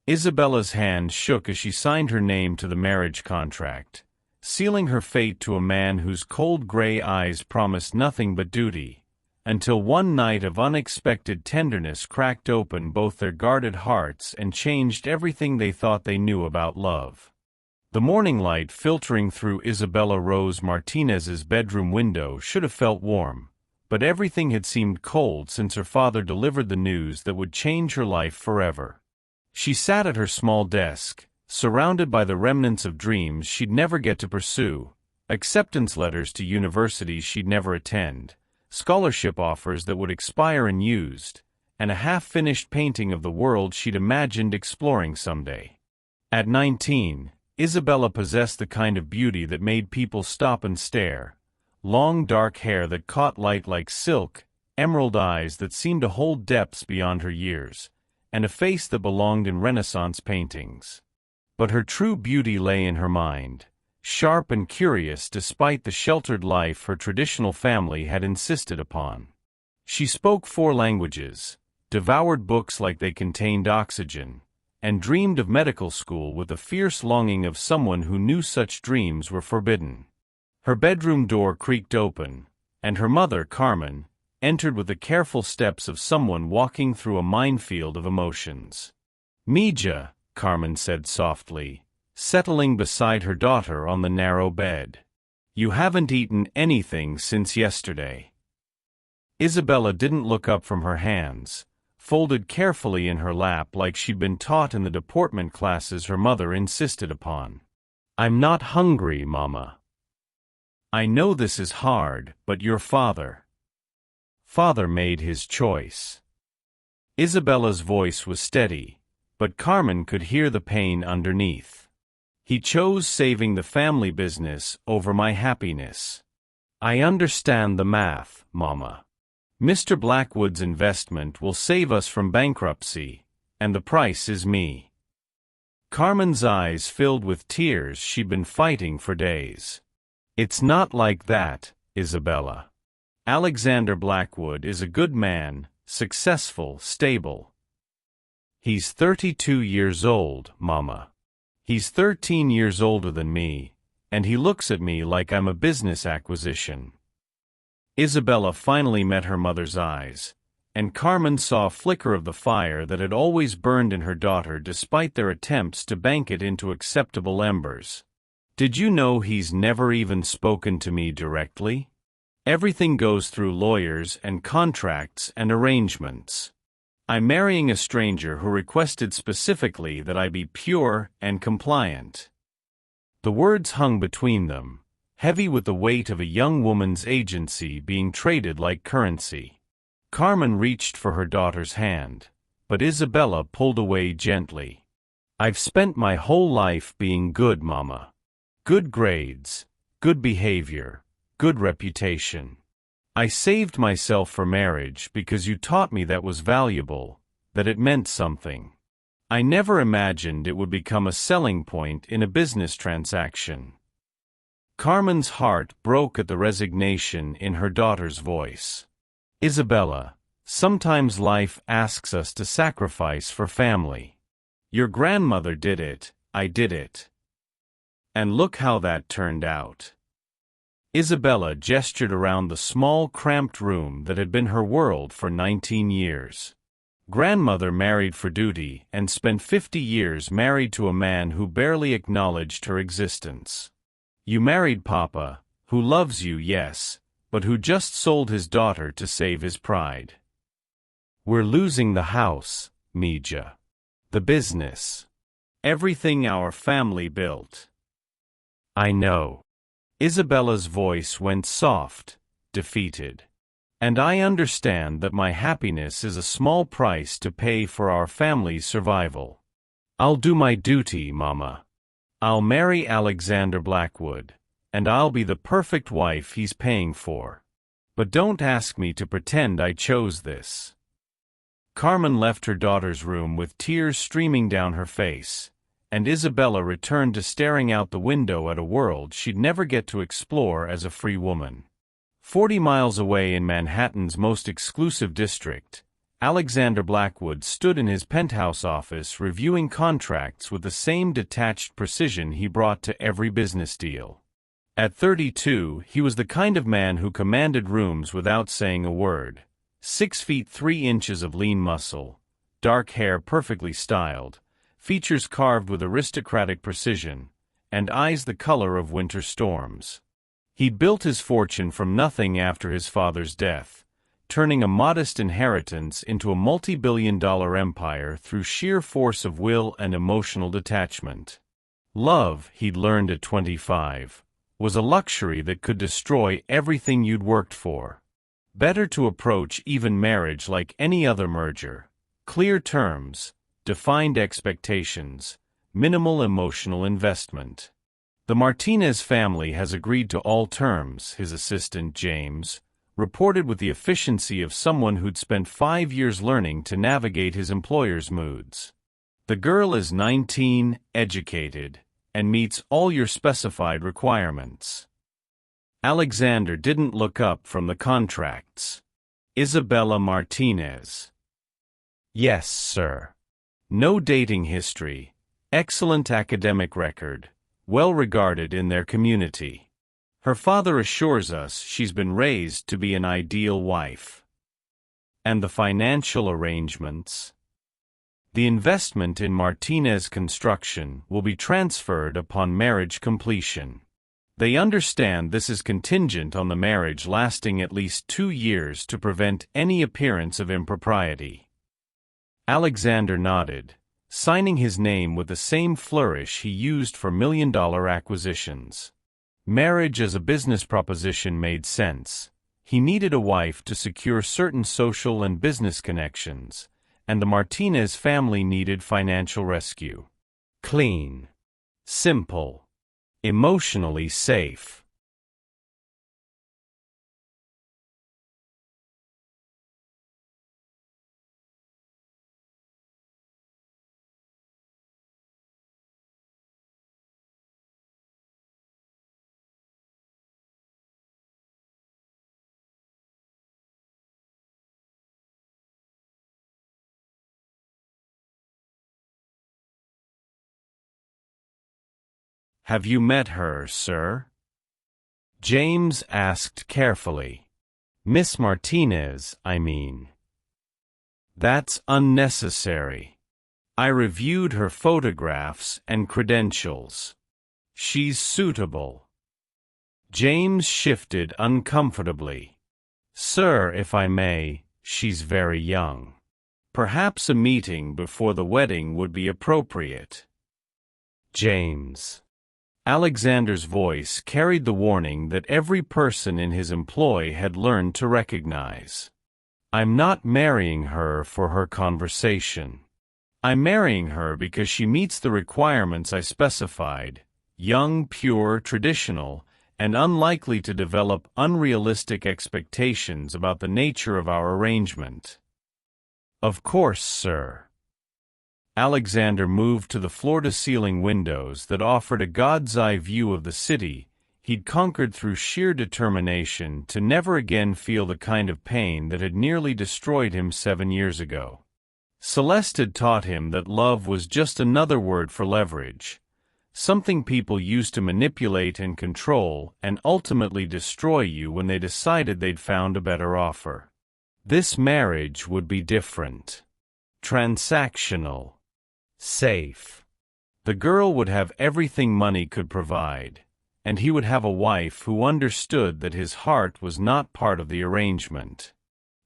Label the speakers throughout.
Speaker 1: Isabella's hand shook as she signed her name to the marriage contract, sealing her fate to a man whose cold gray eyes promised nothing but duty, until one night of unexpected tenderness cracked open both their guarded hearts and changed everything they thought they knew about love. The morning light filtering through Isabella Rose Martinez's bedroom window should have felt warm, but everything had seemed cold since her father delivered the news that would change her life forever. She sat at her small desk, surrounded by the remnants of dreams she'd never get to pursue, acceptance letters to universities she'd never attend, scholarship offers that would expire unused, and a half-finished painting of the world she'd imagined exploring someday. At 19, Isabella possessed the kind of beauty that made people stop and stare: long dark hair that caught light like silk, emerald eyes that seemed to hold depths beyond her years, and a face that belonged in Renaissance paintings. But her true beauty lay in her mind, sharp and curious despite the sheltered life her traditional family had insisted upon. She spoke 4 languages, devoured books like they contained oxygen, and dreamed of medical school with the fierce longing of someone who knew such dreams were forbidden. Her bedroom door creaked open, and her mother, Carmen, entered with the careful steps of someone walking through a minefield of emotions. "Mija," Carmen said softly, settling beside her daughter on the narrow bed. "You haven't eaten anything since yesterday." Isabella didn't look up from her hands, folded carefully in her lap like she'd been taught in the deportment classes her mother insisted upon. "I'm not hungry, Mama. I know this is hard, but your father made his choice." Isabella's voice was steady, but Carmen could hear the pain underneath. "He chose saving the family business over my happiness. I understand the math, Mama. Mr. Blackwood's investment will save us from bankruptcy, and the price is me." Carmen's eyes filled with tears she'd been fighting for days. "It's not like that, Isabella. Alexander Blackwood is a good man, successful, stable. He's 32 years old, Mama. He's 13 years older than me, and he looks at me like I'm a business acquisition." Isabella finally met her mother's eyes, and Carmen saw a flicker of the fire that had always burned in her daughter despite their attempts to bank it into acceptable embers. "Did you know he's never even spoken to me directly? Everything goes through lawyers and contracts and arrangements. I'm marrying a stranger who requested specifically that I be pure and compliant." The words hung between them, heavy with the weight of a young woman's agency being traded like currency. Carmen reached for her daughter's hand, but Isabella pulled away gently. "I've spent my whole life being good, Mama. Good grades, good behavior, good reputation. I saved myself for marriage because you taught me that was valuable, that it meant something. I never imagined it would become a selling point in a business transaction." Carmen's heart broke at the resignation in her daughter's voice. "Isabella, sometimes life asks us to sacrifice for family. Your grandmother did it, I did it. And look how that turned out." Isabella gestured around the small, cramped room that had been her world for 19 years. Grandmother married for duty and spent 50 years married to a man who barely acknowledged her existence. You married Papa, who loves you, yes, but who just sold his daughter to save his pride. We're losing the house, Mija. The business. Everything our family built. I know. Isabella's voice went soft, defeated. And I understand that my happiness is a small price to pay for our family's survival. I'll do my duty, Mama. I'll marry Alexander Blackwood, and I'll be the perfect wife he's paying for. But don't ask me to pretend I chose this. Carmen left her daughter's room with tears streaming down her face, and Isabella returned to staring out the window at a world she'd never get to explore as a free woman. 40 miles away in Manhattan's most exclusive district, Alexander Blackwood stood in his penthouse office reviewing contracts with the same detached precision he brought to every business deal. At 32, he was the kind of man who commanded rooms without saying a word. 6 feet 3 inches of lean muscle, dark hair perfectly styled, features carved with aristocratic precision, and eyes the color of winter storms. He built his fortune from nothing after his father's death, turning a modest inheritance into a multi-billion-dollar empire through sheer force of will and emotional detachment. Love, he'd learned at 25, was a luxury that could destroy everything you'd worked for. Better to approach even marriage like any other merger: clear terms, defined expectations, minimal emotional investment. The Martinez family has agreed to all terms, his assistant, James, reported with the efficiency of someone who'd spent 5 years learning to navigate his employer's moods. The girl is 19, educated, and meets all your specified requirements. Alexander didn't look up from the contracts. Isabella Martinez. Yes, sir. No dating history, excellent academic record, well regarded in their community. Her father assures us she's been raised to be an ideal wife. And the financial arrangements? The investment in Martinez Construction will be transferred upon marriage completion. They understand this is contingent on the marriage lasting at least 2 years to prevent any appearance of impropriety. Alexander nodded, signing his name with the same flourish he used for million-dollar acquisitions. Marriage as a business proposition made sense. He needed a wife to secure certain social and business connections, and the Martinez family needed financial rescue. Clean. Simple. Emotionally safe. Have you met her, sir? James asked carefully. Miss Martinez, I mean. That's unnecessary. I reviewed her photographs and credentials. She's suitable. James shifted uncomfortably. Sir, if I may, she's very young. Perhaps a meeting before the wedding would be appropriate. James. Alexander's voice carried the warning that every person in his employ had learned to recognize. I'm not marrying her for her conversation. I'm marrying her because she meets the requirements I specified: young, pure, traditional, and unlikely to develop unrealistic expectations about the nature of our arrangement. Of course, sir. Alexander moved to the floor-to-ceiling windows that offered a god's-eye view of the city he'd conquered through sheer determination to never again feel the kind of pain that had nearly destroyed him 7 years ago. Celeste had taught him that love was just another word for leverage, something people used to manipulate and control and ultimately destroy you when they decided they'd found a better offer. This marriage would be different. Transactional. Safe. The girl would have everything money could provide, and he would have a wife who understood that his heart was not part of the arrangement.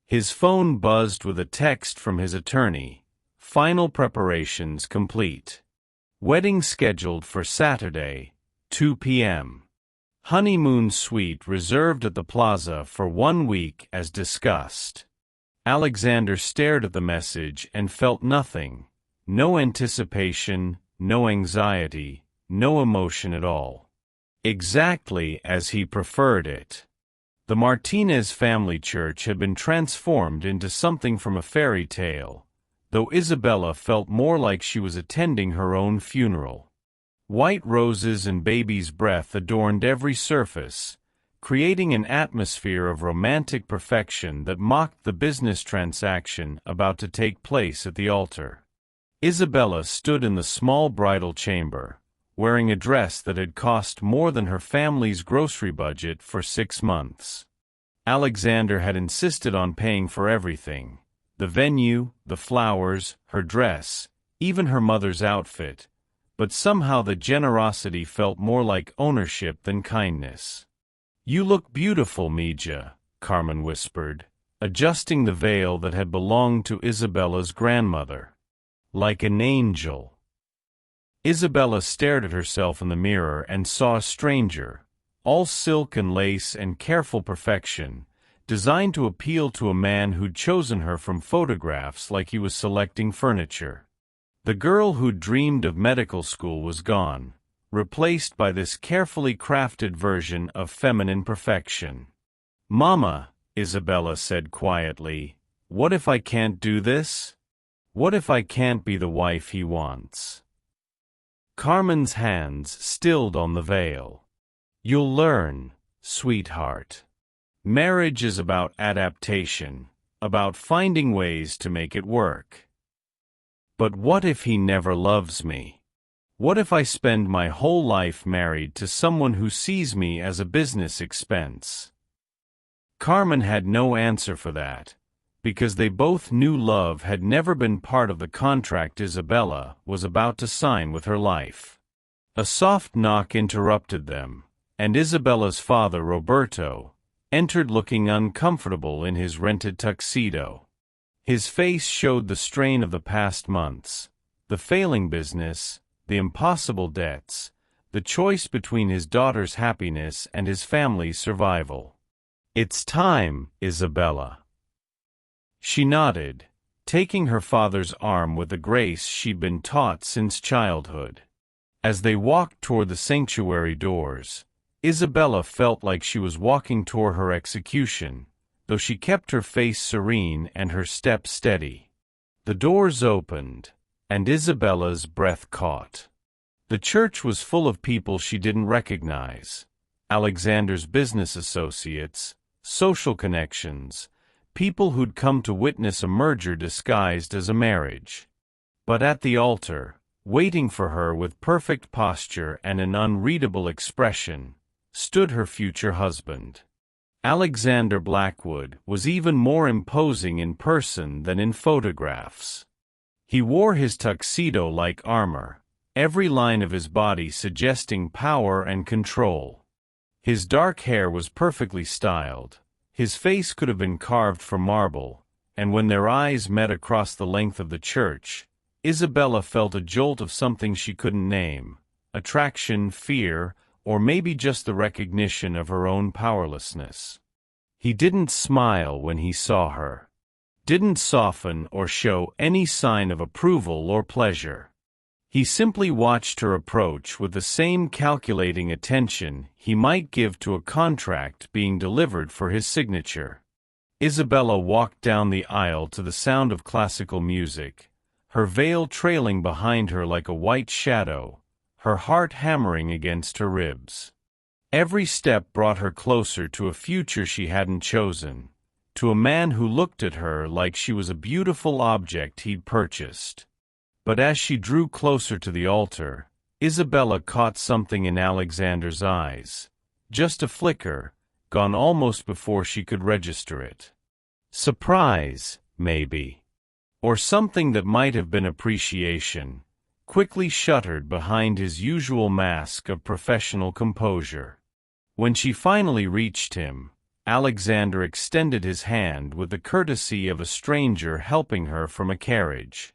Speaker 1: His phone buzzed with a text from his attorney. Final preparations complete. Wedding scheduled for Saturday, 2 p.m. Honeymoon suite reserved at the plaza for 1 week as discussed. Alexander stared at the message and felt nothing. No anticipation, no anxiety, no emotion at all. Exactly as he preferred it. The Martinez family church had been transformed into something from a fairy tale, though Isabella felt more like she was attending her own funeral. White roses and baby's breath adorned every surface, creating an atmosphere of romantic perfection that mocked the business transaction about to take place at the altar. Isabella stood in the small bridal chamber, wearing a dress that had cost more than her family's grocery budget for 6 months. Alexander had insisted on paying for everything: the venue, the flowers, her dress, even her mother's outfit, but somehow the generosity felt more like ownership than kindness. "You look beautiful, Mija," Carmen whispered, adjusting the veil that had belonged to Isabella's grandmother. "Like an angel." Isabella stared at herself in the mirror and saw a stranger, all silk and lace and careful perfection, designed to appeal to a man who'd chosen her from photographs like he was selecting furniture. The girl who'd dreamed of medical school was gone, replaced by this carefully crafted version of feminine perfection. "Mama," Isabella said quietly, "what if I can't do this? What if I can't be the wife he wants?" Carmen's hands stilled on the veil. "You'll learn, sweetheart. Marriage is about adaptation, about finding ways to make it work." "But what if he never loves me? What if I spend my whole life married to someone who sees me as a business expense?" Carmen had no answer for that, because they both knew love had never been part of the contract Isabella was about to sign with her life. A soft knock interrupted them, and Isabella's father, Roberto, entered looking uncomfortable in his rented tuxedo. His face showed the strain of the past months, the failing business, the impossible debts, the choice between his daughter's happiness and his family's survival. "It's time, Isabella." She nodded, taking her father's arm with the grace she'd been taught since childhood. As they walked toward the sanctuary doors, Isabella felt like she was walking toward her execution, though she kept her face serene and her step steady. The doors opened, and Isabella's breath caught. The church was full of people she didn't recognize: Alexander's business associates, social connections, people who'd come to witness a merger disguised as a marriage. But at the altar, waiting for her with perfect posture and an unreadable expression, stood her future husband. Alexander Blackwood was even more imposing in person than in photographs. He wore his tuxedo like armor, every line of his body suggesting power and control. His dark hair was perfectly styled. His face could have been carved from marble, and when their eyes met across the length of the church, Isabella felt a jolt of something she couldn't name: attraction, fear, or maybe just the recognition of her own powerlessness. He didn't smile when he saw her, didn't soften or show any sign of approval or pleasure. He simply watched her approach with the same calculating attention he might give to a contract being delivered for his signature. Isabella walked down the aisle to the sound of classical music, her veil trailing behind her like a white shadow, her heart hammering against her ribs. Every step brought her closer to a future she hadn't chosen, to a man who looked at her like she was a beautiful object he'd purchased. But as she drew closer to the altar, Isabella caught something in Alexander's eyes, just a flicker, gone almost before she could register it. Surprise, maybe. Or something that might have been appreciation, quickly shuttered behind his usual mask of professional composure. When she finally reached him, Alexander extended his hand with the courtesy of a stranger helping her from a carriage.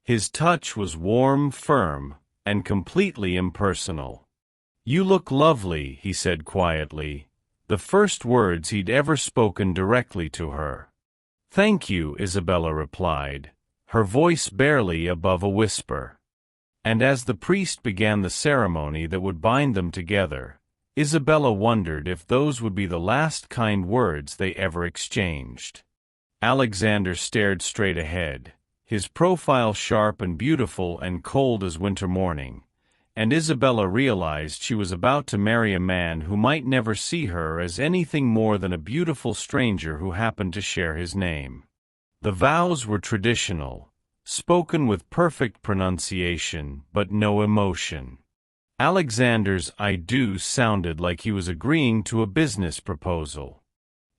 Speaker 1: His touch was warm, firm, and completely impersonal. "You look lovely," he said quietly, the first words he'd ever spoken directly to her. "Thank you," Isabella replied, her voice barely above a whisper. And as the priest began the ceremony that would bind them together, Isabella wondered if those would be the last kind words they ever exchanged. Alexander stared straight ahead, his profile sharp and beautiful and cold as winter morning, and Isabella realized she was about to marry a man who might never see her as anything more than a beautiful stranger who happened to share his name. The vows were traditional, spoken with perfect pronunciation but no emotion. Alexander's "I do" sounded like he was agreeing to a business proposal.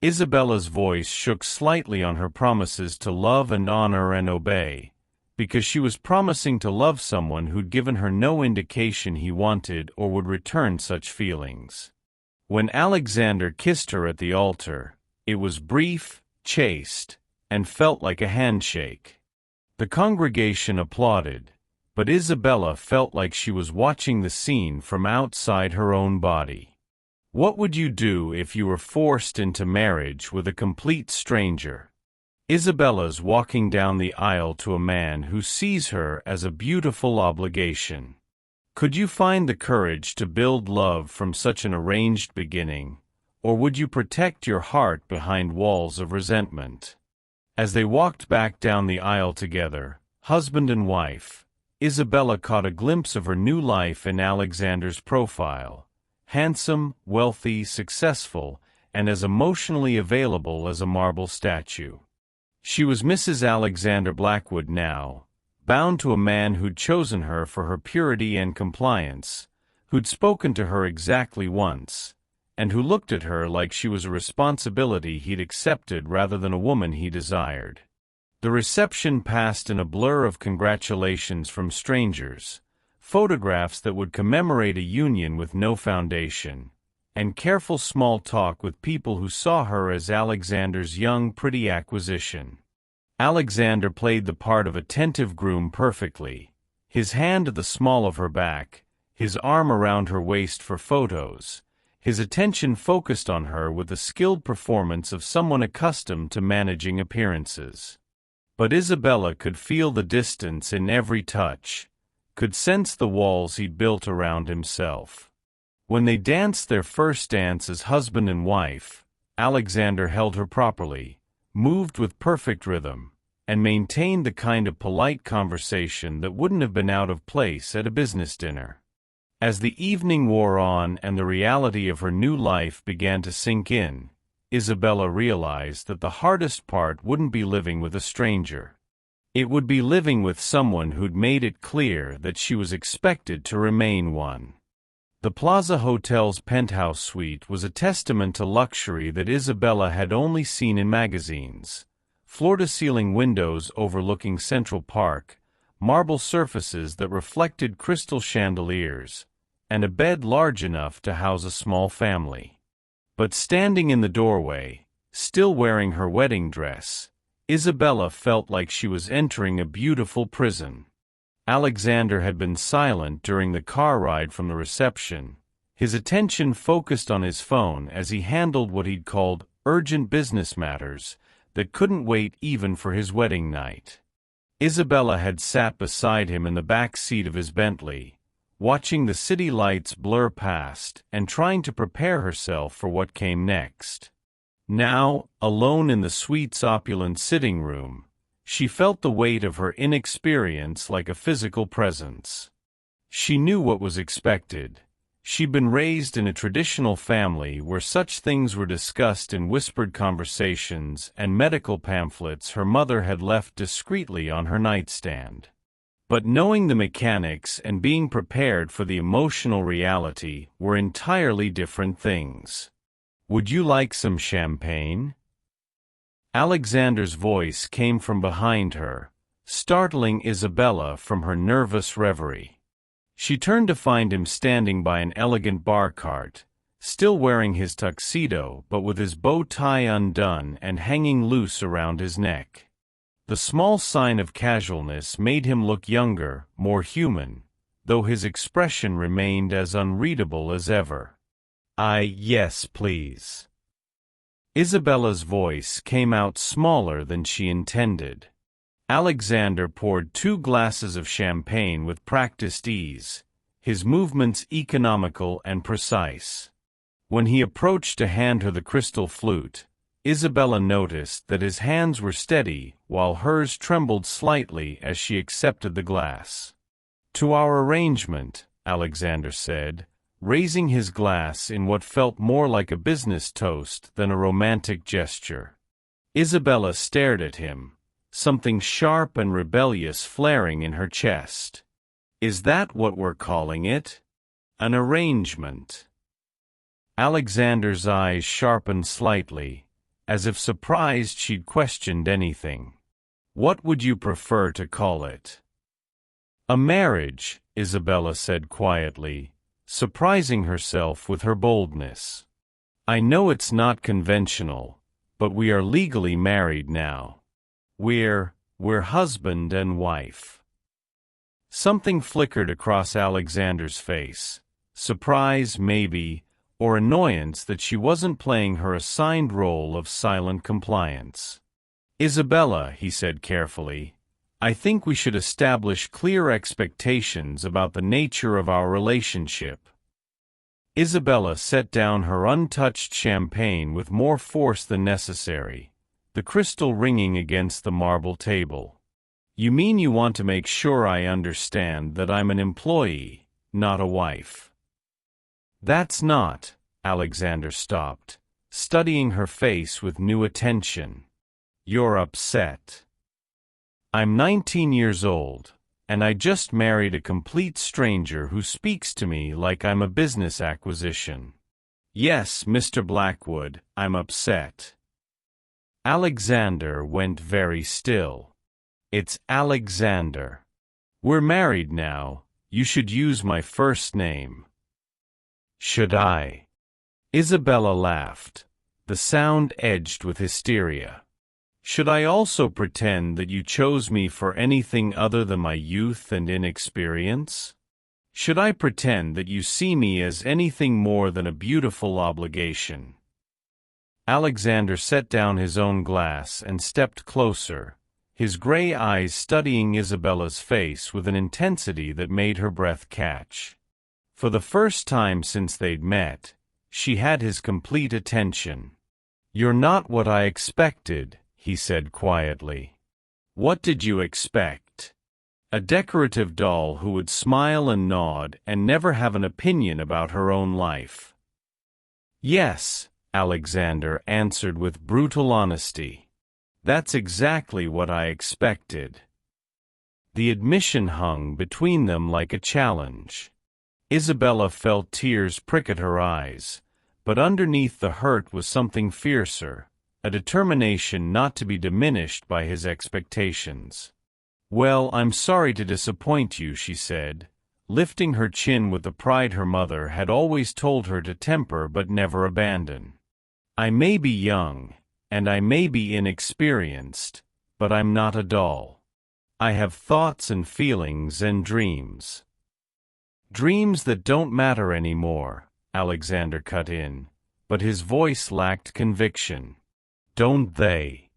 Speaker 1: Isabella's voice shook slightly on her promises to love and honor and obey, because she was promising to love someone who'd given her no indication he wanted or would return such feelings. When Alexander kissed her at the altar, it was brief, chaste, and felt like a handshake. The congregation applauded, but Isabella felt like she was watching the scene from outside her own body. What would you do if you were forced into marriage with a complete stranger? Isabella's walking down the aisle to a man who sees her as a beautiful obligation. Could you find the courage to build love from such an arranged beginning, or would you protect your heart behind walls of resentment? As they walked back down the aisle together, husband and wife, Isabella caught a glimpse of her new life in Alexander's profile. Handsome, wealthy, successful, and as emotionally available as a marble statue. She was Mrs. Alexander Blackwood now, bound to a man who'd chosen her for her purity and compliance, who'd spoken to her exactly once, and who looked at her like she was a responsibility he'd accepted rather than a woman he desired. The reception passed in a blur of congratulations from strangers, photographs that would commemorate a union with no foundation, and careful small talk with people who saw her as Alexander's young, pretty acquisition. Alexander played the part of attentive groom perfectly, his hand at the small of her back, his arm around her waist for photos, his attention focused on her with the skilled performance of someone accustomed to managing appearances. But Isabella could feel the distance in every touch, could sense the walls he'd built around himself. When they danced their first dance as husband and wife, Alexander held her properly, moved with perfect rhythm, and maintained the kind of polite conversation that wouldn't have been out of place at a business dinner. As the evening wore on and the reality of her new life began to sink in, Isabella realized that the hardest part wouldn't be living with a stranger. It would be living with someone who'd made it clear that she was expected to remain one. The Plaza Hotel's penthouse suite was a testament to luxury that Isabella had only seen in magazines. Floor-to-ceiling windows overlooking Central Park, marble surfaces that reflected crystal chandeliers, and a bed large enough to house a small family. But standing in the doorway, still wearing her wedding dress, Isabella felt like she was entering a beautiful prison. Alexander had been silent during the car ride from the reception, his attention focused on his phone as he handled what he'd called urgent business matters that couldn't wait even for his wedding night. Isabella had sat beside him in the back seat of his Bentley, watching the city lights blur past and trying to prepare herself for what came next. Now, alone in the suite's opulent sitting room, she felt the weight of her inexperience like a physical presence. She knew what was expected. She'd been raised in a traditional family where such things were discussed in whispered conversations and medical pamphlets her mother had left discreetly on her nightstand. But knowing the mechanics and being prepared for the emotional reality were entirely different things. "Would you like some champagne?" Alexander's voice came from behind her, startling Isabella from her nervous reverie. She turned to find him standing by an elegant bar cart, still wearing his tuxedo but with his bow tie undone and hanging loose around his neck. The small sign of casualness made him look younger, more human, though his expression remained as unreadable as ever. Yes, please." Isabella's voice came out smaller than she intended. Alexander poured 2 glasses of champagne with practiced ease, his movements economical and precise. When he approached to hand her the crystal flute, Isabella noticed that his hands were steady while hers trembled slightly as she accepted the glass. "To our arrangement, Alexander said, raising his glass in what felt more like a business toast than a romantic gesture. Isabella stared at him, something sharp and rebellious flaring in her chest. Is that what we're calling it? An arrangement? Alexander's eyes sharpened slightly, as if surprised she'd questioned anything. What would you prefer to call it? A marriage, Isabella said quietly, surprising herself with her boldness. I know it's not conventional, but we are legally married now. We're husband and wife. Something flickered across Alexander's face, surprise maybe, or annoyance that she wasn't playing her assigned role of silent compliance. Isabella, he said carefully, I think we should establish clear expectations about the nature of our relationship. Isabella set down her untouched champagne with more force than necessary, the crystal ringing against the marble table. You mean you want to make sure I understand that I'm an employee, not a wife? That's not, Alexander stopped, studying her face with new attention. You're upset. I'm 19 years old, and I just married a complete stranger who speaks to me like I'm a business acquisition. Yes, Mr. Blackwood, I'm upset. Alexander went very still. It's Alexander. We're married now, you should use my first name. Should I? Isabella laughed, the sound edged with hysteria. Should I also pretend that you chose me for anything other than my youth and inexperience? Should I pretend that you see me as anything more than a beautiful obligation? Alexander set down his own glass and stepped closer, his gray eyes studying Isabella's face with an intensity that made her breath catch. For the first time since they'd met, she had his complete attention. You're not what I expected, he said quietly. What did you expect? A decorative doll who would smile and nod and never have an opinion about her own life. Yes, Alexander answered with brutal honesty. That's exactly what I expected. The admission hung between them like a challenge. Isabella felt tears prick at her eyes, but underneath the hurt was something fiercer, a determination not to be diminished by his expectations. Well, I'm sorry to disappoint you, she said, lifting her chin with the pride her mother had always told her to temper but never abandon. I may be young, and I may be inexperienced, but I'm not a doll. I have thoughts and feelings and dreams. Dreams that don't matter anymore, Alexander cut in, but his voice lacked conviction. Don't they?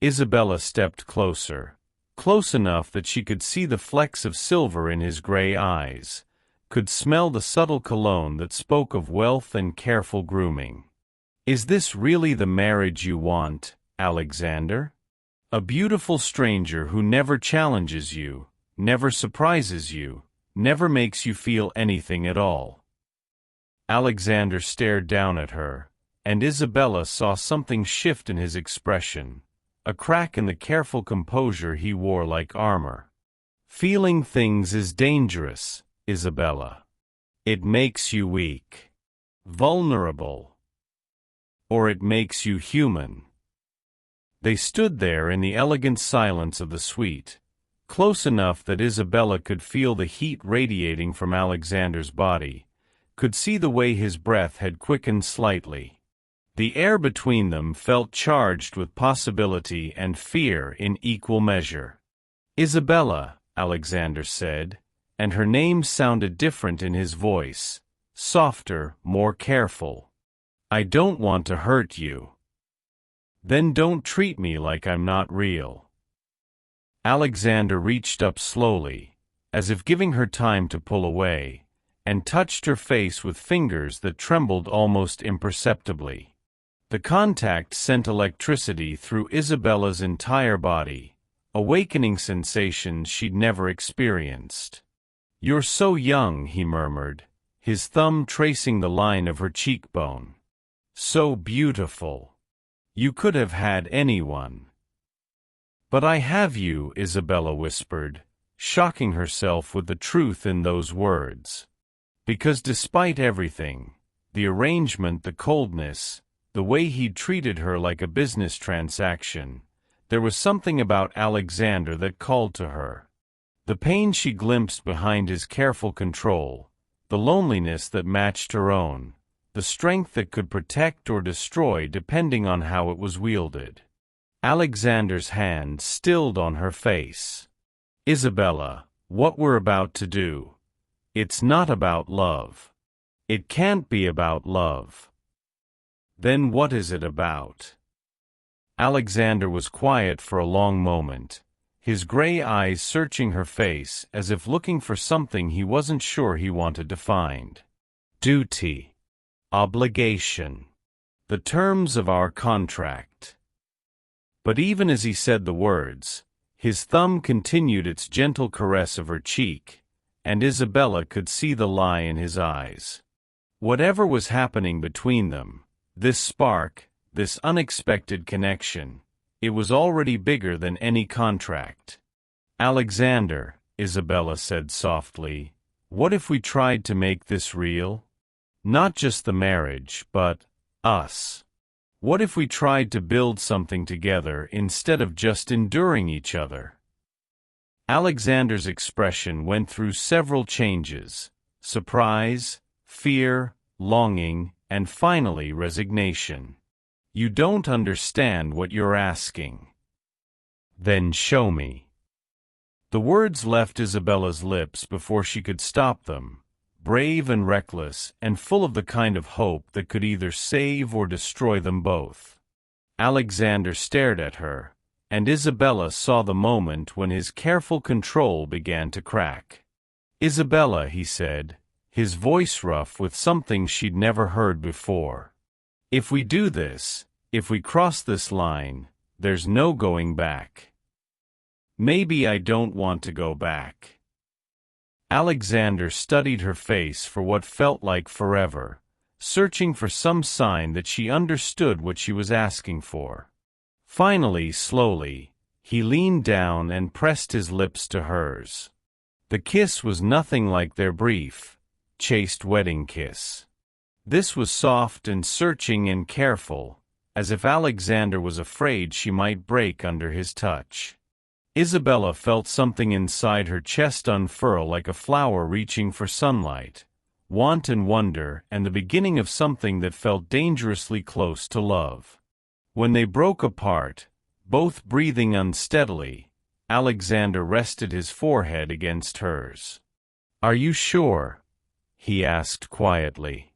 Speaker 1: Isabella stepped closer, close enough that she could see the flecks of silver in his gray eyes, could smell the subtle cologne that spoke of wealth and careful grooming. Is this really the marriage you want, Alexander? A beautiful stranger who never challenges you, never surprises you, never makes you feel anything at all. Alexander stared down at her, and Isabella saw something shift in his expression, a crack in the careful composure he wore like armor. Feeling things is dangerous, Isabella. It makes you weak, vulnerable, or it makes you human. They stood there in the elegant silence of the suite, close enough that Isabella could feel the heat radiating from Alexander's body, could see the way his breath had quickened slightly. The air between them felt charged with possibility and fear in equal measure. Isabella, Alexander said, and her name sounded different in his voice, softer, more careful. I don't want to hurt you. Then don't treat me like I'm not real. Alexander reached up slowly, as if giving her time to pull away, and touched her face with fingers that trembled almost imperceptibly. The contact sent electricity through Isabella's entire body, awakening sensations she'd never experienced. "You're so young," he murmured, his thumb tracing the line of her cheekbone. "So beautiful. You could have had anyone." "But I have you," Isabella whispered, shocking herself with the truth in those words. Because despite everything, the arrangement, the coldness, the way he'd treated her like a business transaction, there was something about Alexander that called to her. The pain she glimpsed behind his careful control, the loneliness that matched her own, the strength that could protect or destroy depending on how it was wielded. Alexander's hand stilled on her face. "Isabella, what we're about to do, it's not about love. It can't be about love." "Then what is it about?" Alexander was quiet for a long moment, his gray eyes searching her face as if looking for something he wasn't sure he wanted to find. "Duty. Obligation. The terms of our contract." But even as he said the words, his thumb continued its gentle caress of her cheek, and Isabella could see the lie in his eyes. Whatever was happening between them, this spark, this unexpected connection, it was already bigger than any contract. "Alexander," Isabella said softly, "what if we tried to make this real? Not just the marriage, but us. What if we tried to build something together instead of just enduring each other?" Alexander's expression went through several changes: surprise, fear, longing, and finally resignation. "You don't understand what you're asking." "Then show me." The words left Isabella's lips before she could stop them, brave and reckless and full of the kind of hope that could either save or destroy them both. Alexander stared at her, and Isabella saw the moment when his careful control began to crack. "Isabella," he said, his voice rough with something she'd never heard before. "If we do this, if we cross this line, there's no going back." "Maybe I don't want to go back." Alexander studied her face for what felt like forever, searching for some sign that she understood what she was asking for. Finally, slowly, he leaned down and pressed his lips to hers. The kiss was nothing like their brief, chaste wedding kiss. This was soft and searching and careful, as if Alexander was afraid she might break under his touch. Isabella felt something inside her chest unfurl like a flower reaching for sunlight, want and wonder, and the beginning of something that felt dangerously close to love. When they broke apart, both breathing unsteadily, Alexander rested his forehead against hers. "Are you sure?" he asked quietly.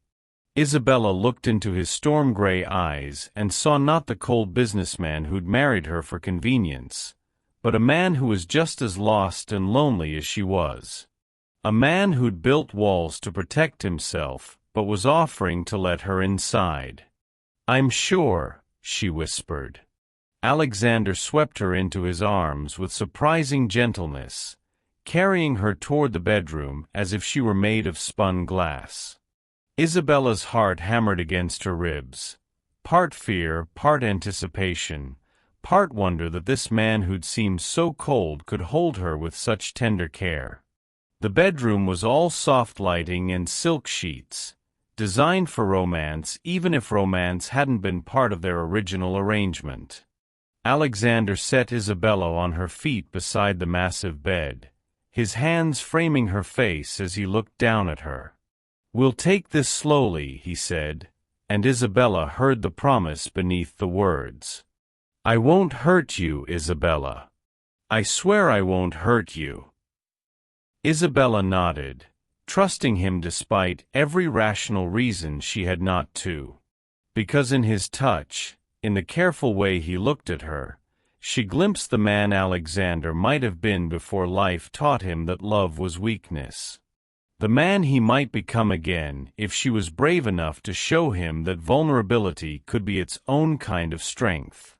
Speaker 1: Isabella looked into his storm-gray eyes and saw not the cold businessman who'd married her for convenience, but a man who was just as lost and lonely as she was. A man who'd built walls to protect himself, but was offering to let her inside. "I'm sure," she whispered. Alexander swept her into his arms with surprising gentleness, carrying her toward the bedroom as if she were made of spun glass. Isabella's heart hammered against her ribs, part fear, part anticipation, part wonder that this man who'd seemed so cold could hold her with such tender care. The bedroom was all soft lighting and silk sheets, designed for romance even if romance hadn't been part of their original arrangement. Alexander set Isabella on her feet beside the massive bed, his hands framing her face as he looked down at her. "We'll take this slowly," he said, and Isabella heard the promise beneath the words. "I won't hurt you, Isabella. I swear I won't hurt you." Isabella nodded, trusting him despite every rational reason she had not to. Because in his touch, in the careful way he looked at her, she glimpsed the man Alexander might have been before life taught him that love was weakness. The man he might become again if she was brave enough to show him that vulnerability could be its own kind of strength.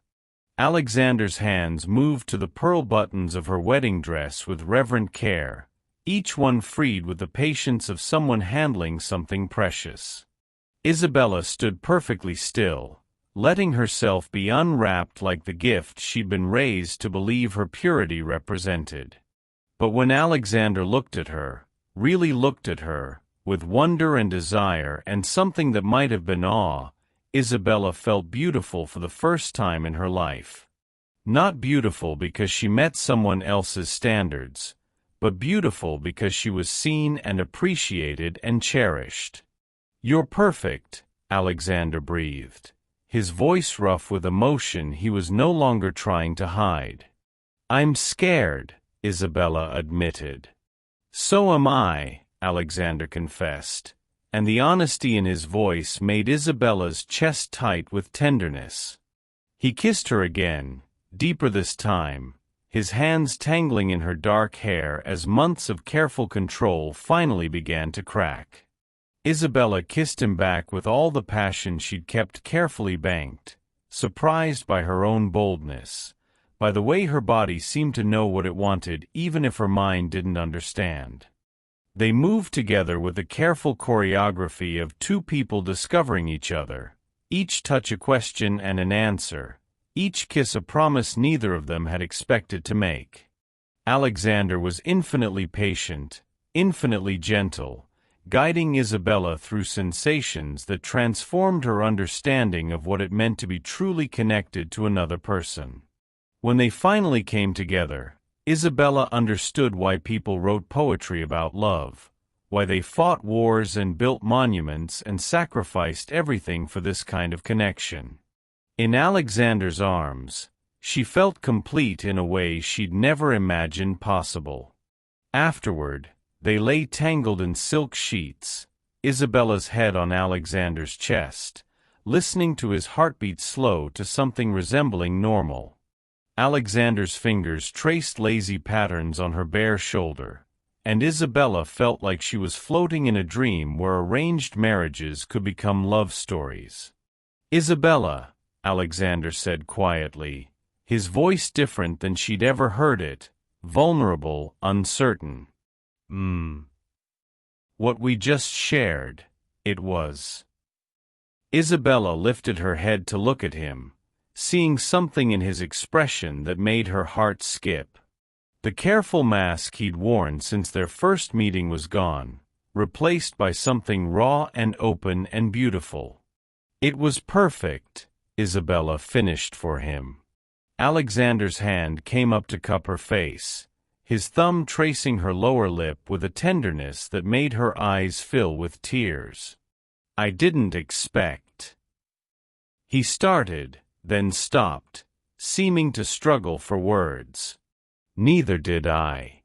Speaker 1: Alexander's hands moved to the pearl buttons of her wedding dress with reverent care, each one freed with the patience of someone handling something precious. Isabella stood perfectly still, letting herself be unwrapped like the gift she'd been raised to believe her purity represented. But when Alexander looked at her, really looked at her, with wonder and desire and something that might have been awe, Isabella felt beautiful for the first time in her life. Not beautiful because she met someone else's standards, but beautiful because she was seen and appreciated and cherished. "You're perfect," Alexander breathed, his voice rough with emotion he was no longer trying to hide. "I'm scared," Isabella admitted. "So am I," Alexander confessed, and the honesty in his voice made Isabella's chest tight with tenderness. He kissed her again, deeper this time, his hands tangling in her dark hair as months of careful control finally began to crack. Isabella kissed him back with all the passion she'd kept carefully banked, surprised by her own boldness, by the way her body seemed to know what it wanted even if her mind didn't understand. They moved together with a careful choreography of two people discovering each other, each touch a question and an answer, each kiss a promise neither of them had expected to make. Alexander was infinitely patient, infinitely gentle, guiding Isabella through sensations that transformed her understanding of what it meant to be truly connected to another person. When they finally came together, Isabella understood why people wrote poetry about love, why they fought wars and built monuments and sacrificed everything for this kind of connection. In Alexander's arms, she felt complete in a way she'd never imagined possible. Afterward, they lay tangled in silk sheets, Isabella's head on Alexander's chest, listening to his heartbeat slow to something resembling normal. Alexander's fingers traced lazy patterns on her bare shoulder, and Isabella felt like she was floating in a dream where arranged marriages could become love stories. "Isabella," Alexander said quietly, his voice different than she'd ever heard it, vulnerable, uncertain. What we just shared, it was." Isabella lifted her head to look at him, seeing something in his expression that made her heart skip. The careful mask he'd worn since their first meeting was gone, replaced by something raw and open and beautiful. "It was perfect," Isabella finished for him. Alexander's hand came up to cup her face, his thumb tracing her lower lip with a tenderness that made her eyes fill with tears. "I didn't expect." He started, then stopped, seeming to struggle for words. "Neither did I."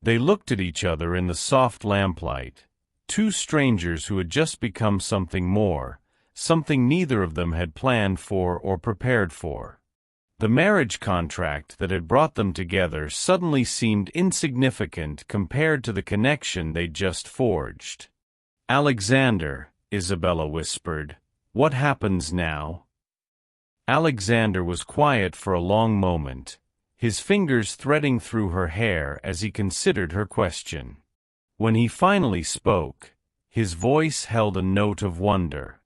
Speaker 1: They looked at each other in the soft lamplight, two strangers who had just become something more, something neither of them had planned for or prepared for. The marriage contract that had brought them together suddenly seemed insignificant compared to the connection they'd just forged. "Alexander," Isabella whispered, "what happens now?" Alexander was quiet for a long moment, his fingers threading through her hair as he considered her question. When he finally spoke, his voice held a note of wonder.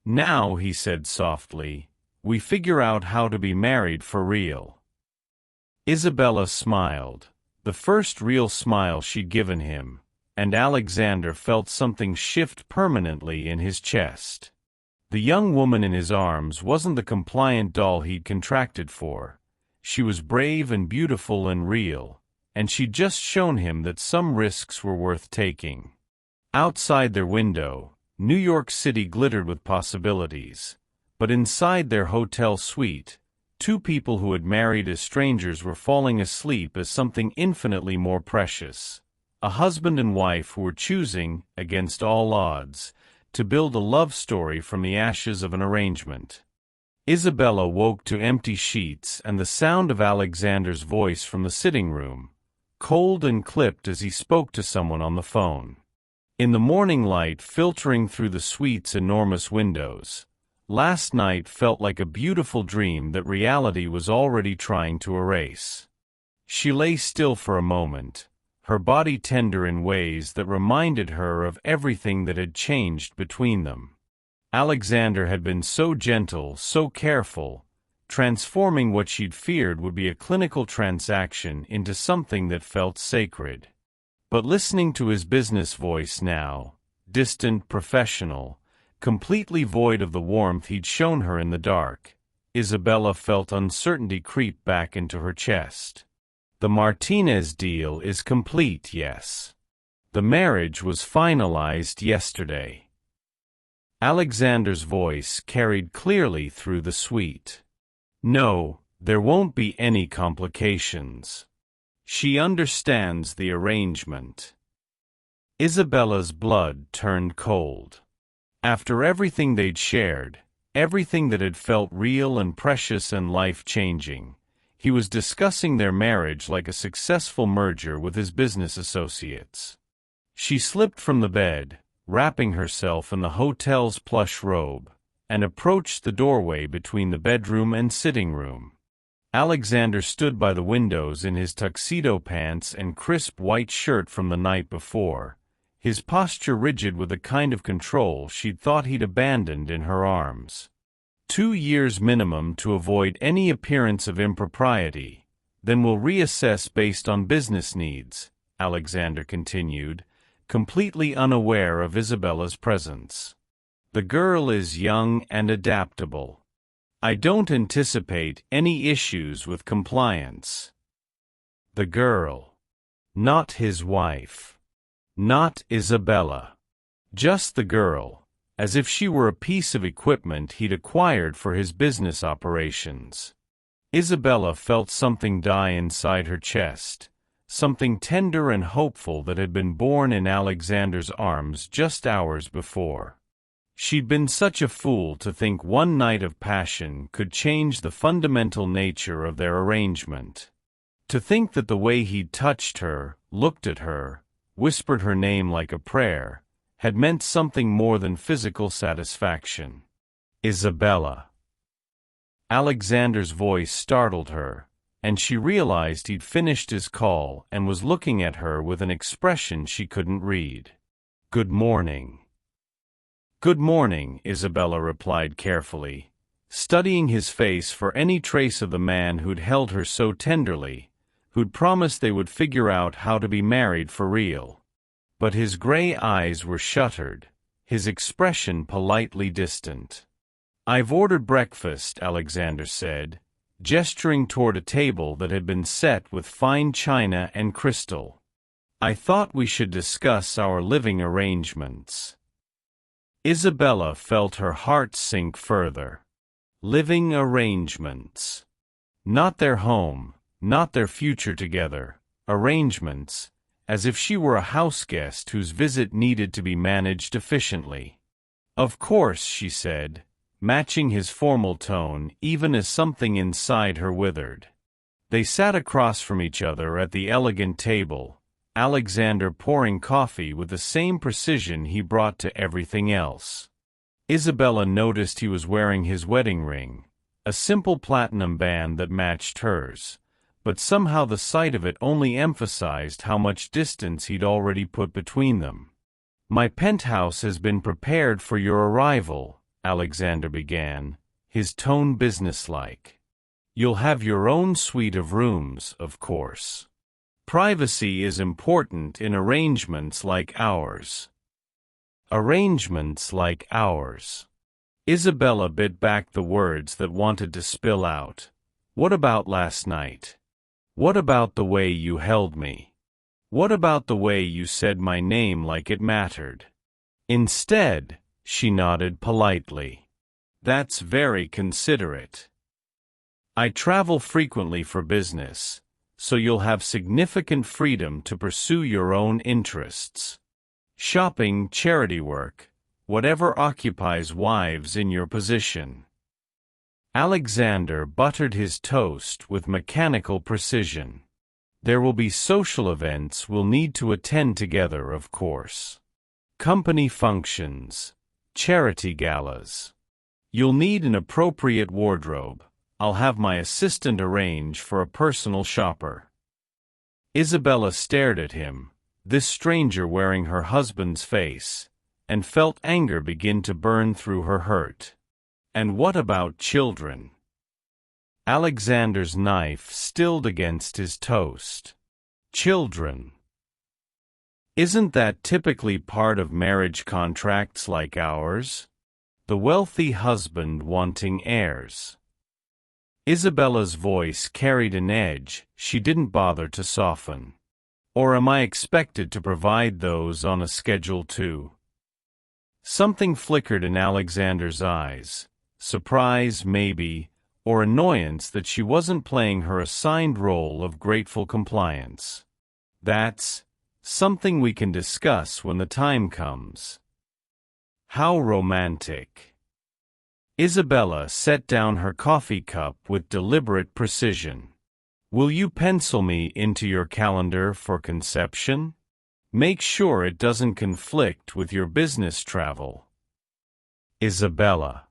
Speaker 1: "Now," he said softly, "we figure out how to be married for real." Isabella smiled, the first real smile she'd given him, and Alexander felt something shift permanently in his chest. The young woman in his arms wasn't the compliant doll he'd contracted for. She was brave and beautiful and real, and she'd just shown him that some risks were worth taking. Outside their window, New York City glittered with possibilities. But inside their hotel suite, two people who had married as strangers were falling asleep as something infinitely more precious. A husband and wife who were choosing, against all odds, to build a love story from the ashes of an arrangement. Isabella woke to empty sheets and the sound of Alexander's voice from the sitting room, cold and clipped as he spoke to someone on the phone. In the morning light filtering through the suite's enormous windows, last night felt like a beautiful dream that reality was already trying to erase. She lay still for a moment, her body tender in ways that reminded her of everything that had changed between them. Alexander had been so gentle, so careful, transforming what she'd feared would be a clinical transaction into something that felt sacred. But listening to his business voice now, distant, professional, completely void of the warmth he'd shown her in the dark, Isabella felt uncertainty creep back into her chest. The Martinez deal is complete, yes. The marriage was finalized yesterday. Alexander's voice carried clearly through the suite. No, there won't be any complications. She understands the arrangement. Isabella's blood turned cold. After everything they'd shared, everything that had felt real and precious and life-changing, he was discussing their marriage like a successful merger with his business associates. She slipped from the bed, wrapping herself in the hotel's plush robe, and approached the doorway between the bedroom and sitting room. Alexander stood by the windows in his tuxedo pants and crisp white shirt from the night before, his posture rigid with a kind of control she'd thought he'd abandoned in her arms. 2 years minimum to avoid any appearance of impropriety, then we'll reassess based on business needs, Alexander continued, completely unaware of Isabella's presence. The girl is young and adaptable. I don't anticipate any issues with compliance. The girl. Not his wife. Not Isabella. Just the girl, as if she were a piece of equipment he'd acquired for his business operations. Isabella felt something die inside her chest, something tender and hopeful that had been born in Alexander's arms just hours before. She'd been such a fool to think one night of passion could change the fundamental nature of their arrangement. To think that the way he'd touched her, looked at her, whispered her name like a prayer, had meant something more than physical satisfaction. Isabella. Alexander's voice startled her, and she realized he'd finished his call and was looking at her with an expression she couldn't read. Good morning. Good morning, Isabella replied carefully, studying his face for any trace of the man who'd held her so tenderly, who'd promised they would figure out how to be married for real. But his gray eyes were shuttered, his expression politely distant. I've ordered breakfast, Alexander said, gesturing toward a table that had been set with fine china and crystal. I thought we should discuss our living arrangements. Isabella felt her heart sink further. Living arrangements. Not their home, not their future together. Arrangements, as if she were a houseguest whose visit needed to be managed efficiently. Of course, she said, matching his formal tone even as something inside her withered. They sat across from each other at the elegant table, Alexander pouring coffee with the same precision he brought to everything else. Isabella noticed he was wearing his wedding ring, a simple platinum band that matched hers, but somehow the sight of it only emphasized how much distance he'd already put between them. My penthouse has been prepared for your arrival, Alexander began, his tone businesslike. You'll have your own suite of rooms, of course. Privacy is important in arrangements like ours. Arrangements like ours. Isabella bit back the words that wanted to spill out. What about last night? What about the way you held me? What about the way you said my name like it mattered? Instead, she nodded politely. That's very considerate. I travel frequently for business, so you'll have significant freedom to pursue your own interests. Shopping, charity work, whatever occupies wives in your position. Alexander buttered his toast with mechanical precision. There will be social events we'll need to attend together, of course. Company functions, charity galas. You'll need an appropriate wardrobe. I'll have my assistant arrange for a personal shopper. Isabella stared at him, this stranger wearing her husband's face, and felt anger begin to burn through her hurt. And what about children? Alexander's knife stilled against his toast. Children. Isn't that typically part of marriage contracts like ours? The wealthy husband wanting heirs. Isabella's voice carried an edge she didn't bother to soften. Or am I expected to provide those on a schedule too? Something flickered in Alexander's eyes, surprise maybe, or annoyance that she wasn't playing her assigned role of grateful compliance. That's something we can discuss when the time comes. How romantic. Isabella set down her coffee cup with deliberate precision. Will you pencil me into your calendar for conception? Make sure it doesn't conflict with your business travel. Isabella.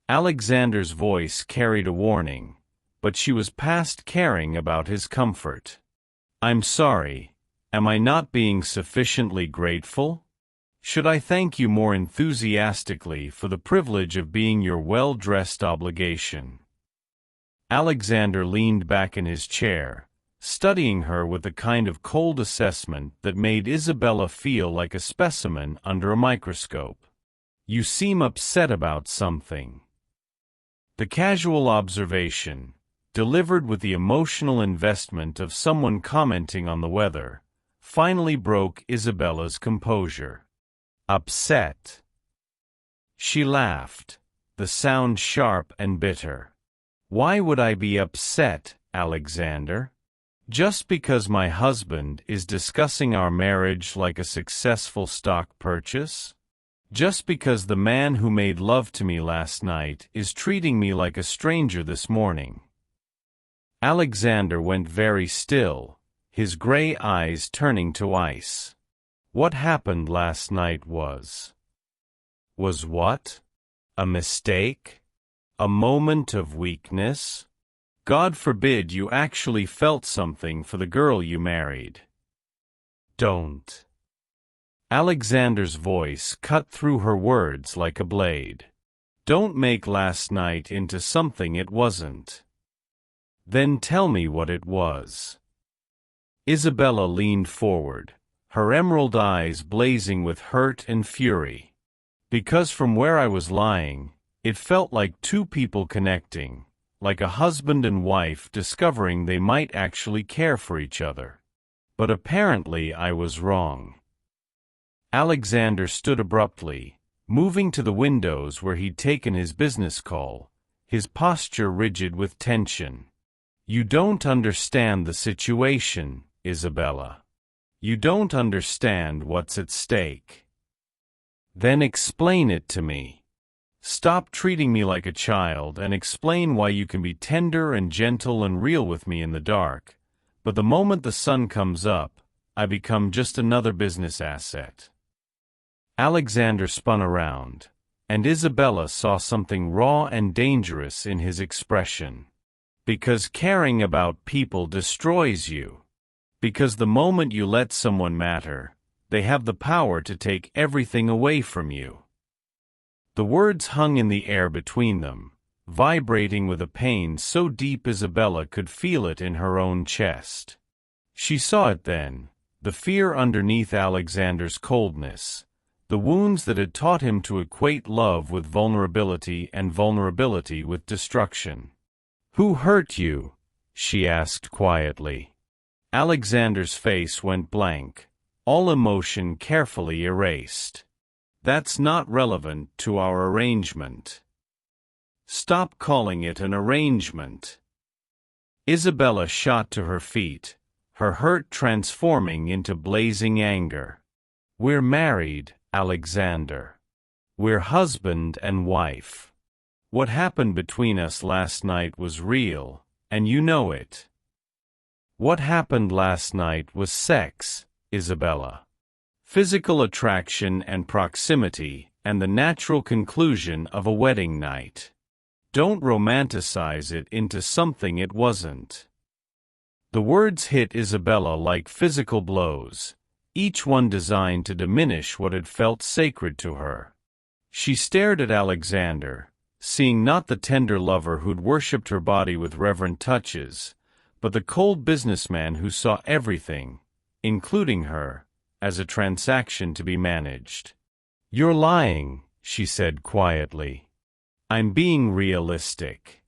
Speaker 1: Alexander's voice carried a warning, but she was past caring about his comfort. I'm sorry, am I not being sufficiently grateful? Should I thank you more enthusiastically for the privilege of being your well-dressed obligation? Alexander leaned back in his chair, studying her with a kind of cold assessment that made Isabella feel like a specimen under a microscope. You seem upset about something. The casual observation, delivered with the emotional investment of someone commenting on the weather, finally broke Isabella's composure. Upset. She laughed, the sound sharp and bitter. Why would I be upset, Alexander? Just because my husband is discussing our marriage like a successful stock purchase? Just because the man who made love to me last night is treating me like a stranger this morning? Alexander went very still, his gray eyes turning to ice. What happened last night was what? A mistake? A moment of weakness? God forbid you actually felt something for the girl you married. Don't. Alexander's voice cut through her words like a blade. Don't make last night into something it wasn't. Then tell me what it was. Isabella leaned forward, her emerald eyes blazing with hurt and fury. Because from where I was lying, it felt like two people connecting, like a husband and wife discovering they might actually care for each other. But apparently I was wrong. Alexander stood abruptly, moving to the windows where he'd taken his business call, his posture rigid with tension. You don't understand the situation, Isabella. You don't understand what's at stake. Then explain it to me. Stop treating me like a child and explain why you can be tender and gentle and real with me in the dark, but the moment the sun comes up, I become just another business asset. Alexander spun around, and Isabella saw something raw and dangerous in his expression. Because caring about people destroys you. Because the moment you let someone matter, they have the power to take everything away from you. The words hung in the air between them, vibrating with a pain so deep Isabella could feel it in her own chest. She saw it then, the fear underneath Alexander's coldness, the wounds that had taught him to equate love with vulnerability and vulnerability with destruction. Who hurt you? She asked quietly. Alexander's face went blank, all emotion carefully erased. That's not relevant to our arrangement. Stop calling it an arrangement. Isabella shot to her feet, her hurt transforming into blazing anger. We're married, Alexander. We're husband and wife. What happened between us last night was real, and you know it. What happened last night was sex, Isabella. Physical attraction and proximity, and the natural conclusion of a wedding night. Don't romanticize it into something it wasn't. The words hit Isabella like physical blows, each one designed to diminish what had felt sacred to her. She stared at Alexander, seeing not the tender lover who'd worshipped her body with reverent touches, but the cold businessman who saw everything, including her, as a transaction to be managed. "You're lying," she said quietly. "I'm being realistic."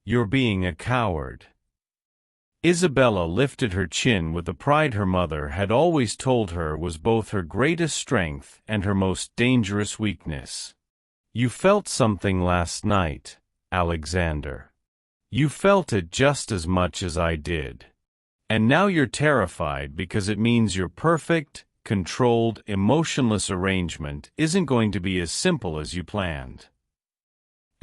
Speaker 1: "You're being a coward." Isabella lifted her chin with the pride her mother had always told her was both her greatest strength and her most dangerous weakness. "You felt something last night, Alexander. You felt it just as much as I did. And now you're terrified because it means your perfect, controlled, emotionless arrangement isn't going to be as simple as you planned."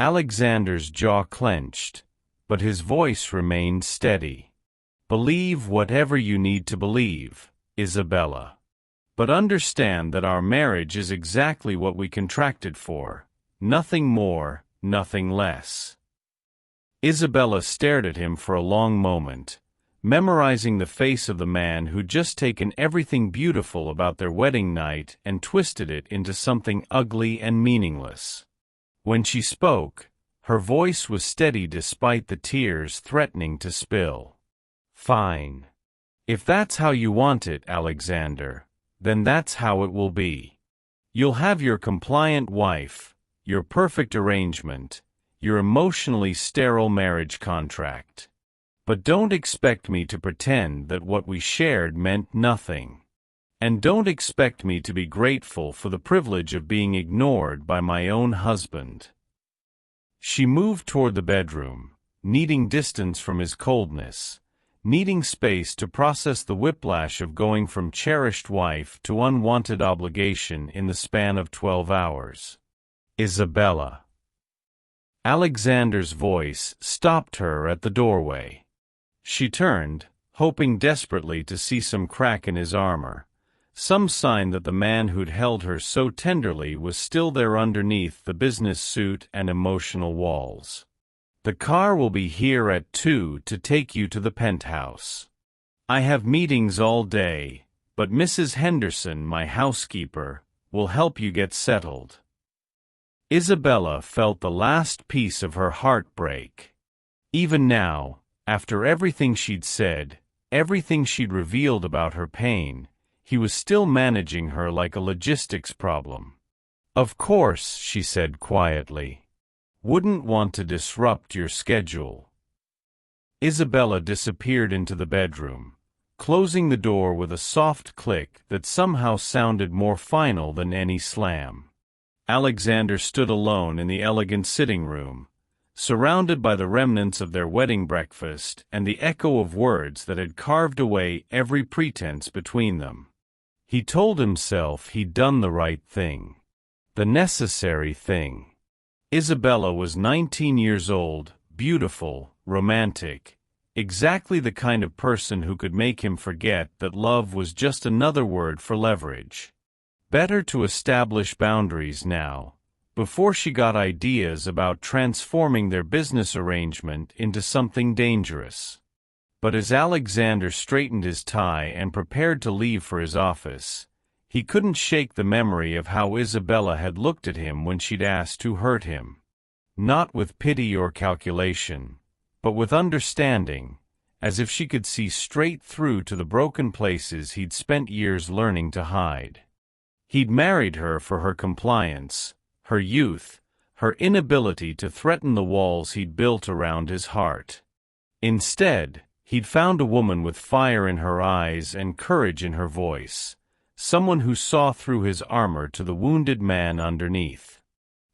Speaker 1: Alexander's jaw clenched, but his voice remained steady. "Believe whatever you need to believe, Isabella. But understand that our marriage is exactly what we contracted for, nothing more, nothing less." Isabella stared at him for a long moment, memorizing the face of the man who'd just taken everything beautiful about their wedding night and twisted it into something ugly and meaningless. When she spoke, her voice was steady despite the tears threatening to spill. "Fine. If that's how you want it, Alexander, then that's how it will be. You'll have your compliant wife, your perfect arrangement, your emotionally sterile marriage contract. But don't expect me to pretend that what we shared meant nothing. And don't expect me to be grateful for the privilege of being ignored by my own husband." She moved toward the bedroom, needing distance from his coldness, needing space to process the whiplash of going from cherished wife to unwanted obligation in the span of 12 hours. "Isabella." Alexander's voice stopped her at the doorway. She turned, hoping desperately to see some crack in his armor, some sign that the man who'd held her so tenderly was still there underneath the business suit and emotional walls. "The car will be here at 2 to take you to the penthouse. I have meetings all day, but Mrs. Henderson, my housekeeper, will help you get settled." Isabella felt the last piece of her heart break. Even now, after everything she'd said, everything she'd revealed about her pain, he was still managing her like a logistics problem. "Of course," she said quietly. "Wouldn't want to disrupt your schedule." Isabella disappeared into the bedroom, closing the door with a soft click that somehow sounded more final than any slam. Alexander stood alone in the elegant sitting room, surrounded by the remnants of their wedding breakfast and the echo of words that had carved away every pretense between them. He told himself he'd done the right thing, the necessary thing. Isabella was 19 years old, beautiful, romantic, exactly the kind of person who could make him forget that love was just another word for leverage. Better to establish boundaries now, before she got ideas about transforming their business arrangement into something dangerous. But as Alexander straightened his tie and prepared to leave for his office, he couldn't shake the memory of how Isabella had looked at him when she'd asked who hurt him. Not with pity or calculation, but with understanding, as if she could see straight through to the broken places he'd spent years learning to hide. He'd married her for her compliance, her youth, her inability to threaten the walls he'd built around his heart. Instead, he'd found a woman with fire in her eyes and courage in her voice, someone who saw through his armor to the wounded man underneath.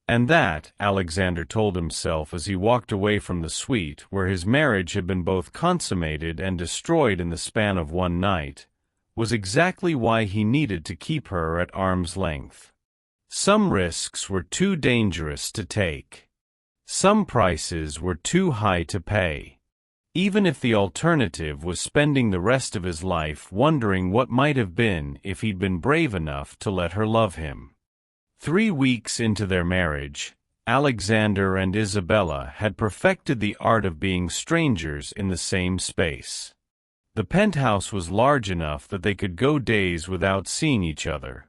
Speaker 1: And that, Alexander told himself as he walked away from the suite where his marriage had been both consummated and destroyed in the span of one night, was exactly why he needed to keep her at arm's length. Some risks were too dangerous to take. Some prices were too high to pay. Even if the alternative was spending the rest of his life wondering what might have been if he'd been brave enough to let her love him. 3 weeks into their marriage, Alexander and Isabella had perfected the art of being strangers in the same space. The penthouse was large enough that they could go days without seeing each other,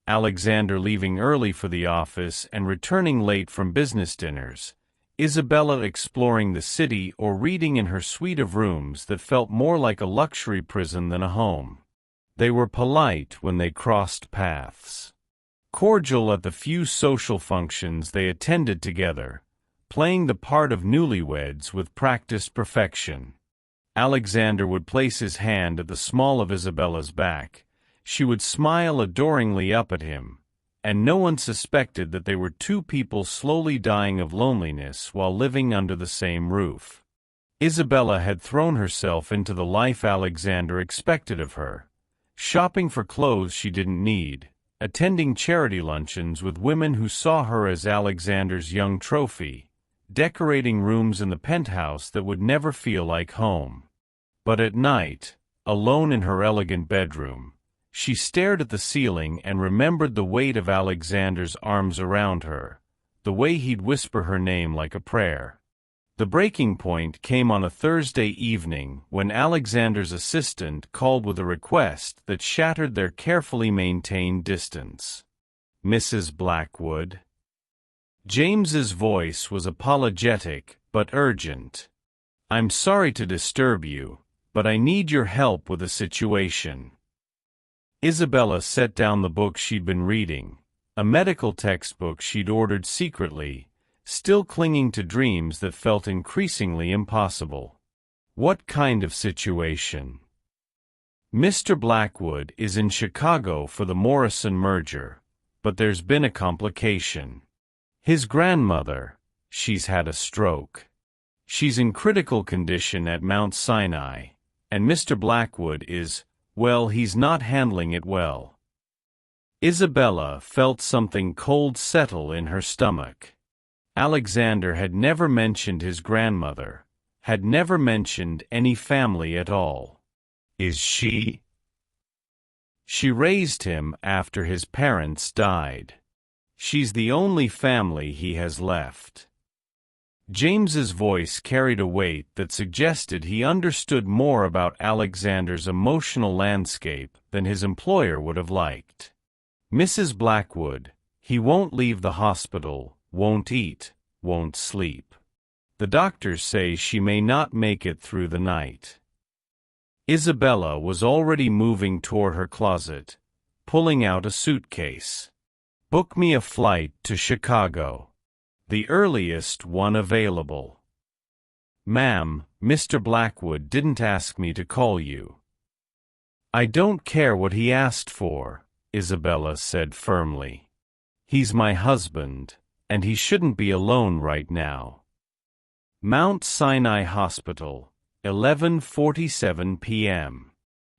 Speaker 1: Alexander leaving early for the office and returning late from business dinners, Isabella exploring the city or reading in her suite of rooms that felt more like a luxury prison than a home. They were polite when they crossed paths, cordial at the few social functions they attended together, playing the part of newlyweds with practiced perfection. Alexander would place his hand at the small of Isabella's back. She would smile adoringly up at him, and no one suspected that they were two people slowly dying of loneliness while living under the same roof. Isabella had thrown herself into the life Alexander expected of her, shopping for clothes she didn't need, attending charity luncheons with women who saw her as Alexander's young trophy, decorating rooms in the penthouse that would never feel like home. But at night, alone in her elegant bedroom, she stared at the ceiling and remembered the weight of Alexander's arms around her, the way he'd whisper her name like a prayer. The breaking point came on a Thursday evening when Alexander's assistant called with a request that shattered their carefully maintained distance. "Mrs. Blackwood?" James's voice was apologetic but urgent. "I'm sorry to disturb you, but I need your help with a situation." Isabella set down the book she'd been reading, a medical textbook she'd ordered secretly, still clinging to dreams that felt increasingly impossible. "What kind of situation?" "Mr. Blackwood is in Chicago for the Morrison merger, but there's been a complication. His grandmother, she's had a stroke. She's in critical condition at Mount Sinai, and Mr. Blackwood is, well, he's not handling it well." Isabella felt something cold settle in her stomach. Alexander had never mentioned his grandmother, had never mentioned any family at all. "Is she?" "She raised him after his parents died. She's the only family he has left." James's voice carried a weight that suggested he understood more about Alexander's emotional landscape than his employer would have liked. "Mrs. Blackwood, he won't leave the hospital, won't eat, won't sleep. The doctors say she may not make it through the night." Isabella was already moving toward her closet, pulling out a suitcase. "Book me a flight to Chicago. The earliest one available." "Ma'am, Mr. Blackwood didn't ask me to call you." "I don't care what he asked for," Isabella said firmly. "He's my husband, and he shouldn't be alone right now." Mount Sinai Hospital, 11:47 p.m.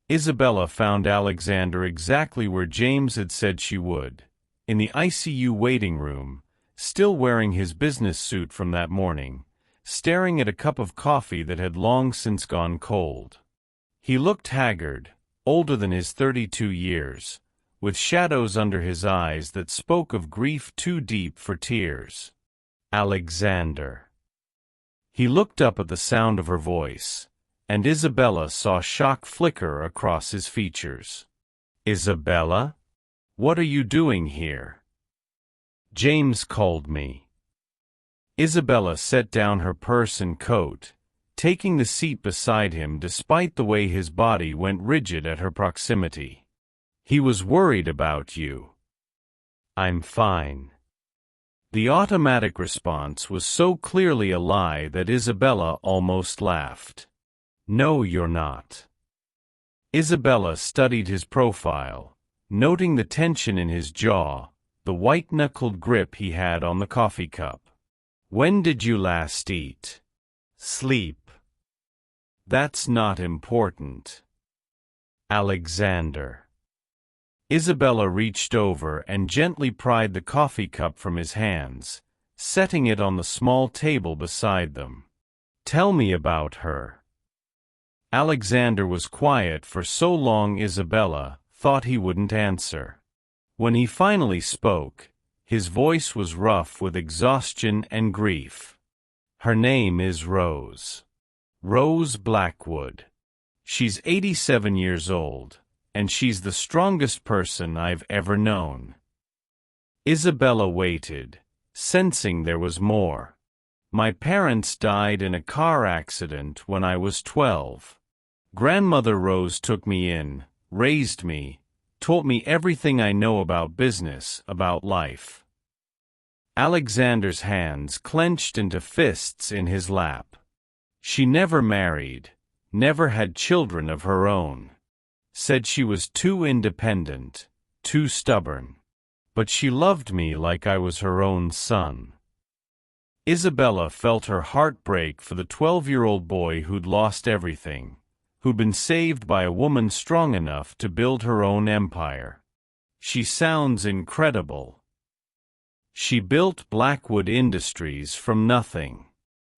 Speaker 1: Isabella found Alexander exactly where James had said she would, in the ICU waiting room, still wearing his business suit from that morning, staring at a cup of coffee that had long since gone cold. He looked haggard, older than his 32 years, with shadows under his eyes that spoke of grief too deep for tears. "Alexander." He looked up at the sound of her voice, and Isabella saw shock flicker across his features. "Isabella? What are you doing here?" "James called me." Isabella set down her purse and coat, taking the seat beside him despite the way his body went rigid at her proximity. "He was worried about you." "I'm fine." The automatic response was so clearly a lie that Isabella almost laughed. "No, you're not." Isabella studied his profile, noting the tension in his jaw, the white-knuckled grip he had on the coffee cup. "When did you last eat?" "Sleep." "That's not important." "Alexander." Isabella reached over and gently pried the coffee cup from his hands, setting it on the small table beside them. "Tell me about her." Alexander was quiet for so long Isabella thought he wouldn't answer. When he finally spoke, his voice was rough with exhaustion and grief. "Her name is Rose. Rose Blackwood." She's 87 years old, and she's the strongest person I've ever known." Isabella waited, sensing there was more. "My parents died in a car accident when I was 12. Grandmother Rose took me in, raised me, taught me everything I know about business, about life." Alexander's hands clenched into fists in his lap. "She never married, never had children of her own. Said she was too independent, too stubborn. But she loved me like I was her own son." Isabella felt her heart break for the 12-year-old boy who'd lost everything, who'd been saved by a woman strong enough to build her own empire. "She sounds incredible. She built Blackwood Industries from nothing.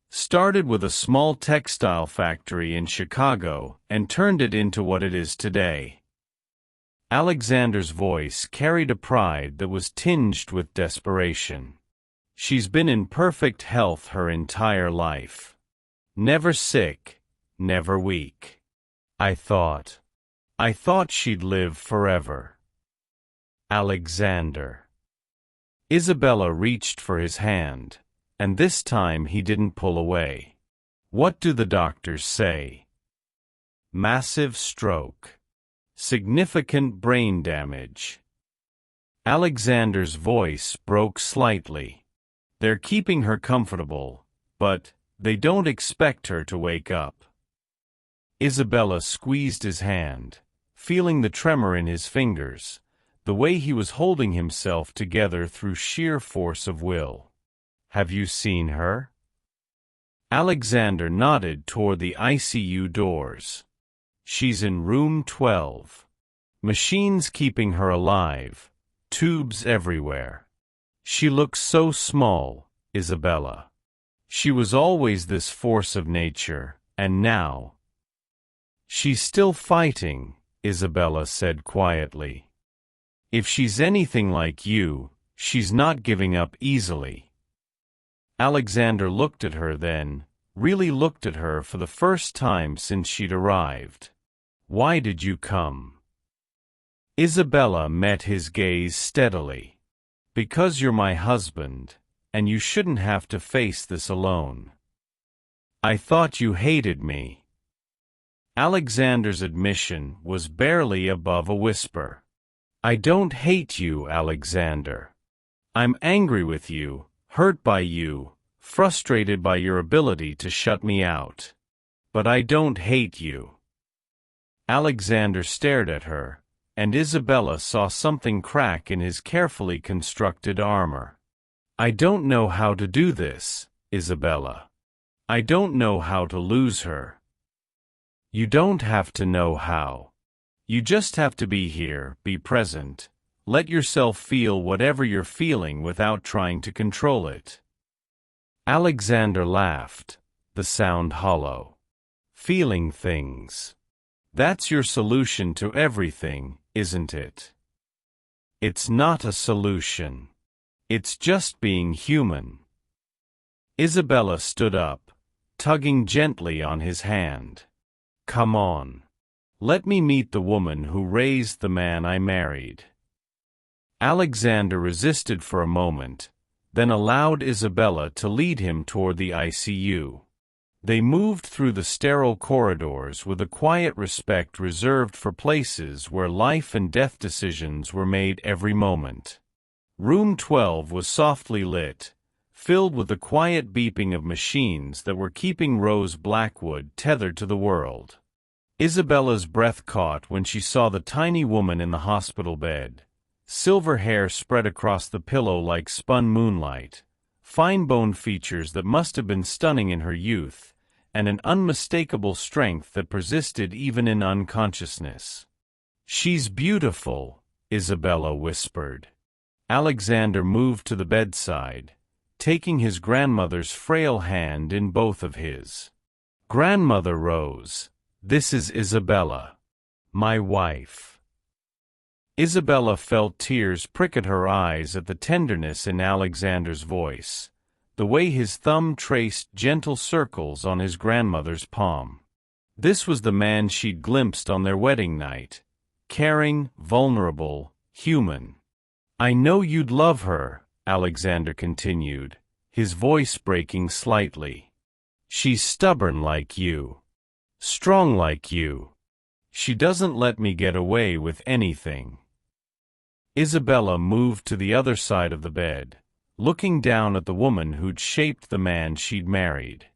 Speaker 1: Started with a small textile factory in Chicago and turned it into what it is today." Alexander's voice carried a pride that was tinged with desperation. "She's been in perfect health her entire life. Never sick, never weak. I thought she'd live forever." Alexander. Isabella reached for his hand, and this time he didn't pull away. "What do the doctors say?" "Massive stroke. Significant brain damage." Alexander's voice broke slightly. "They're keeping her comfortable, but they don't expect her to wake up." Isabella squeezed his hand, feeling the tremor in his fingers, the way he was holding himself together through sheer force of will. "Have you seen her?" Alexander nodded toward the ICU doors. "She's in room 12. Machines keeping her alive, tubes everywhere. She looks so small, Isabella. She was always this force of nature, and now—" "She's still fighting," Isabella said quietly. "If she's anything like you, she's not giving up easily." Alexander looked at her then, really looked at her for the first time since she'd arrived. "Why did you come?" Isabella met his gaze steadily. "Because you're my husband, and you shouldn't have to face this alone." "I thought you hated me." Alexander's admission was barely above a whisper. "I don't hate you, Alexander. I'm angry with you, hurt by you, frustrated by your ability to shut me out. But I don't hate you." Alexander stared at her, and Isabella saw something crack in his carefully constructed armor. "I don't know how to do this, Isabella. I don't know how to lose her." "You don't have to know how. You just have to be here, be present, let yourself feel whatever you're feeling without trying to control it." Alexander laughed, the sound hollow. "Feeling things. That's your solution to everything, isn't it?" "It's not a solution. It's just being human." Isabella stood up, tugging gently on his hand. "Come on. Let me meet the woman who raised the man I married." Alexander resisted for a moment, then allowed Isabella to lead him toward the ICU. They moved through the sterile corridors with a quiet respect reserved for places where life and death decisions were made every moment. Room 12 was softly lit, filled with the quiet beeping of machines that were keeping Rose Blackwood tethered to the world. Isabella's breath caught when she saw the tiny woman in the hospital bed, silver hair spread across the pillow like spun moonlight, fine-boned features that must have been stunning in her youth, and an unmistakable strength that persisted even in unconsciousness. "She's beautiful," Isabella whispered. Alexander moved to the bedside, taking his grandmother's frail hand in both of his. "Grandmother Rose, this is Isabella. My wife." Isabella felt tears prick at her eyes at the tenderness in Alexander's voice, the way his thumb traced gentle circles on his grandmother's palm. This was the man she'd glimpsed on their wedding night. Caring, vulnerable, human. "I know you'd love her," Alexander continued, his voice breaking slightly. "She's stubborn like you. Strong like you. She doesn't let me get away with anything." Isabella moved to the other side of the bed, looking down at the woman who'd shaped the man she'd married.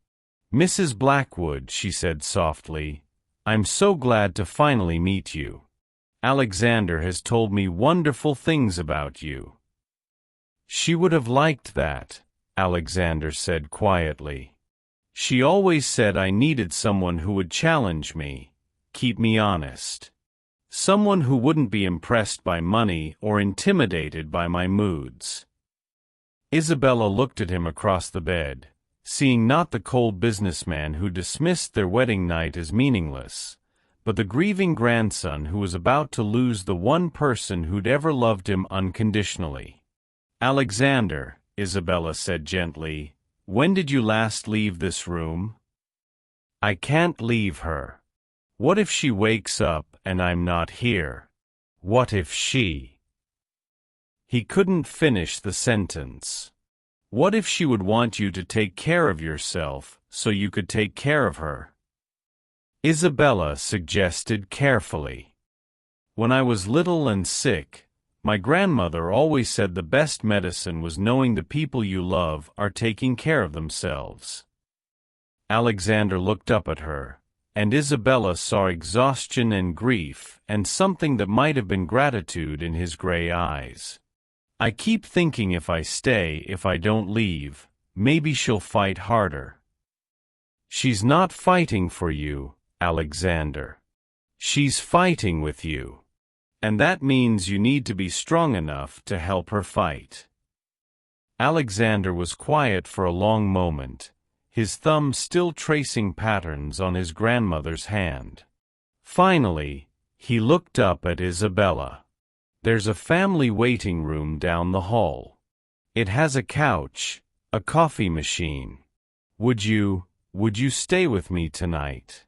Speaker 1: "Mrs. Blackwood," she said softly, "I'm so glad to finally meet you. Alexander has told me wonderful things about you." "She would have liked that," Alexander said quietly. "She always said I needed someone who would challenge me, keep me honest. Someone who wouldn't be impressed by money or intimidated by my moods." Isabella looked at him across the bed, seeing not the cold businessman who dismissed their wedding night as meaningless, but the grieving grandson who was about to lose the one person who'd ever loved him unconditionally. "Alexander," Isabella said gently, "when did you last leave this room?" "I can't leave her. What if she wakes up and I'm not here? What if she—" He couldn't finish the sentence. "What if she would want you to take care of yourself so you could take care of her?" Isabella suggested carefully. "When I was little and sick, my grandmother always said the best medicine was knowing the people you love are taking care of themselves." Alexander looked up at her, and Isabella saw exhaustion and grief and something that might have been gratitude in his gray eyes. "I keep thinking if I stay, if I don't leave, maybe she'll fight harder." "She's not fighting for you, Alexander. She's fighting with you. And that means you need to be strong enough to help her fight." Alexander was quiet for a long moment, his thumb still tracing patterns on his grandmother's hand. Finally, he looked up at Isabella. "There's a family waiting room down the hall. It has a couch, a coffee machine. Would you stay with me tonight?"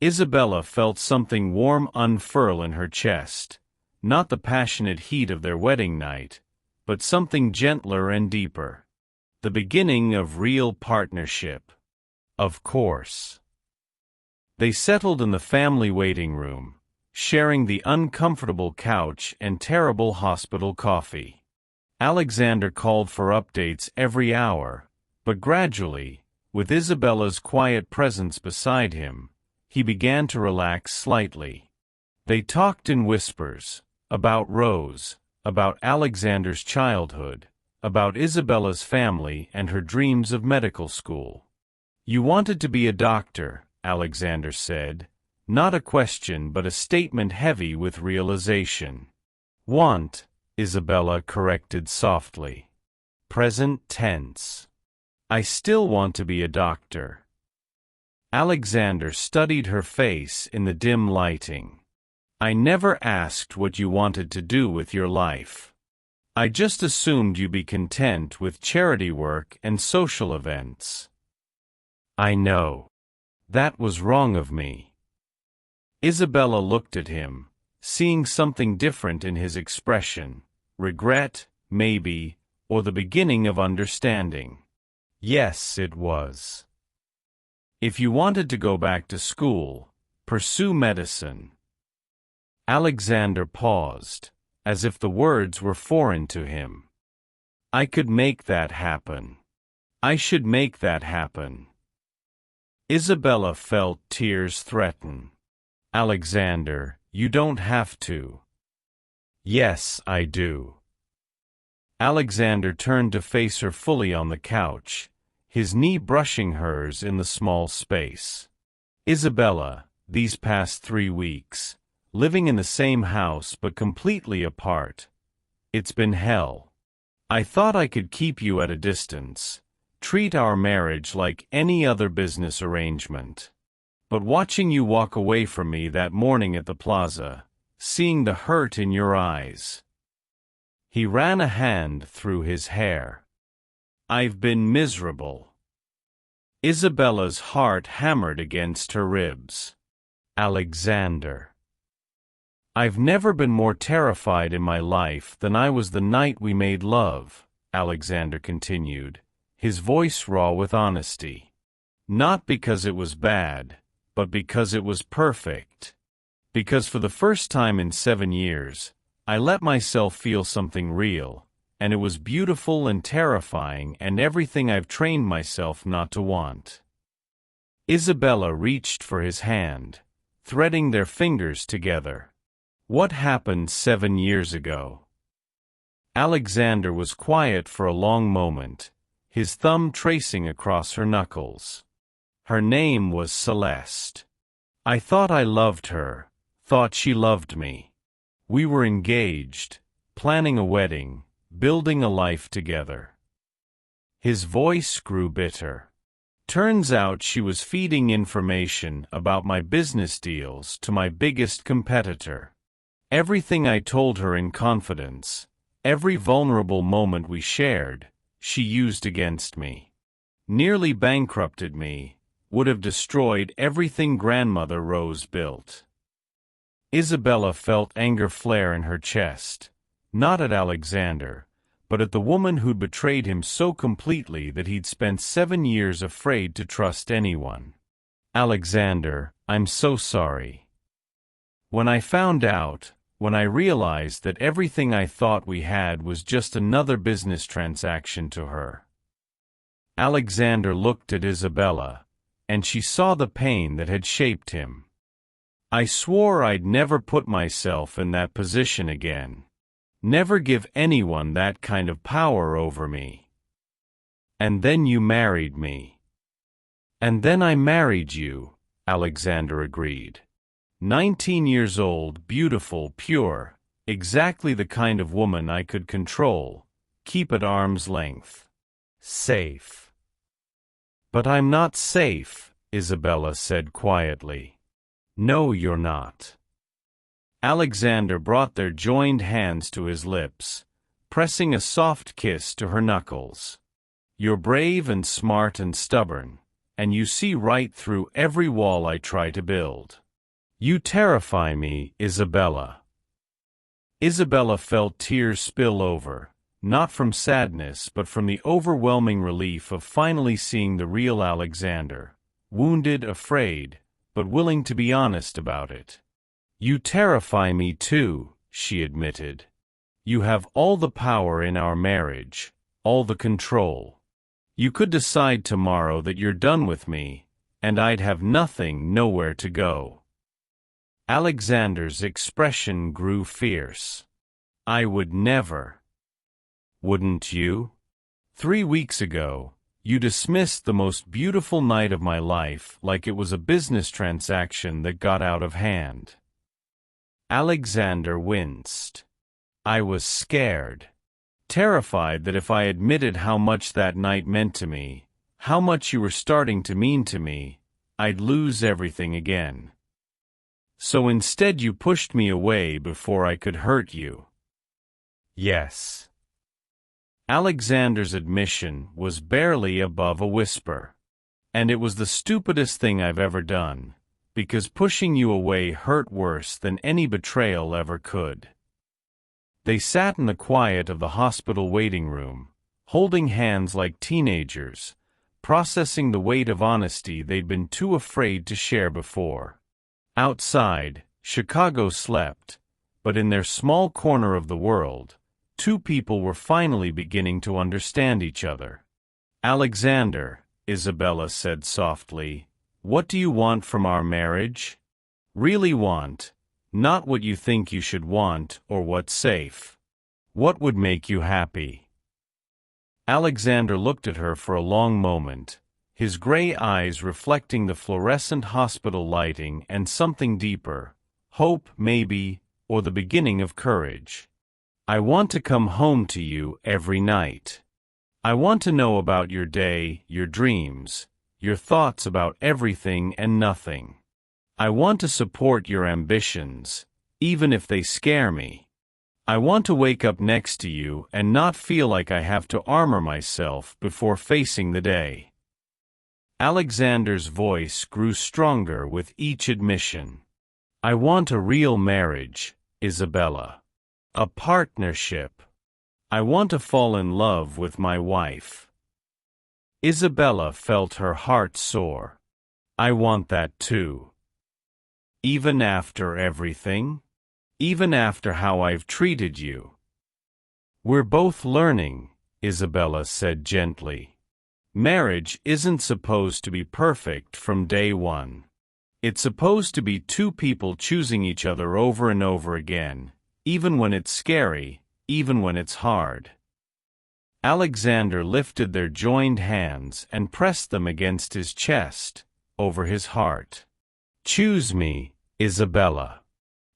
Speaker 1: Isabella felt something warm unfurl in her chest, not the passionate heat of their wedding night, but something gentler and deeper. The beginning of real partnership. Of course. They settled in the family waiting room, sharing the uncomfortable couch and terrible hospital coffee. Alexander called for updates every hour, but gradually, with Isabella's quiet presence beside him, he began to relax slightly. They talked in whispers, about Rose, about Alexander's childhood, about Isabella's family and her dreams of medical school. "You wanted to be a doctor," Alexander said, not a question but a statement heavy with realization. "Want," Isabella corrected softly. Present tense. "I still want to be a doctor." Alexander studied her face in the dim lighting. "I never asked what you wanted to do with your life. I just assumed you'd be content with charity work and social events." "I know. That was wrong of me." Isabella looked at him, seeing something different in his expression, regret, maybe, or the beginning of understanding. "Yes, it was. If you wanted to go back to school, pursue medicine." Alexander paused, as if the words were foreign to him. "I could make that happen. I should make that happen." Isabella felt tears threaten. "Alexander, you don't have to." "Yes, I do." Alexander turned to face her fully on the couch, his knee brushing hers in the small space. "Isabella, these past 3 weeks, living in the same house but completely apart, it's been hell. I thought I could keep you at a distance, treat our marriage like any other business arrangement. But watching you walk away from me that morning at the plaza, seeing the hurt in your eyes." He ran a hand through his hair. "I've been miserable." Isabella's heart hammered against her ribs. Alexander. I've never been more terrified in my life than I was the night we made love, Alexander continued, his voice raw with honesty. Not because it was bad, but because it was perfect. Because for the first time in 7 years, I let myself feel something real, and it was beautiful and terrifying and everything I've trained myself not to want. Isabella reached for his hand, threading their fingers together. What happened 7 years ago? Alexander was quiet for a long moment, his thumb tracing across her knuckles. Her name was Celeste. I thought I loved her, thought she loved me. We were engaged, planning a wedding, building a life together. His voice grew bitter. Turns out she was feeding information about my business deals to my biggest competitor. Everything I told her in confidence, every vulnerable moment we shared, she used against me. Nearly bankrupted me, would have destroyed everything Grandmother Rose built. Isabella felt anger flare in her chest, not at Alexander, but at the woman who'd betrayed him so completely that he'd spent 7 years afraid to trust anyone. Alexander, I'm so sorry. When I found out, when I realized that everything I thought we had was just another business transaction to her. Alexander looked at Isabella, and she saw the pain that had shaped him. I swore I'd never put myself in that position again. Never give anyone that kind of power over me. And then you married me. And then I married you, Alexander agreed. 19 years old, beautiful, pure, exactly the kind of woman I could control, keep at arm's length. Safe. But I'm not safe, Isabella said quietly. No, you're not. Alexander brought their joined hands to his lips, pressing a soft kiss to her knuckles. You're brave and smart and stubborn, and you see right through every wall I try to build. You terrify me, Isabella. Isabella felt tears spill over, not from sadness but from the overwhelming relief of finally seeing the real Alexander, wounded, afraid, but willing to be honest about it. You terrify me too, she admitted. You have all the power in our marriage, all the control. You could decide tomorrow that you're done with me, and I'd have nothing, nowhere to go. Alexander's expression grew fierce. I would never. Wouldn't you? 3 weeks ago, you dismissed the most beautiful night of my life like it was a business transaction that got out of hand. Alexander winced. I was scared. Terrified that if I admitted how much that night meant to me, how much you were starting to mean to me, I'd lose everything again. So instead you pushed me away before I could hurt you. Yes. Alexander's admission was barely above a whisper. And it was the stupidest thing I've ever done, because pushing you away hurt worse than any betrayal ever could. They sat in the quiet of the hospital waiting room, holding hands like teenagers, processing the weight of honesty they'd been too afraid to share before. Outside, Chicago slept, but in their small corner of the world, 2 people were finally beginning to understand each other. Alexander, Isabella said softly, what do you want from our marriage? Really want, not what you think you should want or what's safe. What would make you happy? Alexander looked at her for a long moment, his gray eyes reflecting the fluorescent hospital lighting and something deeper, hope maybe, or the beginning of courage. I want to come home to you every night. I want to know about your day, your dreams, your thoughts about everything and nothing. I want to support your ambitions, even if they scare me. I want to wake up next to you and not feel like I have to armor myself before facing the day. Alexander's voice grew stronger with each admission. I want a real marriage, Isabella. A partnership. I want to fall in love with my wife. Isabella felt her heart soar. I want that too. Even after everything? Even after how I've treated you? We're both learning, Isabella said gently. Marriage isn't supposed to be perfect from day one. It's supposed to be two people choosing each other over and over again, even when it's scary, even when it's hard. Alexander lifted their joined hands and pressed them against his chest, over his heart. Choose me, Isabella.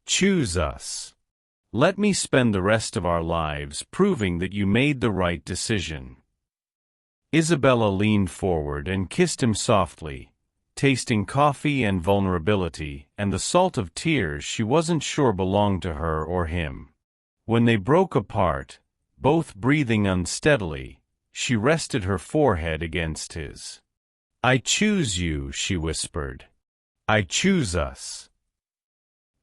Speaker 1: Choose us. Let me spend the rest of our lives proving that you made the right decision. Isabella leaned forward and kissed him softly, tasting coffee and vulnerability and the salt of tears she wasn't sure belonged to her or him. When they broke apart, both breathing unsteadily, she rested her forehead against his. I choose you, she whispered. I choose us.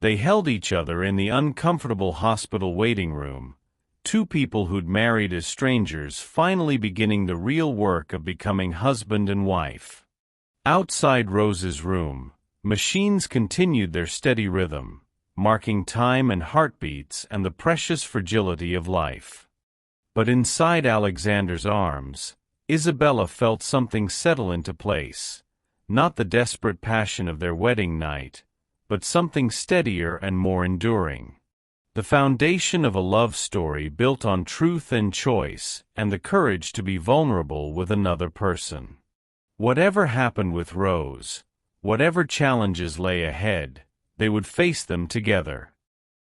Speaker 1: They held each other in the uncomfortable hospital waiting room, two people who'd married as strangers finally beginning the real work of becoming husband and wife. Outside Rose's room, machines continued their steady rhythm, marking time and heartbeats and the precious fragility of life. But inside Alexander's arms, Isabella felt something settle into place, not the desperate passion of their wedding night, but something steadier and more enduring. The foundation of a love story built on truth and choice, and the courage to be vulnerable with another person. Whatever happened with Rose, whatever challenges lay ahead, they would face them together.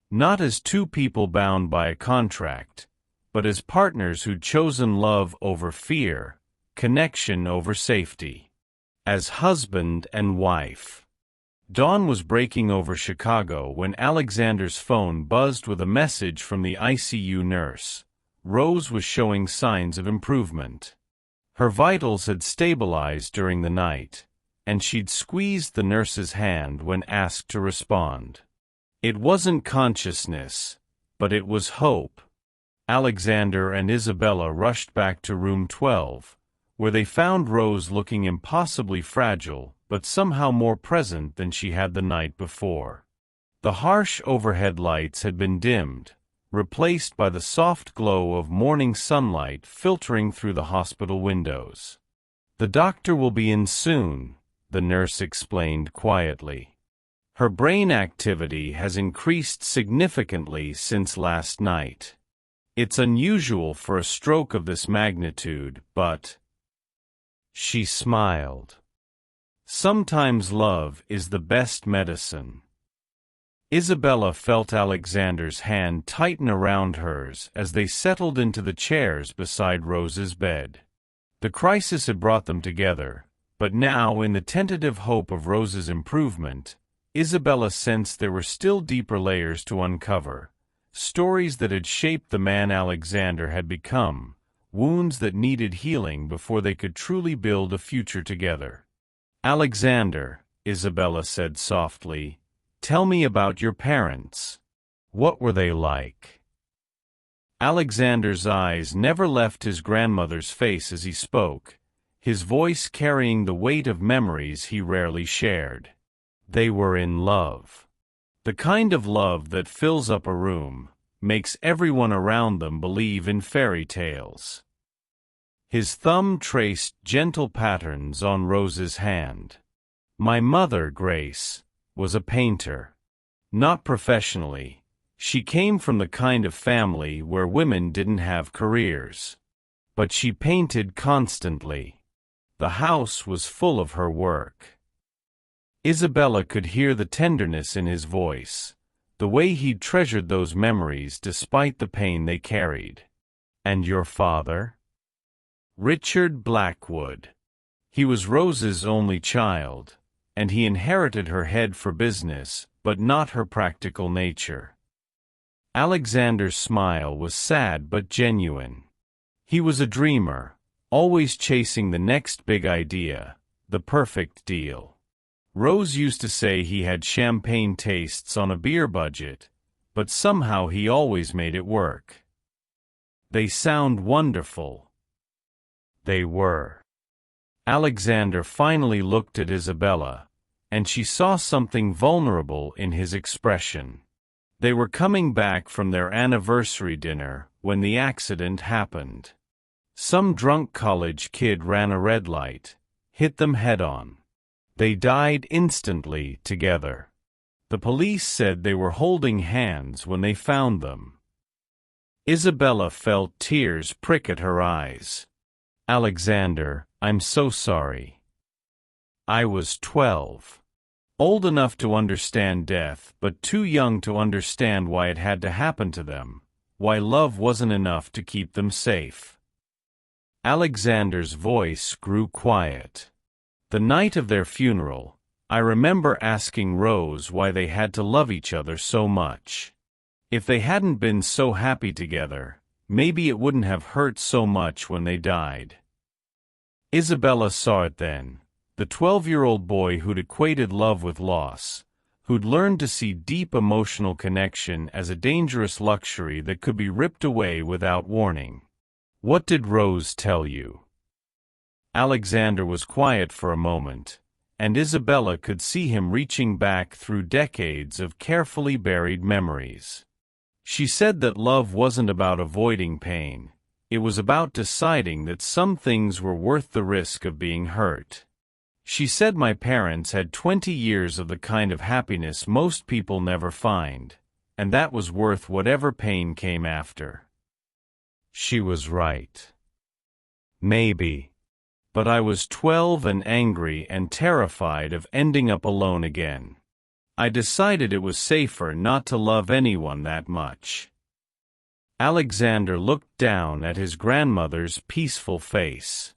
Speaker 1: Not as two people bound by a contract, but as partners who'd chosen love over fear, connection over safety. As husband and wife. Dawn was breaking over Chicago when Alexander's phone buzzed with a message from the ICU nurse. Rose was showing signs of improvement. Her vitals had stabilized during the night, and she'd squeezed the nurse's hand when asked to respond. It wasn't consciousness, but it was hope. Alexander and Isabella rushed back to room 12, where they found Rose looking impossibly fragile, but somehow more present than she had the night before. The harsh overhead lights had been dimmed, replaced by the soft glow of morning sunlight filtering through the hospital windows. The doctor will be in soon, the nurse explained quietly. Her brain activity has increased significantly since last night. It's unusual for a stroke of this magnitude, but... She smiled. Sometimes love is the best medicine. Isabella felt Alexander's hand tighten around hers as they settled into the chairs beside Rose's bed. The crisis had brought them together, but now, in the tentative hope of Rose's improvement, Isabella sensed there were still deeper layers to uncover, stories that had shaped the man Alexander had become, wounds that needed healing before they could truly build a future together. Alexander, Isabella said softly, tell me about your parents. What were they like? Alexander's eyes never left his grandmother's face as he spoke, his voice carrying the weight of memories he rarely shared. They were in love. The kind of love that fills up a room, makes everyone around them believe in fairy tales. His thumb traced gentle patterns on Rose's hand. My mother, Grace, was a painter. Not professionally. She came from the kind of family where women didn't have careers. But she painted constantly. The house was full of her work. Isabella could hear the tenderness in his voice, the way he'd treasured those memories despite the pain they carried. And your father? Richard Blackwood. He was Rose's only child, and he inherited her head for business, but not her practical nature. Alexander's smile was sad but genuine. He was a dreamer, always chasing the next big idea, the perfect deal. Rose used to say he had champagne tastes on a beer budget, but somehow he always made it work. They sound wonderful. They were. Alexander finally looked at Isabella, and she saw something vulnerable in his expression. They were coming back from their anniversary dinner when the accident happened. Some drunk college kid ran a red light, hit them head-on. They died instantly together. The police said they were holding hands when they found them. Isabella felt tears prick at her eyes. Alexander, I'm so sorry. I was 12. Old enough to understand death, but too young to understand why it had to happen to them, why love wasn't enough to keep them safe. Alexander's voice grew quiet. The night of their funeral, I remember asking Rose why they had to love each other so much. If they hadn't been so happy together, maybe it wouldn't have hurt so much when they died. Isabella saw it then. The 12-year-old boy who'd equated love with loss, who'd learned to see deep emotional connection as a dangerous luxury that could be ripped away without warning. What did Rose tell you? Alexander was quiet for a moment, and Isabella could see him reaching back through decades of carefully buried memories. She said that love wasn't about avoiding pain, it was about deciding that some things were worth the risk of being hurt. She said my parents had 20 years of the kind of happiness most people never find, and that was worth whatever pain came after. She was right. Maybe. But I was 12 and angry and terrified of ending up alone again. I decided it was safer not to love anyone that much. Alexander looked down at his grandmother's peaceful face.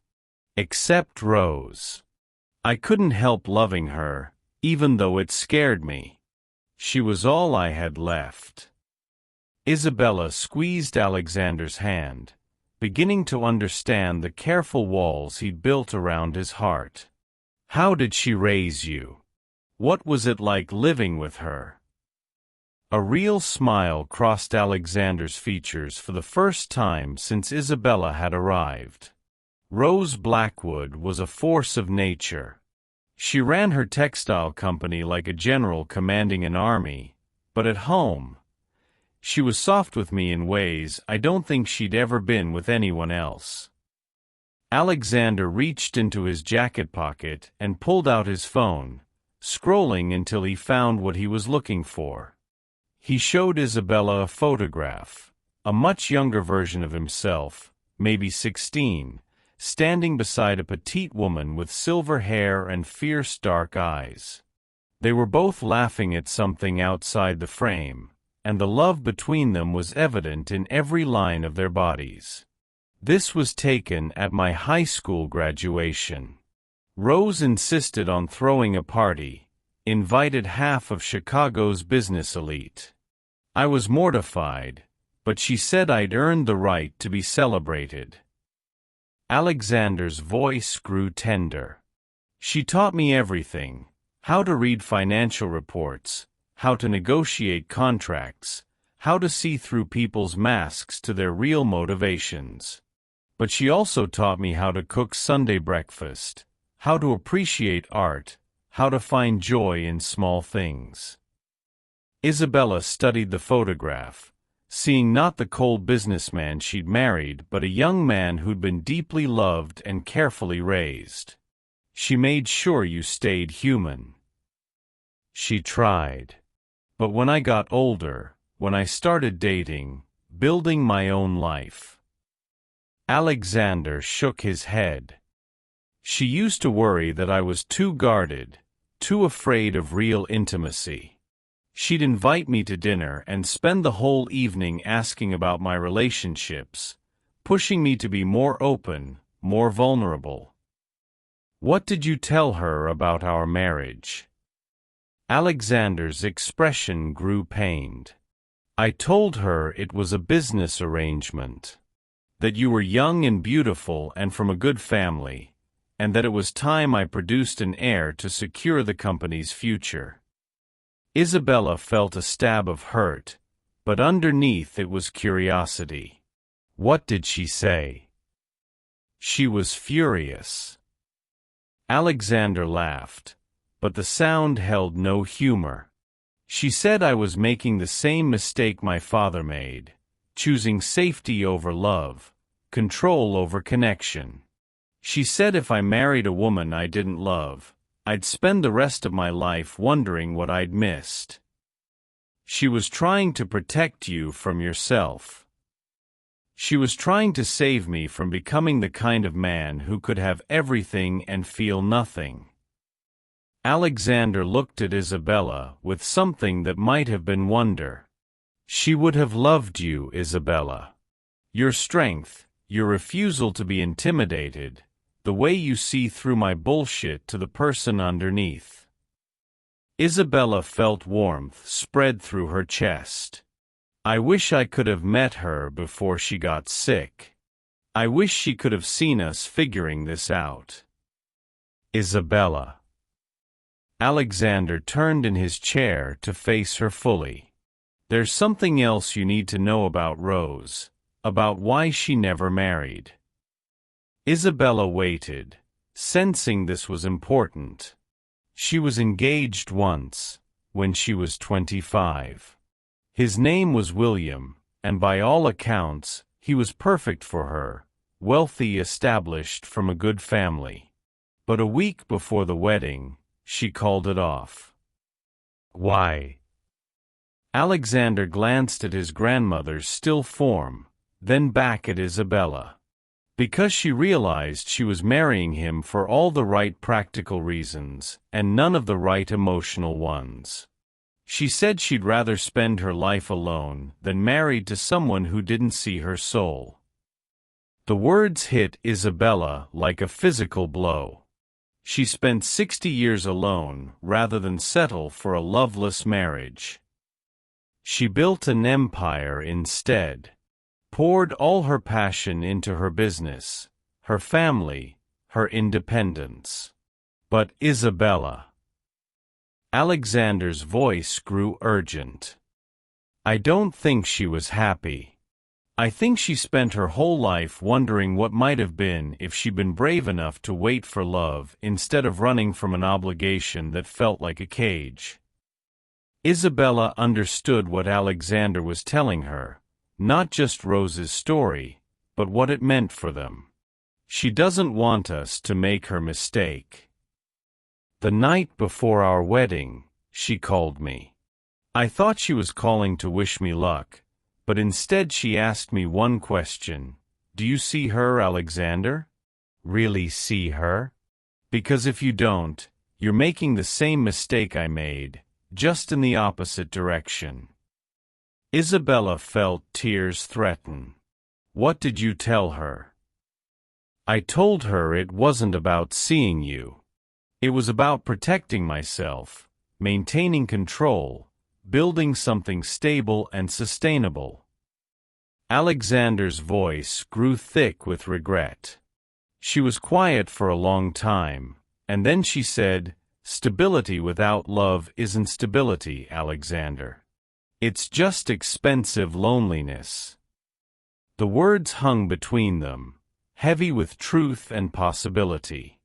Speaker 1: Except Rose. I couldn't help loving her, even though it scared me. She was all I had left. Isabella squeezed Alexander's hand, beginning to understand the careful walls he'd built around his heart. How did she raise you? What was it like living with her? A real smile crossed Alexander's features for the first time since Isabella had arrived. Rose Blackwood was a force of nature. She ran her textile company like a general commanding an army, but at home, she was soft with me in ways I don't think she'd ever been with anyone else. Alexander reached into his jacket pocket and pulled out his phone, scrolling until he found what he was looking for. He showed Isabella a photograph, a much younger version of himself, maybe 16, standing beside a petite woman with silver hair and fierce dark eyes. They were both laughing at something outside the frame, and the love between them was evident in every line of their bodies. This was taken at my high school graduation. Rose insisted on throwing a party, invited half of Chicago's business elite. I was mortified, but she said I'd earned the right to be celebrated. Alexander's voice grew tender. She taught me everything: how to read financial reports, how to negotiate contracts, how to see through people's masks to their real motivations. But she also taught me how to cook Sunday breakfast, how to appreciate art, how to find joy in small things. Isabella studied the photograph, seeing not the cold businessman she'd married but a young man who'd been deeply loved and carefully raised. She made sure you stayed human. She tried. But when I got older, when I started dating, building my own life. Alexander shook his head. She used to worry that I was too guarded, too afraid of real intimacy. She'd invite me to dinner and spend the whole evening asking about my relationships, pushing me to be more open, more vulnerable. What did you tell her about our marriage? Alexander's expression grew pained. I told her it was a business arrangement. That you were young and beautiful and from a good family, and that it was time I produced an heir to secure the company's future. Isabella felt a stab of hurt, but underneath it was curiosity. What did she say? She was furious. Alexander laughed, but the sound held no humor. She said I was making the same mistake my father made, choosing safety over love, control over connection. She said if I married a woman I didn't love, I'd spend the rest of my life wondering what I'd missed. She was trying to protect you from yourself. She was trying to save me from becoming the kind of man who could have everything and feel nothing. Alexander looked at Isabella with something that might have been wonder. She would have loved you, Isabella. Your strength, your refusal to be intimidated, the way you see through my bullshit to the person underneath. Isabella felt warmth spread through her chest. I wish I could have met her before she got sick. I wish she could have seen us figuring this out. Isabella. Alexander turned in his chair to face her fully. There's something else you need to know about Rose, about why she never married. Isabella waited, sensing this was important. She was engaged once, when she was 25. His name was William, and by all accounts, he was perfect for her, wealthy, established from a good family. But a week before the wedding, she called it off. Why? Alexander glanced at his grandmother's still form, then back at Isabella. Because she realized she was marrying him for all the right practical reasons, and none of the right emotional ones. She said she'd rather spend her life alone than married to someone who didn't see her soul. The words hit Isabella like a physical blow. She spent 60 years alone rather than settle for a loveless marriage. She built an empire instead. Poured all her passion into her business, her family, her independence. But Isabella. Alexander's voice grew urgent. I don't think she was happy. I think she spent her whole life wondering what might have been if she'd been brave enough to wait for love instead of running from an obligation that felt like a cage. Isabella understood what Alexander was telling her, not just Rose's story, but what it meant for them. She doesn't want us to make her mistake. The night before our wedding, she called me. I thought she was calling to wish me luck, but instead she asked me one question. Do you see her, Alexander? Really see her? Because if you don't, you're making the same mistake I made, just in the opposite direction. Isabella felt tears threaten. What did you tell her? I told her it wasn't about seeing you. It was about protecting myself, maintaining control, building something stable and sustainable. Alexander's voice grew thick with regret. She was quiet for a long time, and then she said, "Stability without love isn't stability, Alexander. It's just expensive loneliness." The words hung between them, heavy with truth and possibility.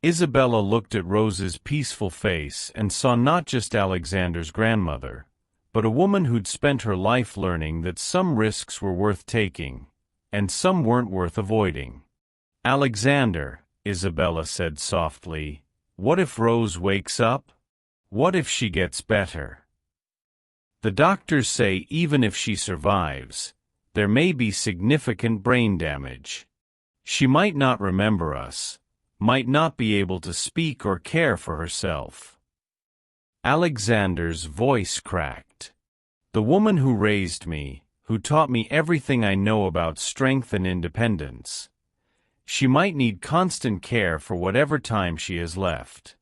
Speaker 1: Isabella looked at Rose's peaceful face and saw not just Alexander's grandmother, but a woman who'd spent her life learning that some risks were worth taking, and some weren't worth avoiding. "Alexander," Isabella said softly, "what if Rose wakes up? What if she gets better? The doctors say even if she survives, there may be significant brain damage. She might not remember us, might not be able to speak or care for herself." Alexander's voice cracked. "The woman who raised me, who taught me everything I know about strength and independence, she might need constant care for whatever time she has left."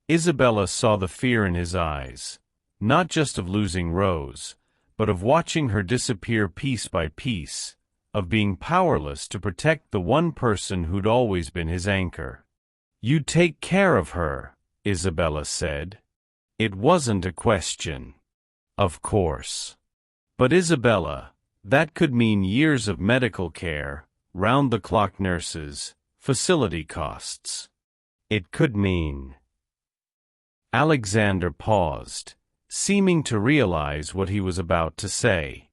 Speaker 1: Isabella saw the fear in his eyes, not just of losing Rose, but of watching her disappear piece by piece, of being powerless to protect the one person who'd always been his anchor. "You take care of her," Isabella said. It wasn't a question. Of course. But Isabella, that could mean years of medical care, round-the-clock nurses, facility costs. It could mean... Alexander paused, seeming to realize what he was about to say.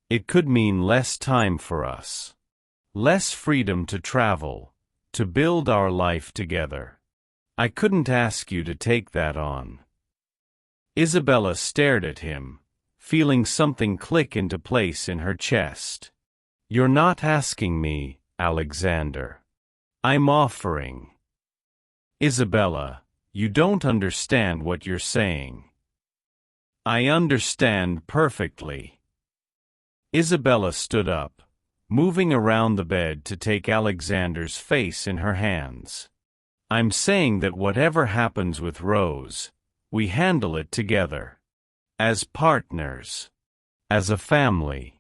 Speaker 1: It could mean less time for us. Less freedom to travel, to build our life together. I couldn't ask you to take that on. Isabella stared at him, feeling something click into place in her chest. You're not asking me, Alexander. I'm offering. Isabella, you don't understand what you're saying. I understand perfectly. Isabella stood up, moving around the bed to take Alexander's face in her hands. I'm saying that whatever happens with Rose, we handle it together. As partners. As a family.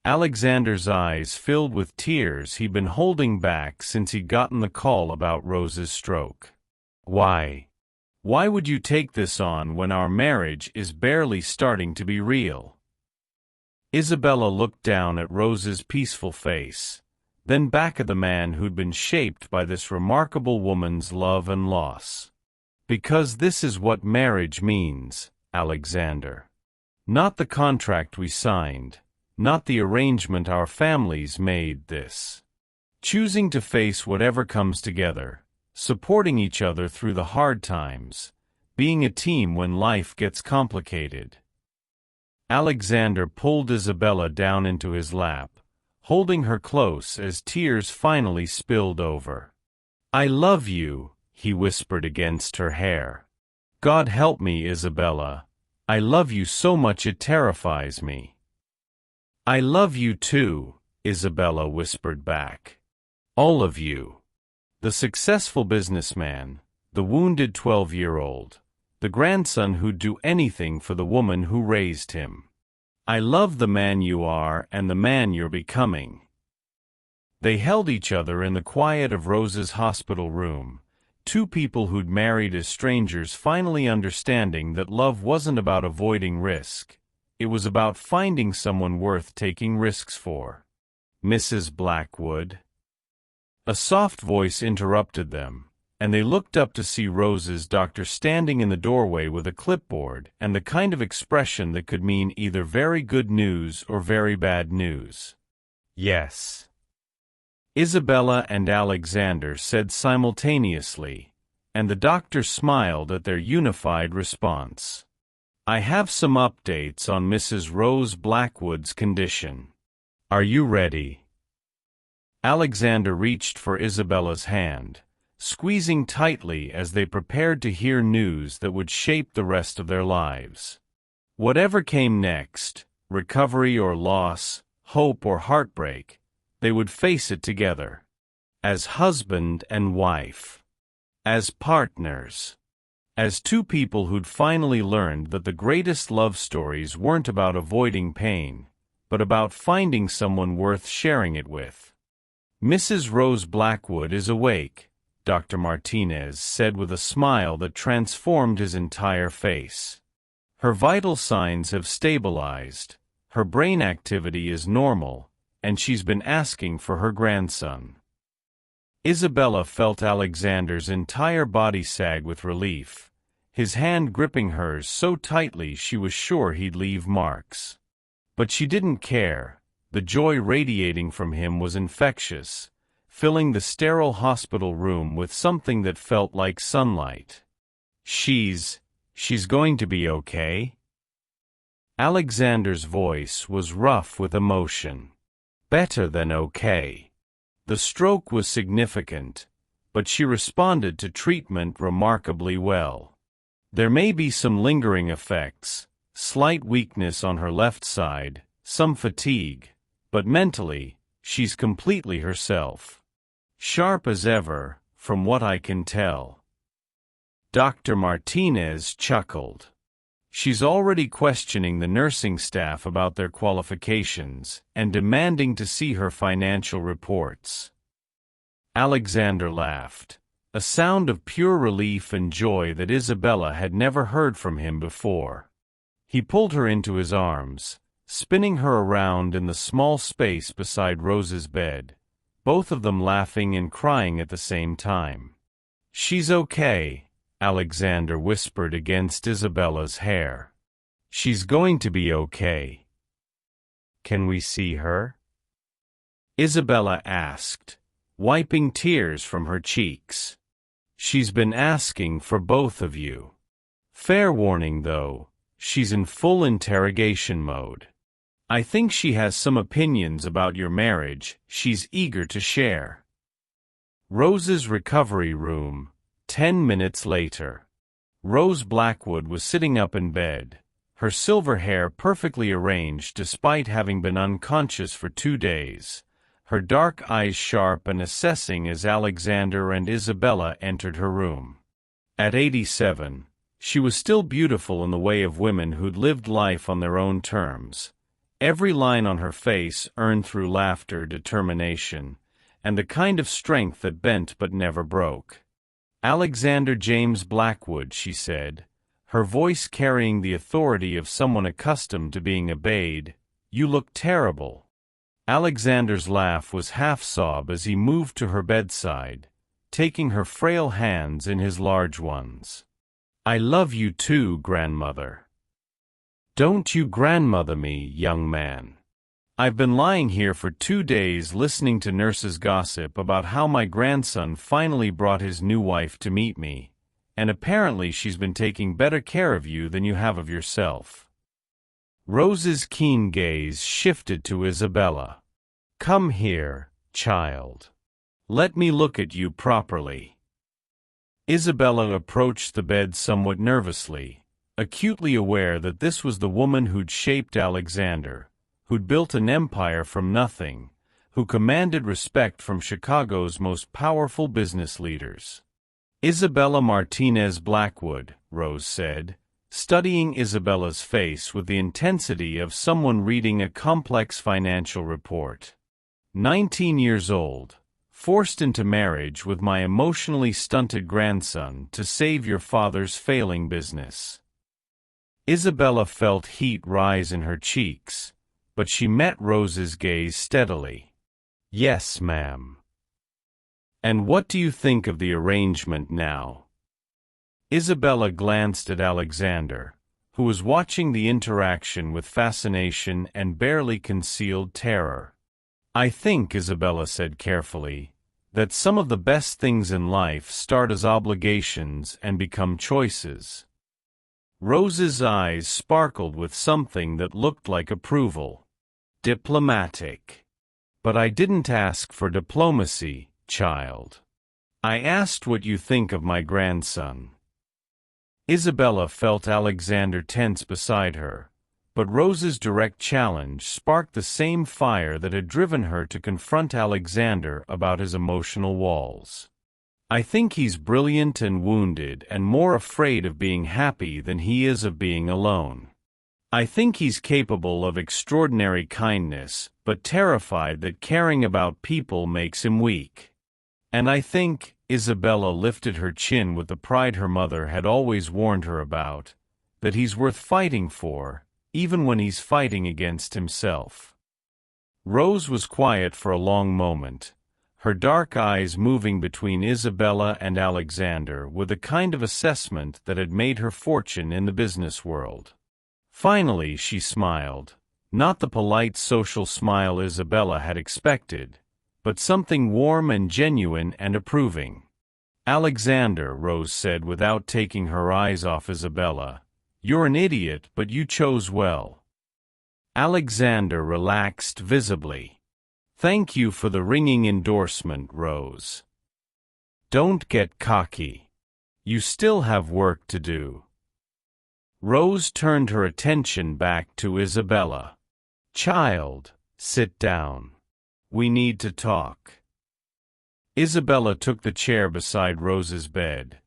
Speaker 1: Alexander's eyes filled with tears he'd been holding back since he'd gotten the call about Rose's stroke. Why? Why would you take this on when our marriage is barely starting to be real? Isabella looked down at Rose's peaceful face, then back at the man who'd been shaped by this remarkable woman's love and loss. Because this is what marriage means, Alexander. Not the contract we signed, not the arrangement our families made, this. Choosing to face whatever comes together, supporting each other through the hard times, being a team when life gets complicated. Alexander pulled Isabella down into his lap, holding her close as tears finally spilled over. I love you, he whispered against her hair. God help me, Isabella. I love you so much it terrifies me. I love you too, Isabella whispered back. All of you. The successful businessman, the wounded 12-year-old, the grandson who'd do anything for the woman who raised him. I love the man you are and the man you're becoming. They held each other in the quiet of Rose's hospital room, two people who'd married as strangers finally understanding that love wasn't about avoiding risk, it was about finding someone worth taking risks for. Mrs. Blackwood. A soft voice interrupted them, and they looked up to see Rose's doctor standing in the doorway with a clipboard and the kind of expression that could mean either very good news or very bad news. Yes. Isabella and Alexander said simultaneously, and the doctor smiled at their unified response. I have some updates on Mrs. Rose Blackwood's condition. Are you ready? Alexander reached for Isabella's hand, squeezing tightly as they prepared to hear news that would shape the rest of their lives. Whatever came next, recovery or loss, hope or heartbreak, they would face it together. As husband and wife. As partners. As two people who'd finally learned that the greatest love stories weren't about avoiding pain, but about finding someone worth sharing it with. Mrs. Rose Blackwood is awake, Dr. Martinez said with a smile that transformed his entire face. Her vital signs have stabilized, her brain activity is normal, and she's been asking for her grandson. Isabella felt Alexander's entire body sag with relief, his hand gripping hers so tightly she was sure he'd leave marks. But she didn't care. The joy radiating from him was infectious, filling the sterile hospital room with something that felt like sunlight. She's going to be okay? Alexander's voice was rough with emotion. Better than okay. The stroke was significant, but she responded to treatment remarkably well. There may be some lingering effects, slight weakness on her left side, some fatigue, but mentally, she's completely herself. Sharp as ever, from what I can tell. Dr. Martinez chuckled. She's already questioning the nursing staff about their qualifications and demanding to see her financial reports. Alexander laughed, a sound of pure relief and joy that Isabella had never heard from him before. He pulled her into his arms, spinning her around in the small space beside Rose's bed, both of them laughing and crying at the same time. "She's okay," Alexander whispered against Isabella's hair. "She's going to be okay." "Can we see her?" Isabella asked, wiping tears from her cheeks. "She's been asking for both of you. Fair warning though, she's in full interrogation mode. I think she has some opinions about your marriage she's eager to share." Rose's recovery room, 10 minutes later. Rose Blackwood was sitting up in bed, her silver hair perfectly arranged despite having been unconscious for 2 days, her dark eyes sharp and assessing as Alexander and Isabella entered her room. At 87, she was still beautiful in the way of women who'd lived life on their own terms. Every line on her face earned through laughter, determination, and the kind of strength that bent but never broke. "Alexander James Blackwood," she said, her voice carrying the authority of someone accustomed to being obeyed, "you look terrible." Alexander's laugh was half-sob as he moved to her bedside, taking her frail hands in his large ones. "I love you too, grandmother." "Don't you grandmother me, young man. I've been lying here for 2 days listening to nurses gossip about how my grandson finally brought his new wife to meet me, and apparently she's been taking better care of you than you have of yourself." Rose's keen gaze shifted to Isabella. "Come here, child. Let me look at you properly." Isabella approached the bed somewhat nervously, acutely aware that this was the woman who'd shaped Alexander, who'd built an empire from nothing, who commanded respect from Chicago's most powerful business leaders. "Isabella Martinez Blackwood," Rose said, studying Isabella's face with the intensity of someone reading a complex financial report. 19 years old, forced into marriage with my emotionally stunted grandson to save your father's failing business." Isabella felt heat rise in her cheeks, but she met Rose's gaze steadily. "Yes, ma'am." "And what do you think of the arrangement now?" Isabella glanced at Alexander, who was watching the interaction with fascination and barely concealed terror. "I think," Isabella said carefully, "that some of the best things in life start as obligations and become choices." Rose's eyes sparkled with something that looked like approval. "Diplomatic. But I didn't ask for diplomacy, child. I asked what you think of my grandson." Isabella felt Alexander tense beside her, but Rose's direct challenge sparked the same fire that had driven her to confront Alexander about his emotional walls. "I think he's brilliant and wounded and more afraid of being happy than he is of being alone. I think he's capable of extraordinary kindness, but terrified that caring about people makes him weak. And I think," Isabella lifted her chin with the pride her mother had always warned her about, "that he's worth fighting for, even when he's fighting against himself." Rose was quiet for a long moment, her dark eyes moving between Isabella and Alexander with a kind of assessment that had made her fortune in the business world. Finally she smiled, not the polite social smile Isabella had expected, but something warm and genuine and approving. "Alexander," Rose said without taking her eyes off Isabella, "you're an idiot, but you chose well." Alexander relaxed visibly. "Thank you for the ringing endorsement, Rose. Don't get cocky. You still have work to do." Rose turned her attention back to Isabella. "Child, sit down. We need to talk." Isabella took the chair beside Rose's bed,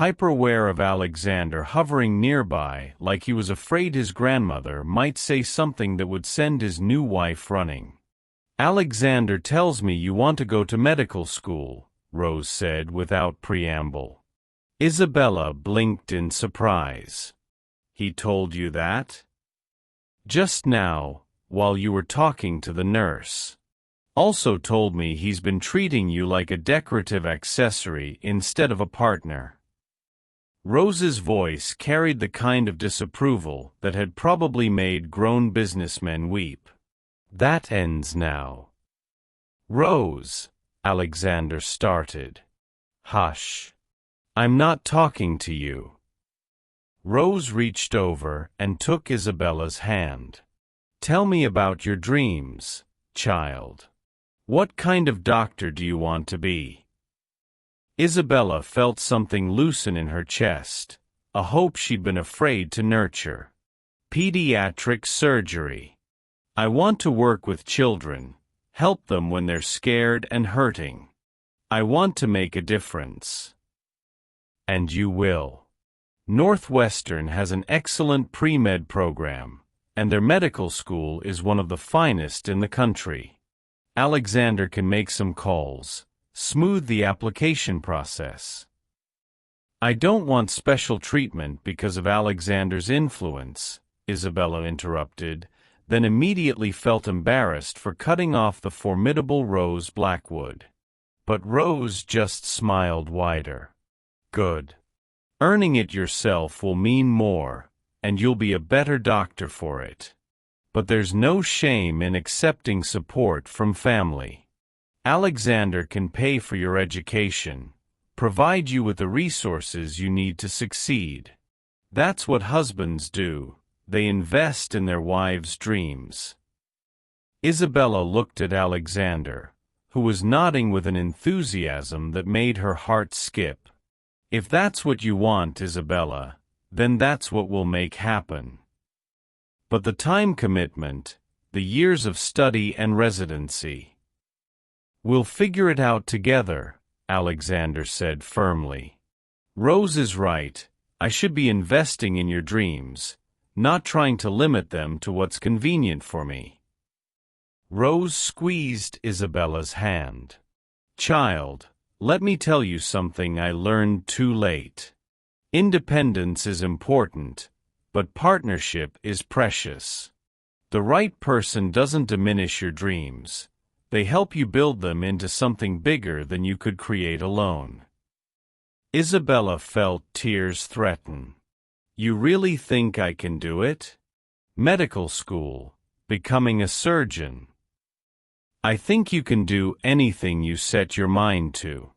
Speaker 1: hyper-aware of Alexander hovering nearby like he was afraid his grandmother might say something that would send his new wife running. "Alexander tells me you want to go to medical school," Rose said without preamble. Isabella blinked in surprise. He told you that? Just now, while you were talking to the nurse. Also told me he's been treating you like a decorative accessory instead of a partner. Rose's voice carried the kind of disapproval that had probably made grown businessmen weep. That ends now. Rose, Alexander started. Hush. I'm not talking to you. Rose reached over and took Isabella's hand. Tell me about your dreams, child. What kind of doctor do you want to be? Isabella felt something loosen in her chest, a hope she'd been afraid to nurture. Pediatric surgery. I want to work with children, help them when they're scared and hurting. I want to make a difference. And you will. Northwestern has an excellent pre-med program, and their medical school is one of the finest in the country. Alexander can make some calls, smooth the application process. I don't want special treatment because of Alexander's influence, Isabella interrupted, then immediately felt embarrassed for cutting off the formidable Rose Blackwood. But Rose just smiled wider. Good. Earning it yourself will mean more, and you'll be a better doctor for it. But there's no shame in accepting support from family. Alexander can pay for your education, provide you with the resources you need to succeed. That's what husbands do. They invest in their wives' dreams. Isabella looked at Alexander, who was nodding with an enthusiasm that made her heart skip. If that's what you want, Isabella, then that's what we'll make happen. But the time commitment, the years of study and residency. We'll figure it out together, Alexander said firmly. Rose is right. I should be investing in your dreams, not trying to limit them to what's convenient for me. Rose squeezed Isabella's hand. Child, let me tell you something I learned too late. Independence is important, but partnership is precious. The right person doesn't diminish your dreams. They help you build them into something bigger than you could create alone. Isabella felt tears threaten. You really think I can do it? Medical school, becoming a surgeon. I think you can do anything you set your mind to.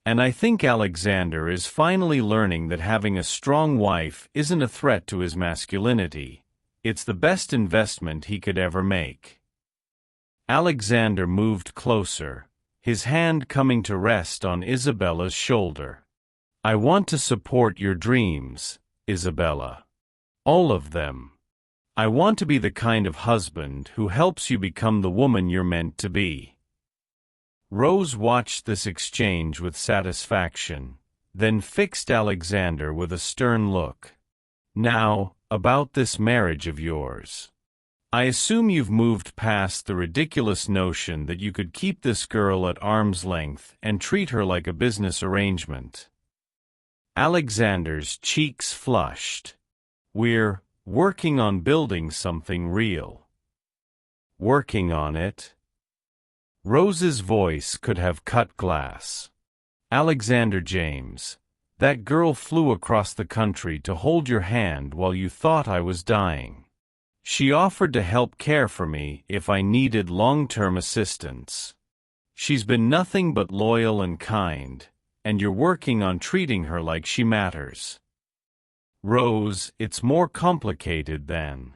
Speaker 1: And I think Alexander is finally learning that having a strong wife isn't a threat to his masculinity. It's the best investment he could ever make. Alexander moved closer, his hand coming to rest on Isabella's shoulder. I want to support your dreams, Isabella. All of them. I want to be the kind of husband who helps you become the woman you're meant to be. Rose watched this exchange with satisfaction, then fixed Alexander with a stern look. Now, about this marriage of yours. I assume you've moved past the ridiculous notion that you could keep this girl at arm's length and treat her like a business arrangement. Alexander's cheeks flushed. We're working on building something real. Working on it? Rose's voice could have cut glass. Alexander James, that girl flew across the country to hold your hand while you thought I was dying. She offered to help care for me if I needed long-term assistance. She's been nothing but loyal and kind, and you're working on treating her like she matters. Rose, it's more complicated than.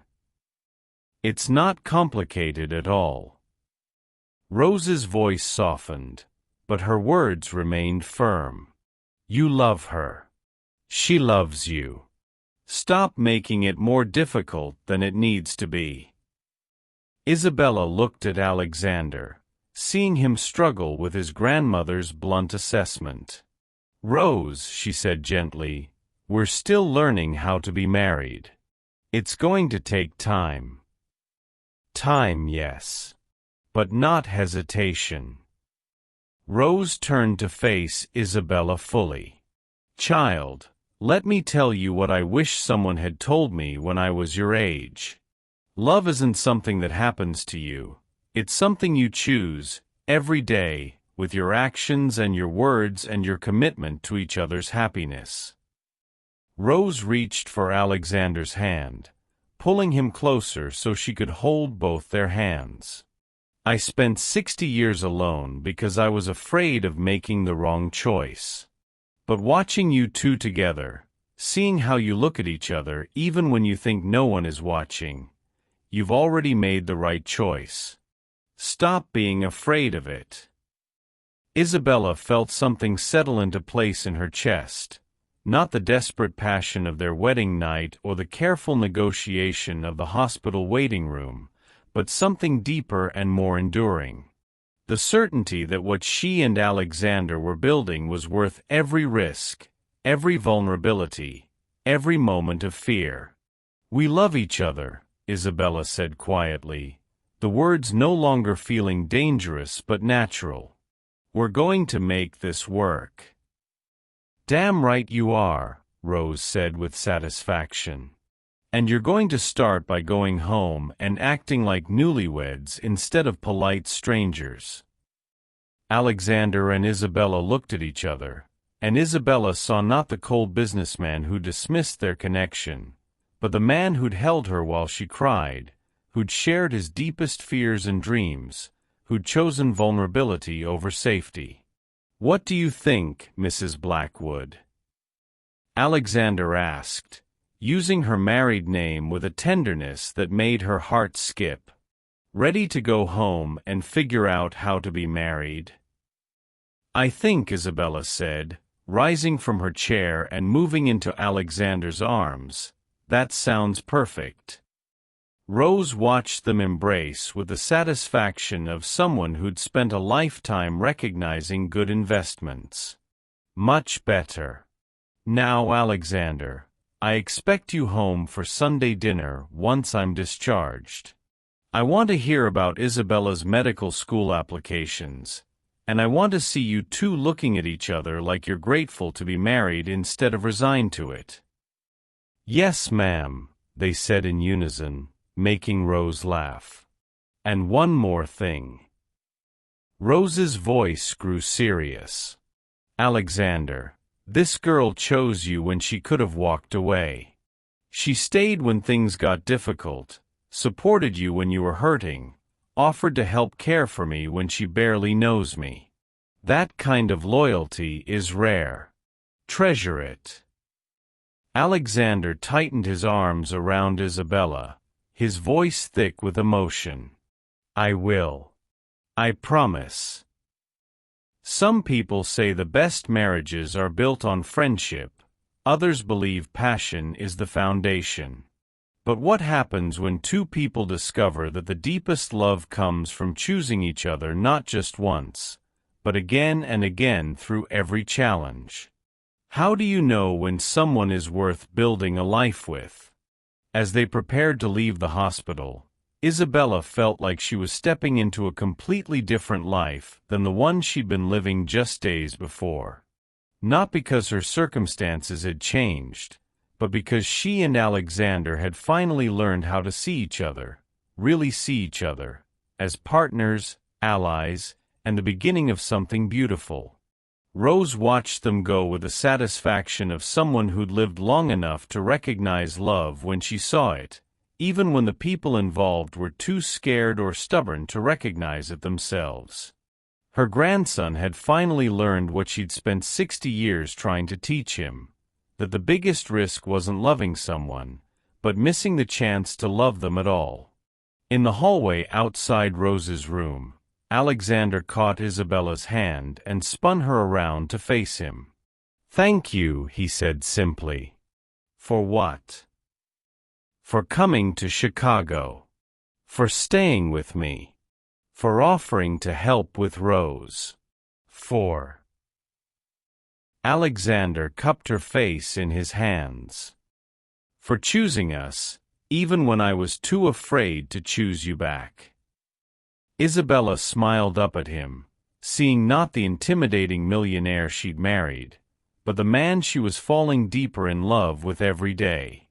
Speaker 1: It's not complicated at all. Rose's voice softened, but her words remained firm. You love her. She loves you. Stop making it more difficult than it needs to be. Isabella looked at Alexander, seeing him struggle with his grandmother's blunt assessment. Rose, she said gently, we're still learning how to be married. It's going to take time. Time, yes. But not hesitation. Rose turned to face Isabella fully. "Child, let me tell you what I wish someone had told me when I was your age. Love isn't something that happens to you. It's something you choose, every day, with your actions and your words and your commitment to each other's happiness." Rose reached for Alexander's hand, pulling him closer so she could hold both their hands. "I spent 60 years alone because I was afraid of making the wrong choice. But watching you two together, seeing how you look at each other even when you think no one is watching, you've already made the right choice. Stop being afraid of it." Isabella felt something settle into place in her chest, not the desperate passion of their wedding night or the careful negotiation of the hospital waiting room, but something deeper and more enduring. The certainty that what she and Alexander were building was worth every risk, every vulnerability, every moment of fear. "We love each other," Isabella said quietly, the words no longer feeling dangerous but natural. "We're going to make this work." "Damn right you are," Rose said with satisfaction. "And you're going to start by going home and acting like newlyweds instead of polite strangers." Alexander and Isabella looked at each other, and Isabella saw not the cold businessman who dismissed their connection, but the man who'd held her while she cried, who'd shared his deepest fears and dreams, who'd chosen vulnerability over safety. "What do you think, Mrs. Blackwood?" Alexander asked, using her married name with a tenderness that made her heart skip. "Ready to go home and figure out how to be married?" "I think," Isabella said, rising from her chair and moving into Alexander's arms, "that sounds perfect." Rose watched them embrace with the satisfaction of someone who'd spent a lifetime recognizing good investments. "Much better. Now, Alexander, I expect you home for Sunday dinner once I'm discharged. I want to hear about Isabella's medical school applications, and I want to see you two looking at each other like you're grateful to be married instead of resigned to it." "Yes, ma'am," they said in unison, making Rose laugh. "And one more thing." Rose's voice grew serious. "Alexander, this girl chose you when she could have walked away. She stayed when things got difficult, supported you when you were hurting, offered to help care for me when she barely knows me. That kind of loyalty is rare. Treasure it." Alexander tightened his arms around Isabella, his voice thick with emotion. "I will. I promise." Some people say the best marriages are built on friendship, others believe passion is the foundation. But what happens when two people discover that the deepest love comes from choosing each other not just once, but again and again through every challenge? How do you know when someone is worth building a life with? As they prepared to leave the hospital, Isabella felt like she was stepping into a completely different life than the one she'd been living just days before. Not because her circumstances had changed, but because she and Alexander had finally learned how to see each other, really see each other, as partners, allies, and the beginning of something beautiful. Rose watched them go with the satisfaction of someone who'd lived long enough to recognize love when she saw it, even when the people involved were too scared or stubborn to recognize it themselves. Her grandson had finally learned what she'd spent 60 years trying to teach him, that the biggest risk wasn't loving someone, but missing the chance to love them at all. In the hallway outside Rose's room, Alexander caught Isabella's hand and spun her around to face him. "Thank you," he said simply. "For what?" "For coming to Chicago. For staying with me. For offering to help with Rose. For—" Alexander cupped her face in his hands. "For choosing us, even when I was too afraid to choose you back." Isabella smiled up at him, seeing not the intimidating millionaire she'd married, but the man she was falling deeper in love with every day.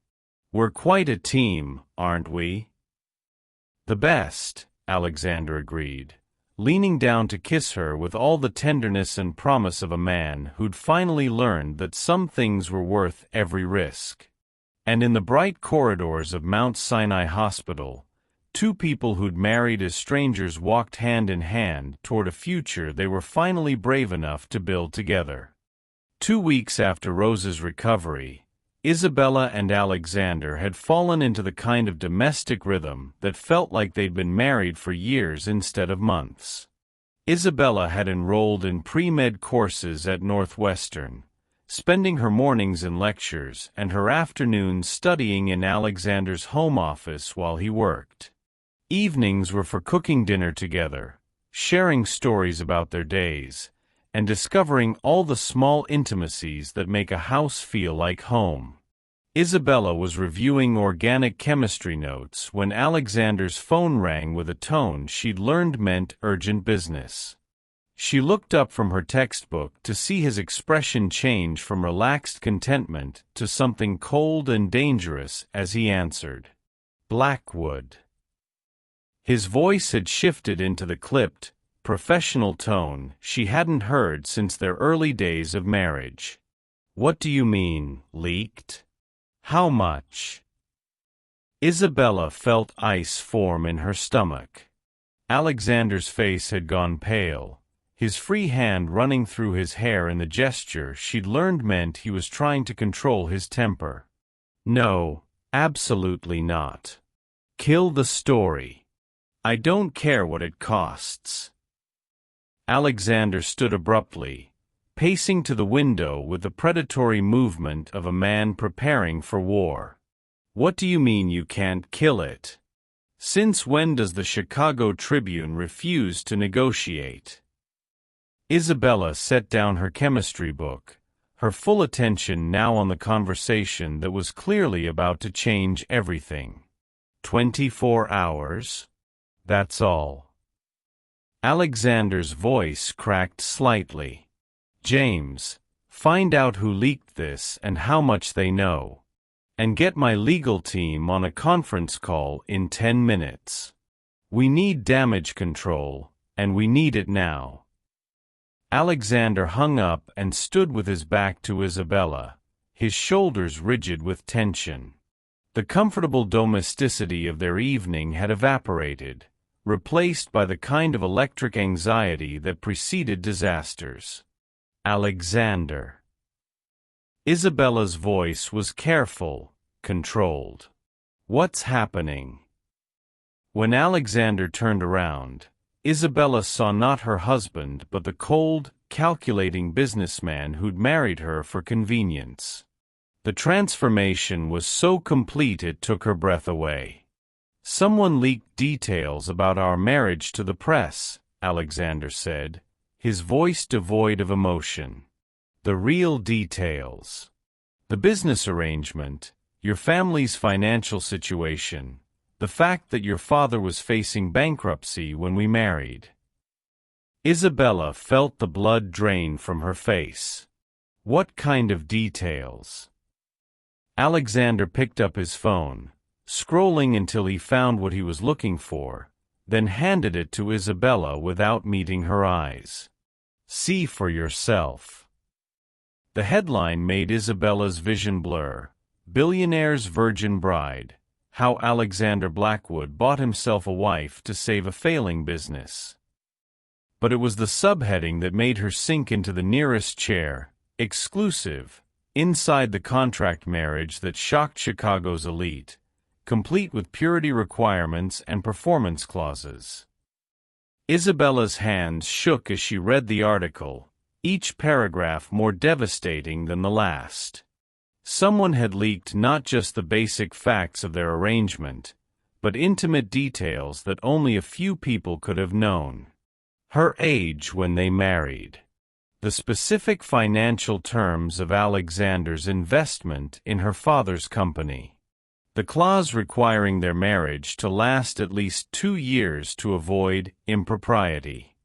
Speaker 1: "We're quite a team, aren't we?" "The best," Alexander agreed, leaning down to kiss her with all the tenderness and promise of a man who'd finally learned that some things were worth every risk. And in the bright corridors of Mount Sinai Hospital, two people who'd married as strangers walked hand in hand toward a future they were finally brave enough to build together. 2 weeks after Rose's recovery, Isabella and Alexander had fallen into the kind of domestic rhythm that felt like they'd been married for years instead of months. Isabella had enrolled in pre-med courses at Northwestern, spending her mornings in lectures and her afternoons studying in Alexander's home office while he worked. Evenings were for cooking dinner together, sharing stories about their days, and discovering all the small intimacies that make a house feel like home. Isabella was reviewing organic chemistry notes when Alexander's phone rang with a tone she'd learned meant urgent business. She looked up from her textbook to see his expression change from relaxed contentment to something cold and dangerous as he answered, "Blackwood." His voice had shifted into the clipped, professional tone she hadn't heard since their early days of marriage. "What do you mean, leaked? How much?" Isabella felt ice form in her stomach. Alexander's face had gone pale, his free hand running through his hair in the gesture she'd learned meant he was trying to control his temper. "No, absolutely not. Kill the story. I don't care what it costs." Alexander stood abruptly, pacing to the window with the predatory movement of a man preparing for war. "What do you mean you can't kill it? Since when does the Chicago Tribune refuse to negotiate?" Isabella set down her chemistry book, her full attention now on the conversation that was clearly about to change everything. 24 hours? That's all." Alexander's voice cracked slightly. "James, find out who leaked this and how much they know. And get my legal team on a conference call in 10 minutes. We need damage control, and we need it now." Alexander hung up and stood with his back to Isabella, his shoulders rigid with tension. The comfortable domesticity of their evening had evaporated, replaced by the kind of electric anxiety that preceded disasters. "Alexander." Isabella's voice was careful, controlled. "What's happening?" When Alexander turned around, Isabella saw not her husband but the cold, calculating businessman who'd married her for convenience. The transformation was so complete it took her breath away. "Someone leaked details about our marriage to the press," Alexander said, his voice devoid of emotion. "The real details. The business arrangement, your family's financial situation, the fact that your father was facing bankruptcy when we married." Isabella felt the blood drain from her face. "What kind of details?" Alexander picked up his phone, scrolling until he found what he was looking for, then handed it to Isabella without meeting her eyes. "See for yourself." The headline made Isabella's vision blur. "Billionaire's Virgin Bride: How Alexander Blackwood Bought Himself a Wife to Save a Failing Business." But it was the subheading that made her sink into the nearest chair. "Exclusive, inside the contract marriage that shocked Chicago's elite, complete with purity requirements and performance clauses." Isabella's hands shook as she read the article, each paragraph more devastating than the last. Someone had leaked not just the basic facts of their arrangement, but intimate details that only a few people could have known. Her age when they married. The specific financial terms of Alexander's investment in her father's company. The clause requiring their marriage to last at least 2 years to avoid impropriety.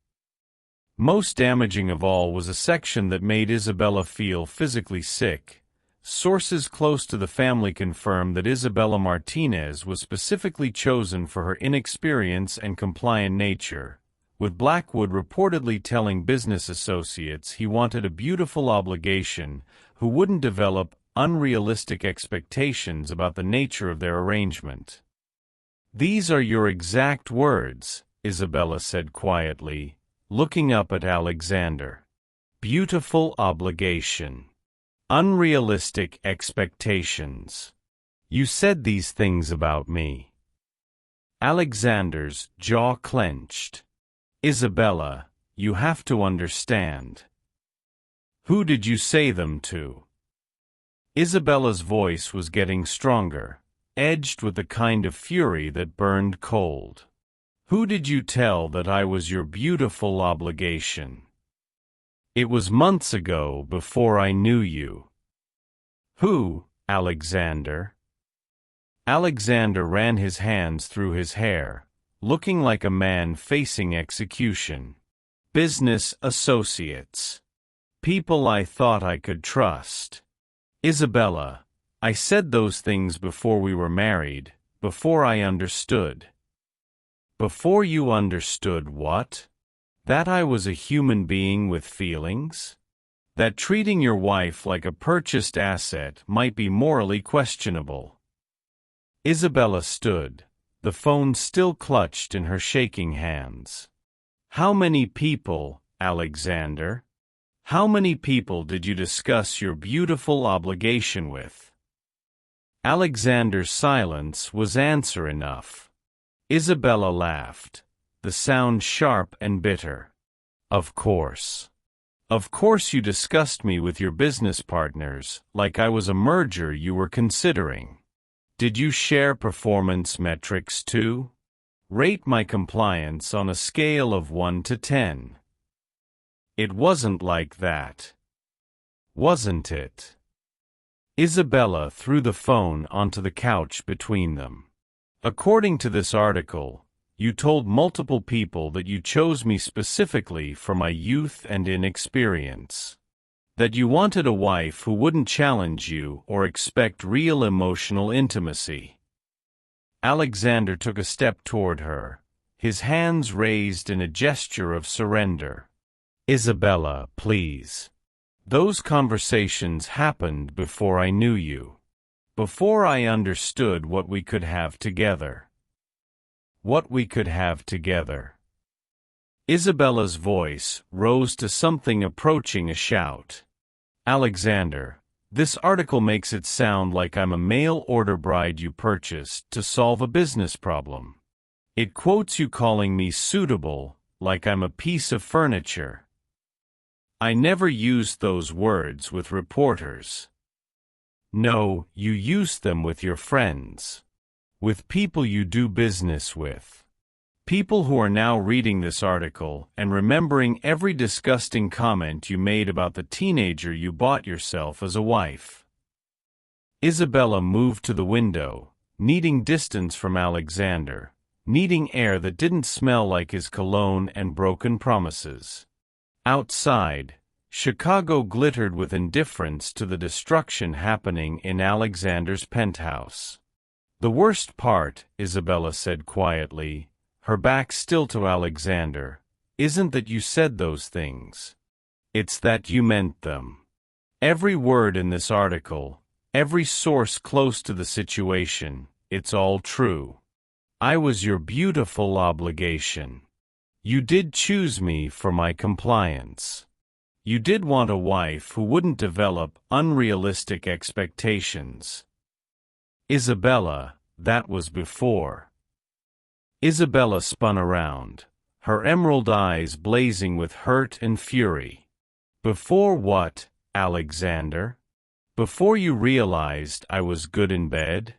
Speaker 1: Most damaging of all was a section that made Isabella feel physically sick. Sources close to the family confirmed that Isabella Martinez was specifically chosen for her inexperience and compliant nature, with Blackwood reportedly telling business associates he wanted a beautiful obligation who wouldn't develop unrealistic expectations about the nature of their arrangement. "These are your exact words," Isabella said quietly, looking up at Alexander. "Beautiful obligation. Unrealistic expectations. You said these things about me." Alexander's jaw clenched. "Isabella, you have to understand." "Who did you say them to?" Isabella's voice was getting stronger, edged with the kind of fury that burned cold. "Who did you tell that I was your beautiful obligation? It was months ago before I knew you." "Who, Alexander?" Alexander ran his hands through his hair, looking like a man facing execution. "Business associates. People I thought I could trust. Isabella, I said those things before we were married, before I understood." "Before you understood what? That I was a human being with feelings? That treating your wife like a purchased asset might be morally questionable?" Isabella stood, the phone still clutched in her shaking hands. "How many people, Alexander? How many people did you discuss your beautiful obligation with?" Alexander's silence was answer enough. Isabella laughed, the sound sharp and bitter. "Of course. Of course you discussed me with your business partners, like I was a merger you were considering. Did you share performance metrics too? Rate my compliance on a scale of 1 to 10. It wasn't like that. Wasn't it?" Isabella threw the phone onto the couch between them. "According to this article, you told multiple people that you chose me specifically for my youth and inexperience. That you wanted a wife who wouldn't challenge you or expect real emotional intimacy." Alexander took a step toward her, his hands raised in a gesture of surrender. "Isabella, please. Those conversations happened before I knew you. Before I understood what we could have together." "What we could have together?" Isabella's voice rose to something approaching a shout. "Alexander, this article makes it sound like I'm a mail-order bride you purchased to solve a business problem. It quotes you calling me suitable, like I'm a piece of furniture." "I never used those words with reporters." "No, you used them with your friends. With people you do business with. People who are now reading this article and remembering every disgusting comment you made about the teenager you bought yourself as a wife." Isabella moved to the window, needing distance from Alexander, needing air that didn't smell like his cologne and broken promises. Outside, Chicago glittered with indifference to the destruction happening in Alexander's penthouse. "The worst part," Isabella said quietly, her back still to Alexander, "isn't that you said those things. It's that you meant them. Every word in this article, every source close to the situation, it's all true. I was your beautiful obligation. You did choose me for my compliance. You did want a wife who wouldn't develop unrealistic expectations." "Isabella, that was before." Isabella spun around, her emerald eyes blazing with hurt and fury. "Before what, Alexander? Before you realized I was good in bed?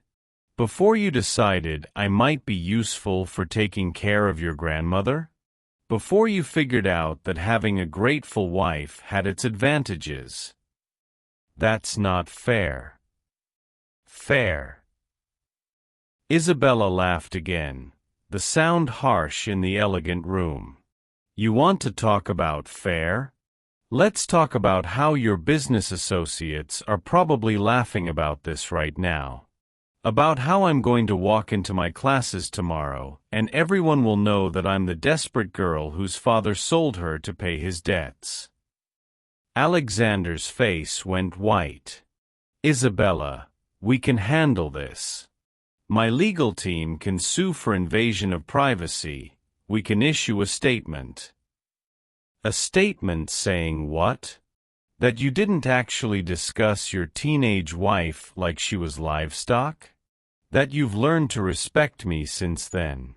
Speaker 1: Before you decided I might be useful for taking care of your grandmother? Before you figured out that having a grateful wife had its advantages? That's not fair." "Fair." Isabella laughed again, the sound harsh in the elegant room. You want to talk about fair? Let's talk about how your business associates are probably laughing about this right now. About how I'm going to walk into my classes tomorrow, and everyone will know that I'm the desperate girl whose father sold her to pay his debts. Alexander's face went white. Isabella, we can handle this. My legal team can sue for invasion of privacy. We can issue a statement. A statement saying what? That you didn't actually discuss your teenage wife like she was livestock? That you've learned to respect me since then?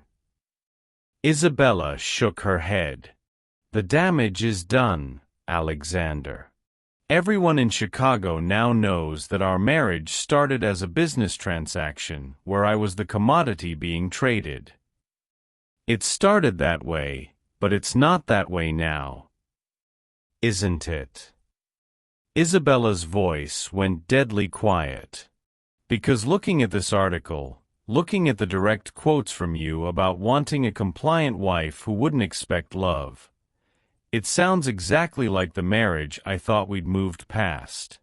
Speaker 1: Isabella shook her head. The damage is done, Alexander. Everyone in Chicago now knows that our marriage started as a business transaction where I was the commodity being traded. It started that way, but it's not that way now. Isn't it? Isabella's voice went deadly quiet. Because looking at this article, looking at the direct quotes from you about wanting a compliant wife who wouldn't expect love, it sounds exactly like the marriage I thought we'd moved past.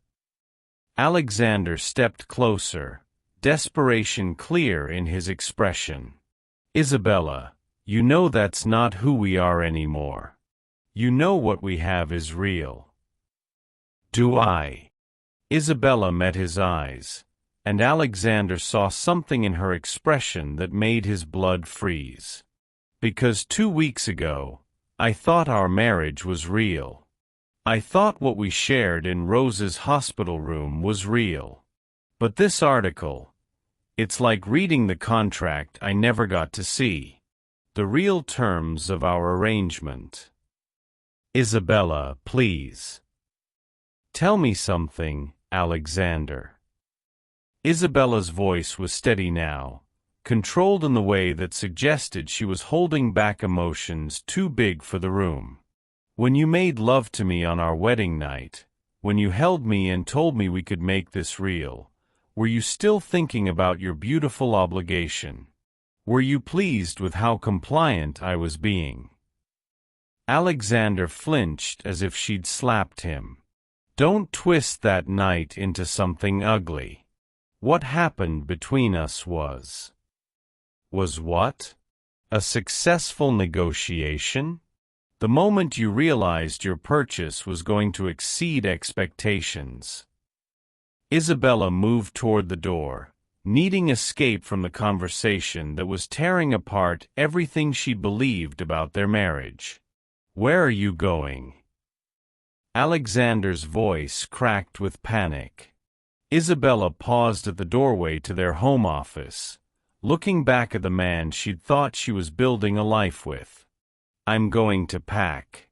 Speaker 1: Alexander stepped closer, desperation clear in his expression. Isabella, you know that's not who we are anymore. You know what we have is real. Do I? Isabella met his eyes, and Alexander saw something in her expression that made his blood freeze. Because 2 weeks ago, I thought our marriage was real. I thought what we shared in Rose's hospital room was real. But this article, it's like reading the contract I never got to see. The real terms of our arrangement. Isabella, please. Tell me something, Alexander. Isabella's voice was steady now, controlled in the way that suggested she was holding back emotions too big for the room. When you made love to me on our wedding night, when you held me and told me we could make this real, were you still thinking about your beautiful obligation? Were you pleased with how compliant I was being? Alexander flinched as if she'd slapped him. Don't twist that night into something ugly. What happened between us was what? A successful negotiation? The moment you realized your purchase was going to exceed expectations. Isabella moved toward the door, needing escape from the conversation that was tearing apart everything she believed about their marriage. Where are you going? Alexander's voice cracked with panic. Isabella paused at the doorway to their home office, looking back at the man she'd thought she was building a life with. I'm going to pack.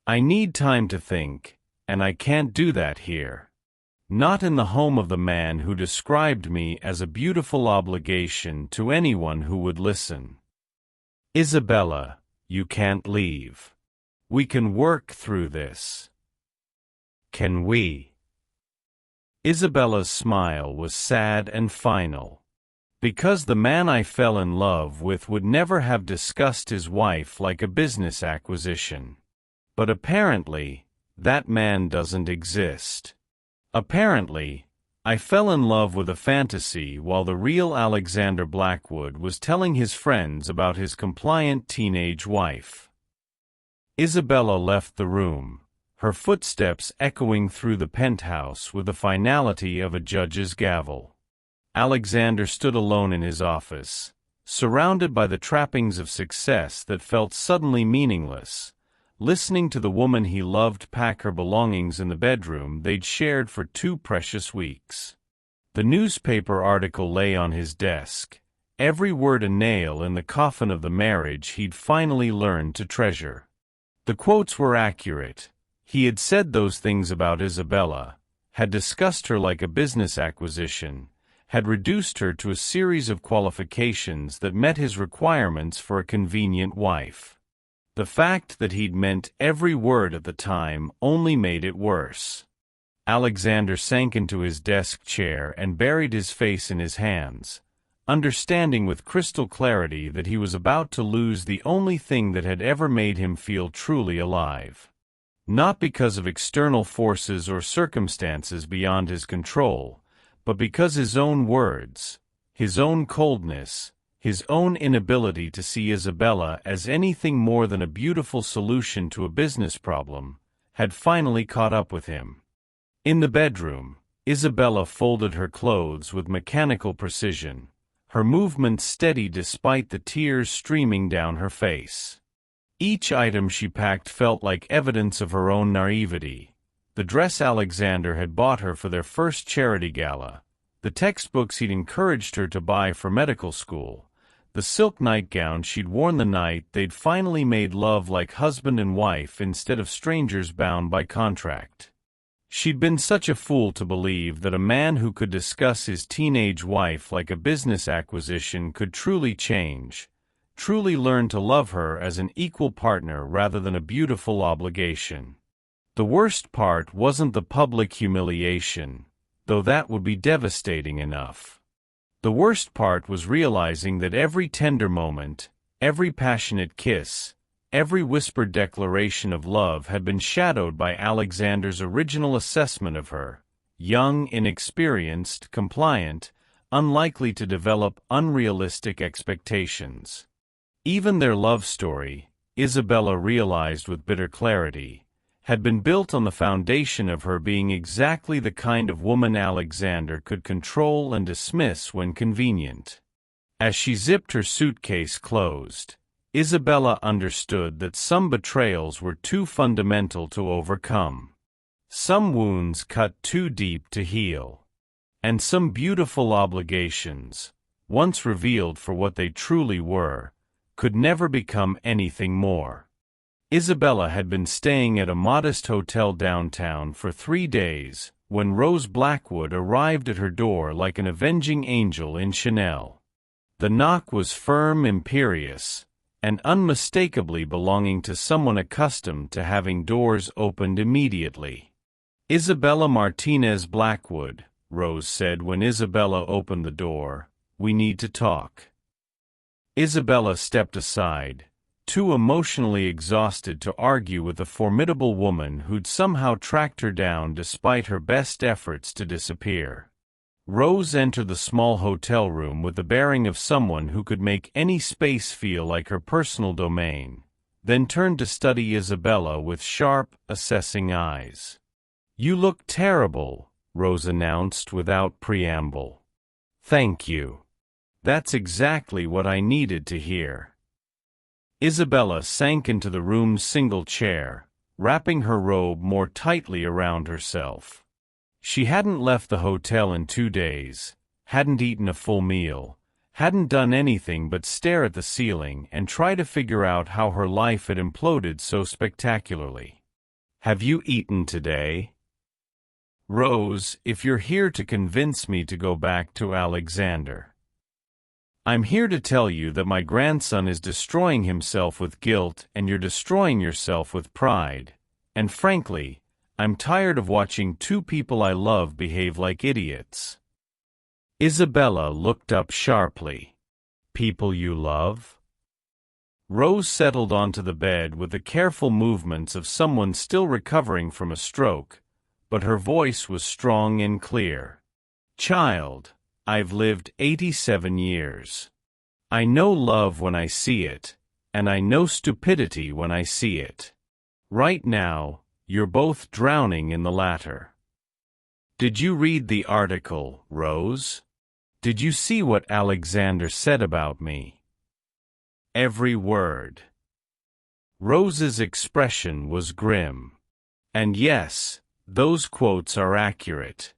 Speaker 1: I need time to think, and I can't do that here. Not in the home of the man who described me as a beautiful obligation to anyone who would listen. Isabella, you can't leave. We can work through this. Can we? Isabella's smile was sad and final. Because the man I fell in love with would never have discussed his wife like a business acquisition. But apparently, that man doesn't exist. Apparently, I fell in love with a fantasy while the real Alexander Blackwood was telling his friends about his compliant teenage wife. Isabella left the room, her footsteps echoing through the penthouse with the finality of a judge's gavel. Alexander stood alone in his office, surrounded by the trappings of success that felt suddenly meaningless, listening to the woman he loved pack her belongings in the bedroom they'd shared for 2 precious weeks. The newspaper article lay on his desk, every word a nail in the coffin of the marriage he'd finally learned to treasure. The quotes were accurate. He had said those things about Isabella, had discussed her like a business acquisition, had reduced her to a series of qualifications that met his requirements for a convenient wife. The fact that he'd meant every word at the time only made it worse. Alexander sank into his desk chair and buried his face in his hands, understanding with crystal clarity that he was about to lose the only thing that had ever made him feel truly alive. Not because of external forces or circumstances beyond his control, but because his own words, his own coldness, his own inability to see Isabella as anything more than a beautiful solution to a business problem, had finally caught up with him. In the bedroom, Isabella folded her clothes with mechanical precision, her movements steady despite the tears streaming down her face. Each item she packed felt like evidence of her own naivety: the dress Alexander had bought her for their first charity gala, the textbooks he'd encouraged her to buy for medical school, the silk nightgown she'd worn the night they'd finally made love like husband and wife instead of strangers bound by contract. She'd been such a fool to believe that a man who could discuss his teenage wife like a business acquisition could truly change, truly learn to love her as an equal partner rather than a beautiful obligation. The worst part wasn't the public humiliation, though that would be devastating enough. The worst part was realizing that every tender moment, every passionate kiss, every whispered declaration of love had been shadowed by Alexander's original assessment of her: young, inexperienced, compliant, unlikely to develop unrealistic expectations. Even their love story, Isabella realized with bitter clarity, had been built on the foundation of her being exactly the kind of woman Alexander could control and dismiss when convenient. As she zipped her suitcase closed, Isabella understood that some betrayals were too fundamental to overcome. Some wounds cut too deep to heal. And some beautiful obligations, once revealed for what they truly were, could never become anything more. Isabella had been staying at a modest hotel downtown for 3 days when Rose Blackwood arrived at her door like an avenging angel in Chanel. The knock was firm, imperious, and unmistakably belonging to someone accustomed to having doors opened immediately. "Isabella Martinez Blackwood," Rose said when Isabella opened the door, "we need to talk." Isabella stepped aside, too emotionally exhausted to argue with the formidable woman who'd somehow tracked her down despite her best efforts to disappear. Rose entered the small hotel room with the bearing of someone who could make any space feel like her personal domain, then turned to study Isabella with sharp, assessing eyes. "You look terrible," Rose announced without preamble. "Thank you. That's exactly what I needed to hear." Isabella sank into the room's single chair, wrapping her robe more tightly around herself. She hadn't left the hotel in 2 days, hadn't eaten a full meal, hadn't done anything but stare at the ceiling and try to figure out how her life had imploded so spectacularly. "Have you eaten today?" "Rose, if you're here to convince me to go back to Alexander. I'm here to tell you that my grandson is destroying himself with guilt and you're destroying yourself with pride, and frankly, I'm tired of watching 2 people I love behave like idiots." Isabella looked up sharply. "People you love?" Rose settled onto the bed with the careful movements of someone still recovering from a stroke, but her voice was strong and clear. "Child, I've lived 87 years. I know love when I see it, and I know stupidity when I see it. Right now, you're both drowning in the latter." "Did you read the article, Rose? Did you see what Alexander said about me?" "Every word." Rose's expression was grim. "And yes, those quotes are accurate.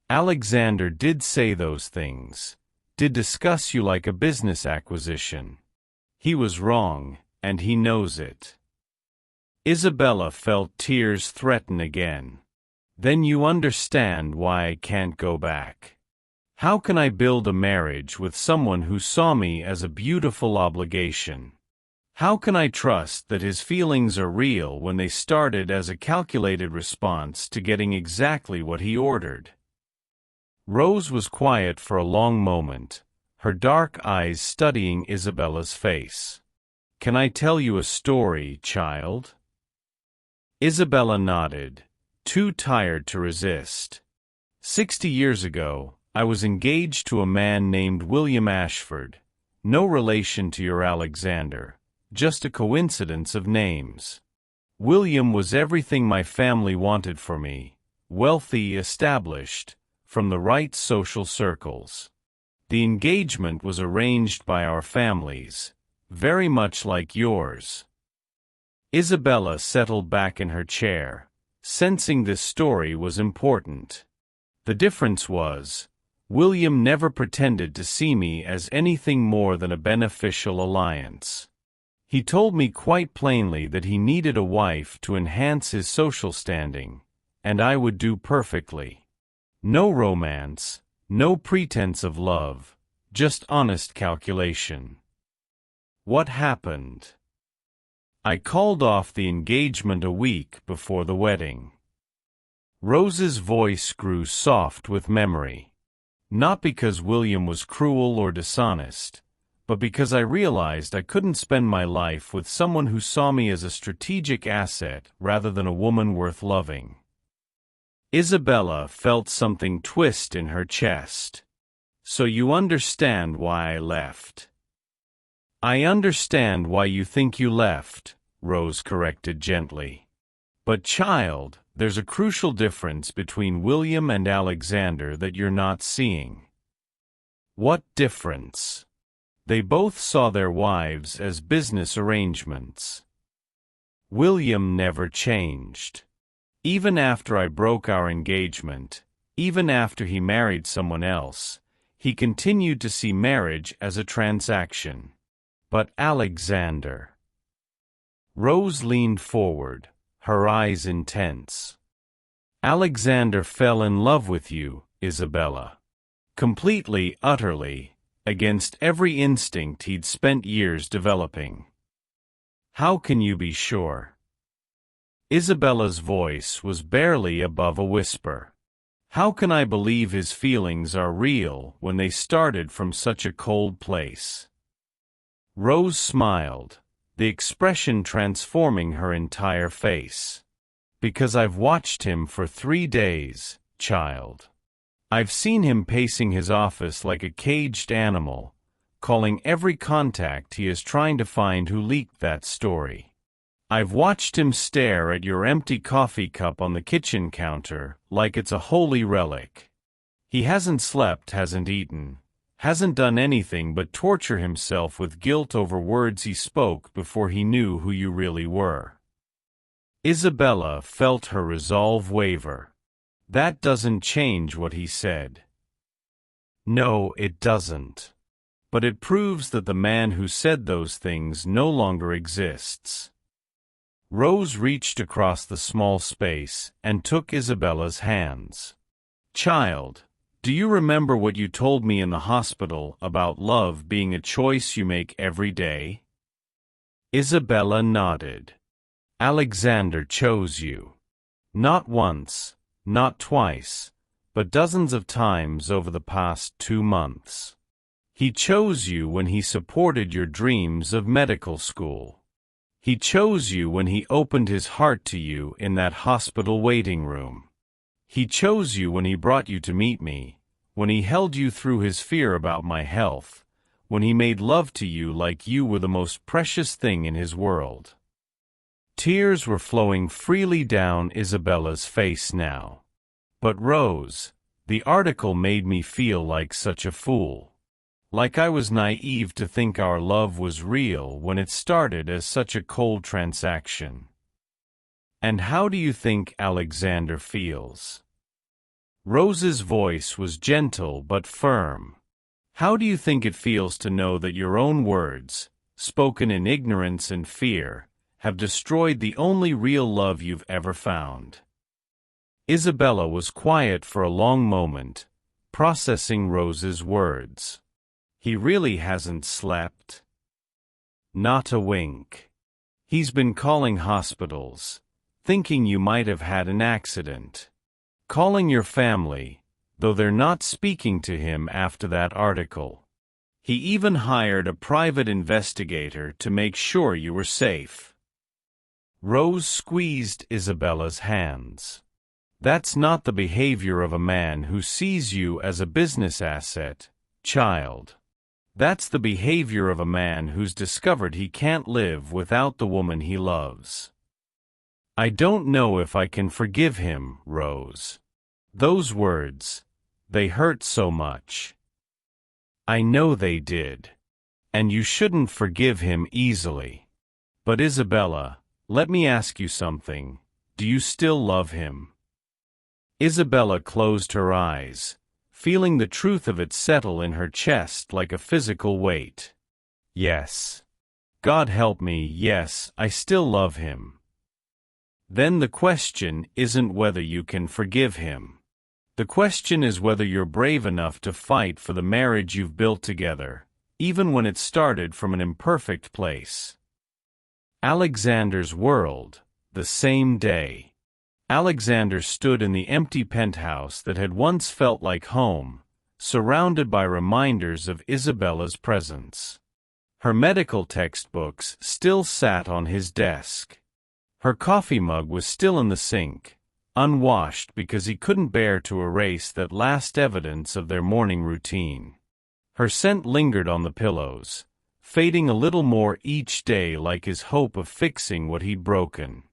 Speaker 1: Alexander did say those things, did discuss you like a business acquisition. He was wrong, and he knows it." Isabella felt tears threaten again. "Then you understand why I can't go back. How can I build a marriage with someone who saw me as a beautiful obligation? How can I trust that his feelings are real when they started as a calculated response to getting exactly what he ordered?" Rose was quiet for a long moment, her dark eyes studying Isabella's face. "Can I tell you a story, child?" Isabella nodded, too tired to resist. 60 years ago, I was engaged to a man named William Ashford, no relation to your Alexander, just a coincidence of names. William was everything my family wanted for me, wealthy, established, from the right social circles. The engagement was arranged by our families, very much like yours. Isabella settled back in her chair, sensing this story was important. The difference was, William never pretended to see me as anything more than a beneficial alliance. He told me quite plainly that he needed a wife to enhance his social standing, and I would do perfectly. No romance, no pretense of love, just honest calculation. What happened? I called off the engagement a week before the wedding. Rose's voice grew soft with memory. Not because William was cruel or dishonest, but because I realized I couldn't spend my life with someone who saw me as a strategic asset rather than a woman worth loving. Isabella felt something twist in her chest. "So you understand why I left?" "I understand why you think you left," Rose corrected gently. "But child, there's a crucial difference between William and Alexander that you're not seeing." "What difference?" "They both saw their wives as business arrangements. William never changed. Even after I broke our engagement, even after he married someone else, he continued to see marriage as a transaction. But Alexander—" Rose leaned forward, her eyes intense. "Alexander fell in love with you, Isabella. Completely, utterly, against every instinct he'd spent years developing." "How can you be sure?" Isabella's voice was barely above a whisper. "How can I believe his feelings are real when they started from such a cold place?" Rose smiled, the expression transforming her entire face. "Because I've watched him for 3 days, child. I've seen him pacing his office like a caged animal, calling every contact he is trying to find who leaked that story. I've watched him stare at your empty coffee cup on the kitchen counter like it's a holy relic. He hasn't slept, hasn't eaten, hasn't done anything but torture himself with guilt over words he spoke before he knew who you really were." Isabella felt her resolve waver. "That doesn't change what he said." "No, it doesn't. But it proves that the man who said those things no longer exists." Rose reached across the small space and took Isabella's hands. "Child, do you remember what you told me in the hospital about love being a choice you make every day?" Isabella nodded. "Alexander chose you. Not once, not twice, but dozens of times over the past 2 months. He chose you when he supported your dreams of medical school. He chose you when he opened his heart to you in that hospital waiting room. He chose you when he brought you to meet me, when he held you through his fear about my health, when he made love to you like you were the most precious thing in his world." Tears were flowing freely down Isabella's face now. "But Rose, the article made me feel like such a fool. Like I was naive to think our love was real when it started as such a cold transaction. And how do you think Alexander feels?" Rose's voice was gentle but firm. "How do you think it feels to know that your own words, spoken in ignorance and fear, have destroyed the only real love you've ever found?" Isabella was quiet for a long moment, processing Rose's words. "He really hasn't slept?" "Not a wink. He's been calling hospitals, thinking you might have had an accident. Calling your family, though they're not speaking to him after that article. He even hired a private investigator to make sure you were safe. Rose squeezed Isabella's hands. That's not the behavior of a man who sees you as a business asset, child. That's the behavior of a man who's discovered he can't live without the woman he loves. I don't know if I can forgive him, Rose. Those words, they hurt so much. I know they did. And you shouldn't forgive him easily. But Isabella, let me ask you something. Do you still love him? Isabella closed her eyes, feeling the truth of it settle in her chest like a physical weight. Yes. God help me, yes, I still love him. Then the question isn't whether you can forgive him. The question is whether you're brave enough to fight for the marriage you've built together, even when it started from an imperfect place. Alexander's world, the same day. Alexander stood in the empty penthouse that had once felt like home, surrounded by reminders of Isabella's presence. Her medical textbooks still sat on his desk. Her coffee mug was still in the sink, unwashed because he couldn't bear to erase that last evidence of their morning routine. Her scent lingered on the pillows, fading a little more each day like his hope of fixing what he'd broken.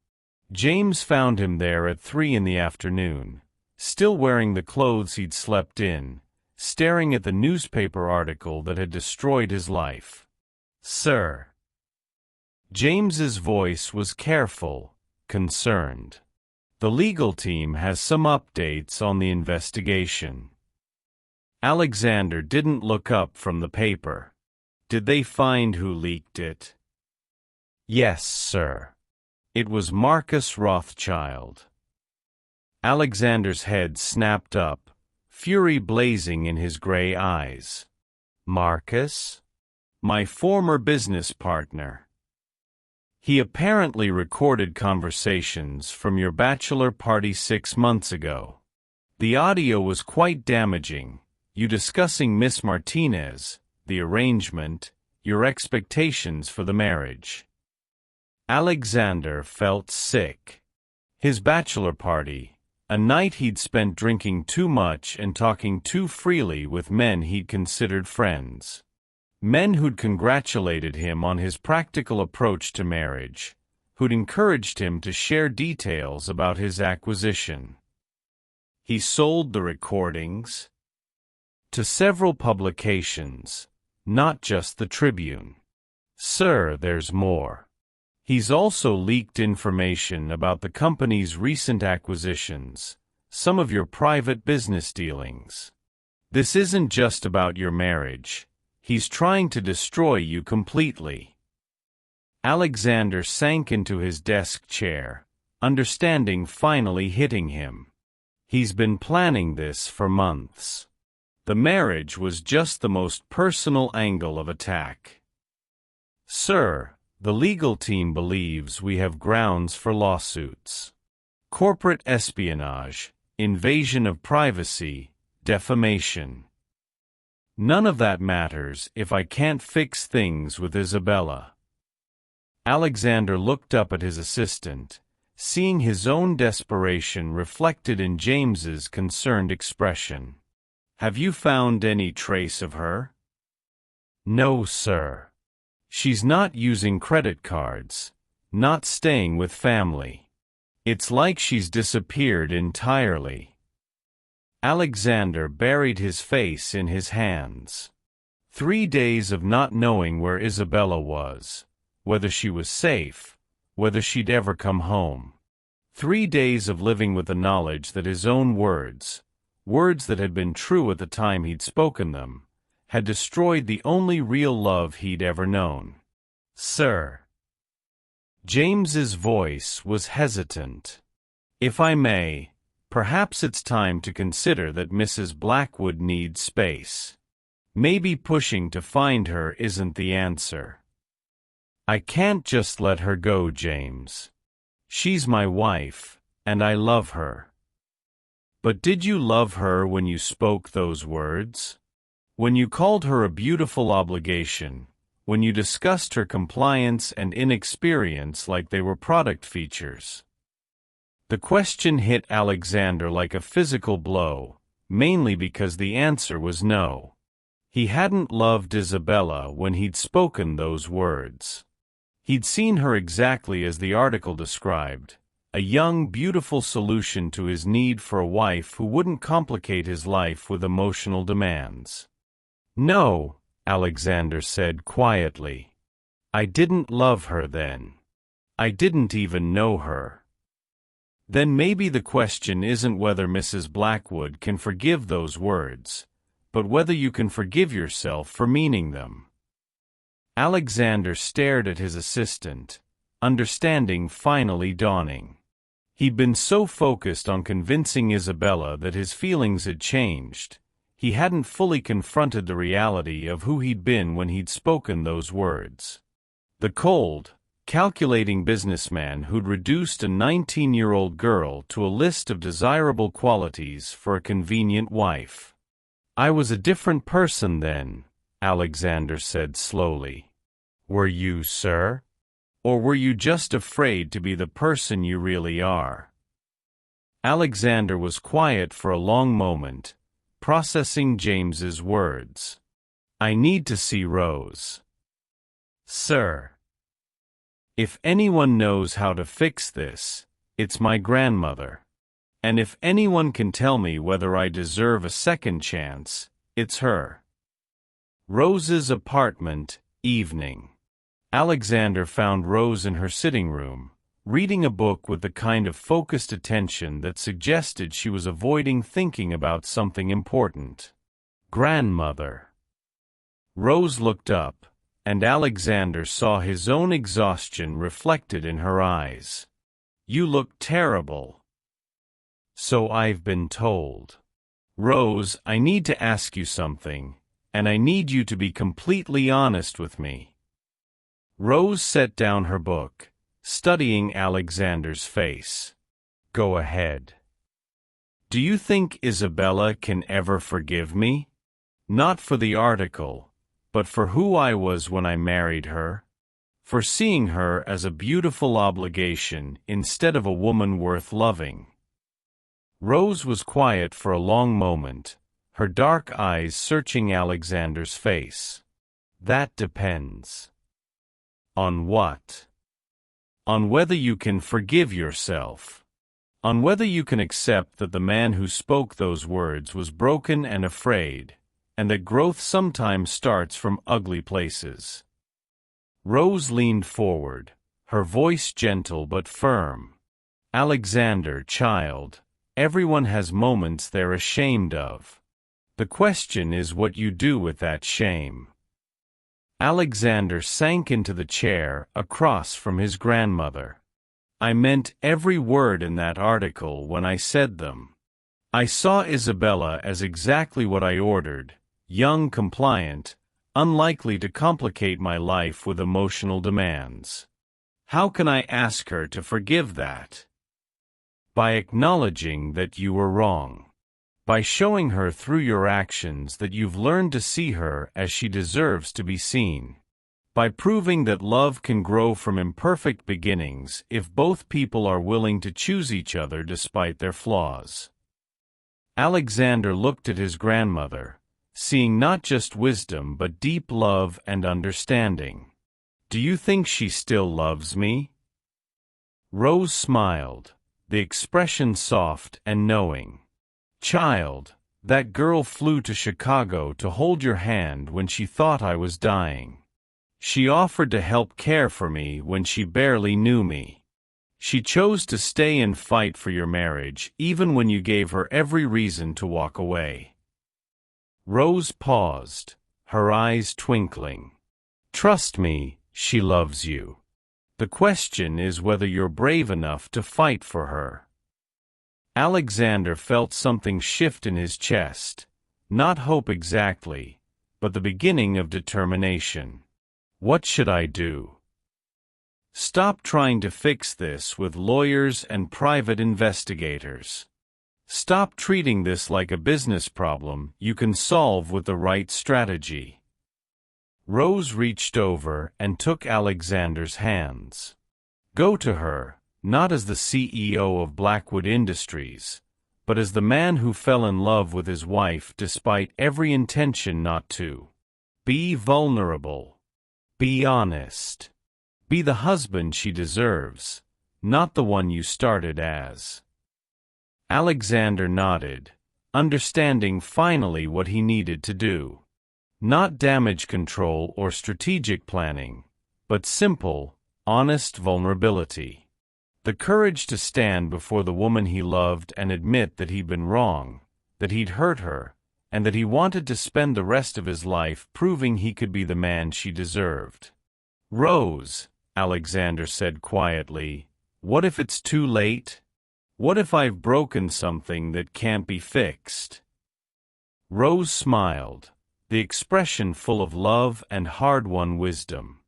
Speaker 1: James found him there at 3 in the afternoon, still wearing the clothes he'd slept in, staring at the newspaper article that had destroyed his life. Sir. James's voice was careful, concerned. The legal team has some updates on the investigation. Alexander didn't look up from the paper. Did they find who leaked it? Yes, sir. It was Marcus Rothschild. Alexander's head snapped up, fury blazing in his gray eyes. Marcus? My former business partner. He apparently recorded conversations from your bachelor party 6 months ago. The audio was quite damaging, you discussing Miss Martinez, the arrangement, your expectations for the marriage. Alexander felt sick. His bachelor party, a night he'd spent drinking too much and talking too freely with men he'd considered friends. Men who'd congratulated him on his practical approach to marriage, who'd encouraged him to share details about his acquisition. He sold the recordings to several publications, not just the Tribune. Sir, there's more. He's also leaked information about the company's recent acquisitions, some of your private business dealings. This isn't just about your marriage. He's trying to destroy you completely. Alexander sank into his desk chair, understanding finally hitting him. He's been planning this for months. The marriage was just the most personal angle of attack. Sir, the legal team believes we have grounds for lawsuits. Corporate espionage, invasion of privacy, defamation. None of that matters if I can't fix things with Isabella. Alexander looked up at his assistant, seeing his own desperation reflected in James's concerned expression. Have you found any trace of her? No, sir. She's not using credit cards, not staying with family. It's like she's disappeared entirely. Alexander buried his face in his hands. 3 days of not knowing where Isabella was, whether she was safe, whether she'd ever come home. 3 days of living with the knowledge that his own words that had been true at the time he'd spoken them, had destroyed the only real love he'd ever known. Sir. James's voice was hesitant. If I may, perhaps it's time to consider that Mrs. Blackwood needs space. Maybe pushing to find her isn't the answer. I can't just let her go, James. She's my wife, and I love her. But did you love her when you spoke those words? When you called her a beautiful obligation, when you discussed her compliance and inexperience like they were product features. The question hit Alexander like a physical blow, mainly because the answer was no. He hadn't loved Isabella when he'd spoken those words. He'd seen her exactly as the article described, a young, beautiful solution to his need for a wife who wouldn't complicate his life with emotional demands. "No," Alexander said quietly. "I didn't love her then. I didn't even know her." Then maybe the question isn't whether Mrs. Blackwood can forgive those words, but whether you can forgive yourself for meaning them. Alexander stared at his assistant, understanding finally dawning. He'd been so focused on convincing Isabella that his feelings had changed, he hadn't fully confronted the reality of who he'd been when he'd spoken those words. The cold, calculating businessman who'd reduced a 19-year-old girl to a list of desirable qualities for a convenient wife. "I was a different person then," Alexander said slowly. "Were you, sir? Or were you just afraid to be the person you really are?" Alexander was quiet for a long moment, processing James's words. "I need to see Rose." "Sir, if anyone knows how to fix this, it's my grandmother. And if anyone can tell me whether I deserve a second chance, it's her." Rose's apartment, evening. Alexander found Rose in her sitting room, reading a book with the kind of focused attention that suggested she was avoiding thinking about something important. "Grandmother." Rose looked up, and Alexander saw his own exhaustion reflected in her eyes. "You look terrible." "So I've been told." "Rose, I need to ask you something, and I need you to be completely honest with me." Rose set down her book, studying Alexander's face. "Go ahead." "Do you think Isabella can ever forgive me? Not for the article, but for who I was when I married her? For seeing her as a beautiful obligation instead of a woman worth loving?" Rose was quiet for a long moment, her dark eyes searching Alexander's face. "That depends." "On what?" "On whether you can forgive yourself. On whether you can accept that the man who spoke those words was broken and afraid, and that growth sometimes starts from ugly places." Rose leaned forward, her voice gentle but firm. "Alexander, child, everyone has moments they're ashamed of. The question is what you do with that shame." Alexander sank into the chair across from his grandmother. "I meant every word in that article when I said them. I saw Isabella as exactly what I ordered, young, compliant, unlikely to complicate my life with emotional demands. How can I ask her to forgive that? By acknowledging that you were wrong. By showing her through your actions that you've learned to see her as she deserves to be seen. By proving that love can grow from imperfect beginnings if both people are willing to choose each other despite their flaws." Alexander looked at his grandmother, seeing not just wisdom but deep love and understanding. "Do you think she still loves me?" Rose smiled, the expression soft and knowing. "Child, that girl flew to Chicago to hold your hand when she thought I was dying. She offered to help care for me when she barely knew me. She chose to stay and fight for your marriage even when you gave her every reason to walk away." Rose paused, her eyes twinkling. "Trust me, she loves you. The question is whether you're brave enough to fight for her." Alexander felt something shift in his chest, not hope exactly, but the beginning of determination. "What should I do?" "Stop trying to fix this with lawyers and private investigators. Stop treating this like a business problem you can solve with the right strategy. Rose reached over and took Alexander's hands. Go to her, not as the CEO of Blackwood Industries, but as the man who fell in love with his wife despite every intention not to. Be vulnerable. Be honest. Be the husband she deserves, not the one you started as. Alexander nodded, understanding finally what he needed to do. Not damage control or strategic planning, but simple, honest vulnerability. The courage to stand before the woman he loved and admit that he'd been wrong, that he'd hurt her, and that he wanted to spend the rest of his life proving he could be the man she deserved. Rose, Alexander said quietly, what if it's too late? What if I've broken something that can't be fixed? Rose smiled, the expression full of love and hard-won wisdom.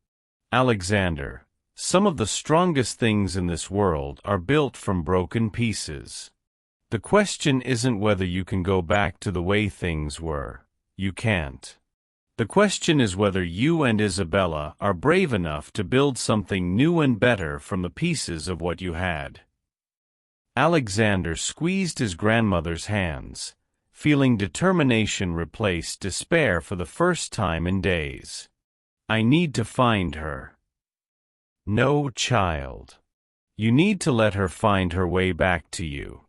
Speaker 1: Alexander, some of the strongest things in this world are built from broken pieces. The question isn't whether you can go back to the way things were. You can't. The question is whether you and Isabella are brave enough to build something new and better from the pieces of what you had. Alexander squeezed his grandmother's hands, feeling determination replace despair for the first time in days. I need to find her. No, child. You need to let her find her way back to you.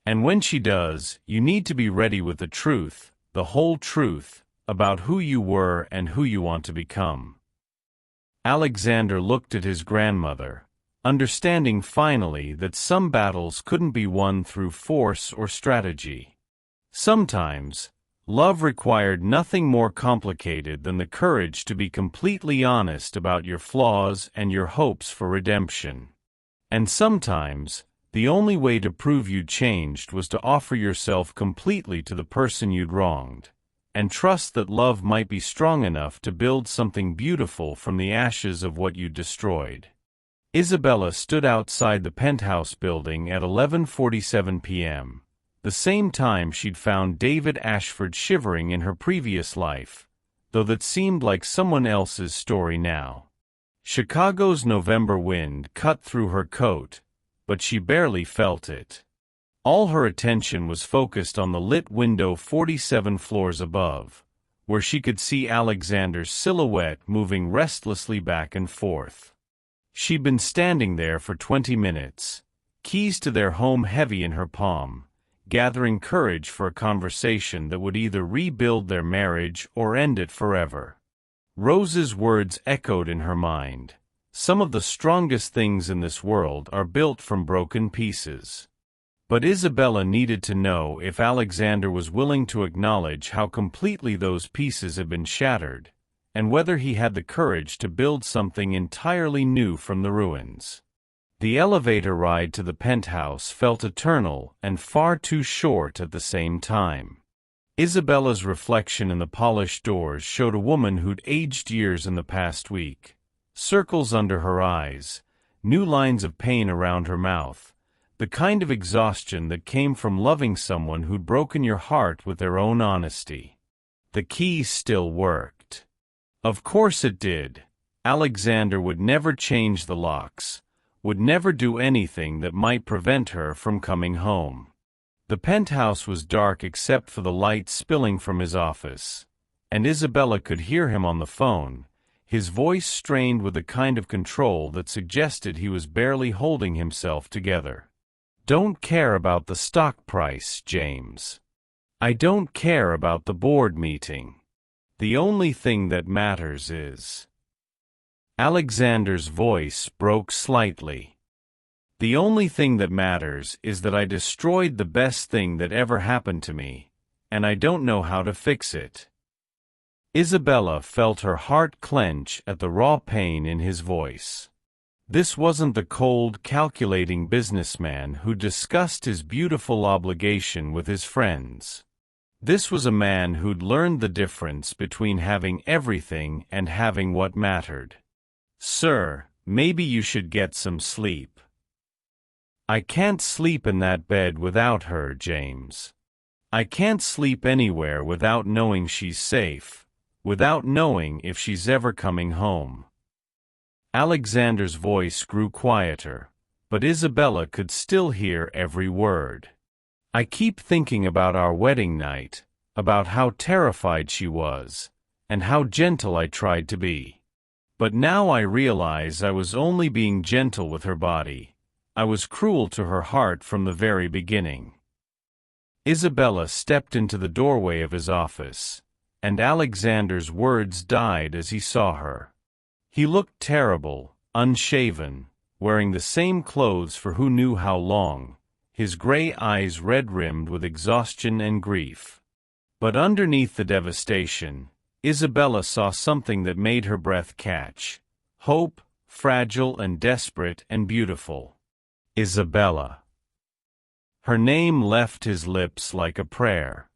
Speaker 1: And when she does, you need to be ready with the truth, the whole truth, about who you were and who you want to become. Alexander looked at his grandmother, understanding finally that some battles couldn't be won through force or strategy. Sometimes, love required nothing more complicated than the courage to be completely honest about your flaws and your hopes for redemption. And sometimes, the only way to prove you'd changed was to offer yourself completely to the person you'd wronged, and trust that love might be strong enough to build something beautiful from the ashes of what you'd destroyed. Isabella stood outside the penthouse building at 11:47 p.m., the same time she'd found David Ashford shivering in her previous life, though that seemed like someone else's story now. Chicago's November wind cut through her coat, but she barely felt it. All her attention was focused on the lit window 47 floors above, where she could see Alexander's silhouette moving restlessly back and forth. She'd been standing there for 20 minutes, keys to their home heavy in her palm, gathering courage for a conversation that would either rebuild their marriage or end it forever. Rose's words echoed in her mind. Some of the strongest things in this world are built from broken pieces. But Isabella needed to know if Alexander was willing to acknowledge how completely those pieces had been shattered, and whether he had the courage to build something entirely new from the ruins. The elevator ride to the penthouse felt eternal and far too short at the same time. Isabella's reflection in the polished doors showed a woman who'd aged years in the past week, circles under her eyes, new lines of pain around her mouth, the kind of exhaustion that came from loving someone who'd broken your heart with their own honesty. The key still worked. Of course it did. Alexander would never change the locks, would never do anything that might prevent her from coming home. The penthouse was dark except for the light spilling from his office, and Isabella could hear him on the phone, his voice strained with a kind of control that suggested he was barely holding himself together. Don't care about the stock price, James. I don't care about the board meeting. The only thing that matters is... Alexander's voice broke slightly. The only thing that matters is that I destroyed the best thing that ever happened to me, and I don't know how to fix it. Isabella felt her heart clench at the raw pain in his voice. This wasn't the cold, calculating businessman who discussed his beautiful obligation with his friends. This was a man who'd learned the difference between having everything and having what mattered. Sir, maybe you should get some sleep. I can't sleep in that bed without her, James. I can't sleep anywhere without knowing she's safe, without knowing if she's ever coming home. Alexander's voice grew quieter, but Isabella could still hear every word. I keep thinking about our wedding night, about how terrified she was, and how gentle I tried to be. But now I realize I was only being gentle with her body. I was cruel to her heart from the very beginning. Isabella stepped into the doorway of his office, and Alexander's words died as he saw her. He looked terrible, unshaven, wearing the same clothes for who knew how long, his gray eyes red-rimmed with exhaustion and grief. But underneath the devastation, Isabella saw something that made her breath catch. Hope, fragile and desperate and beautiful. Isabella. Her name left his lips like a prayer.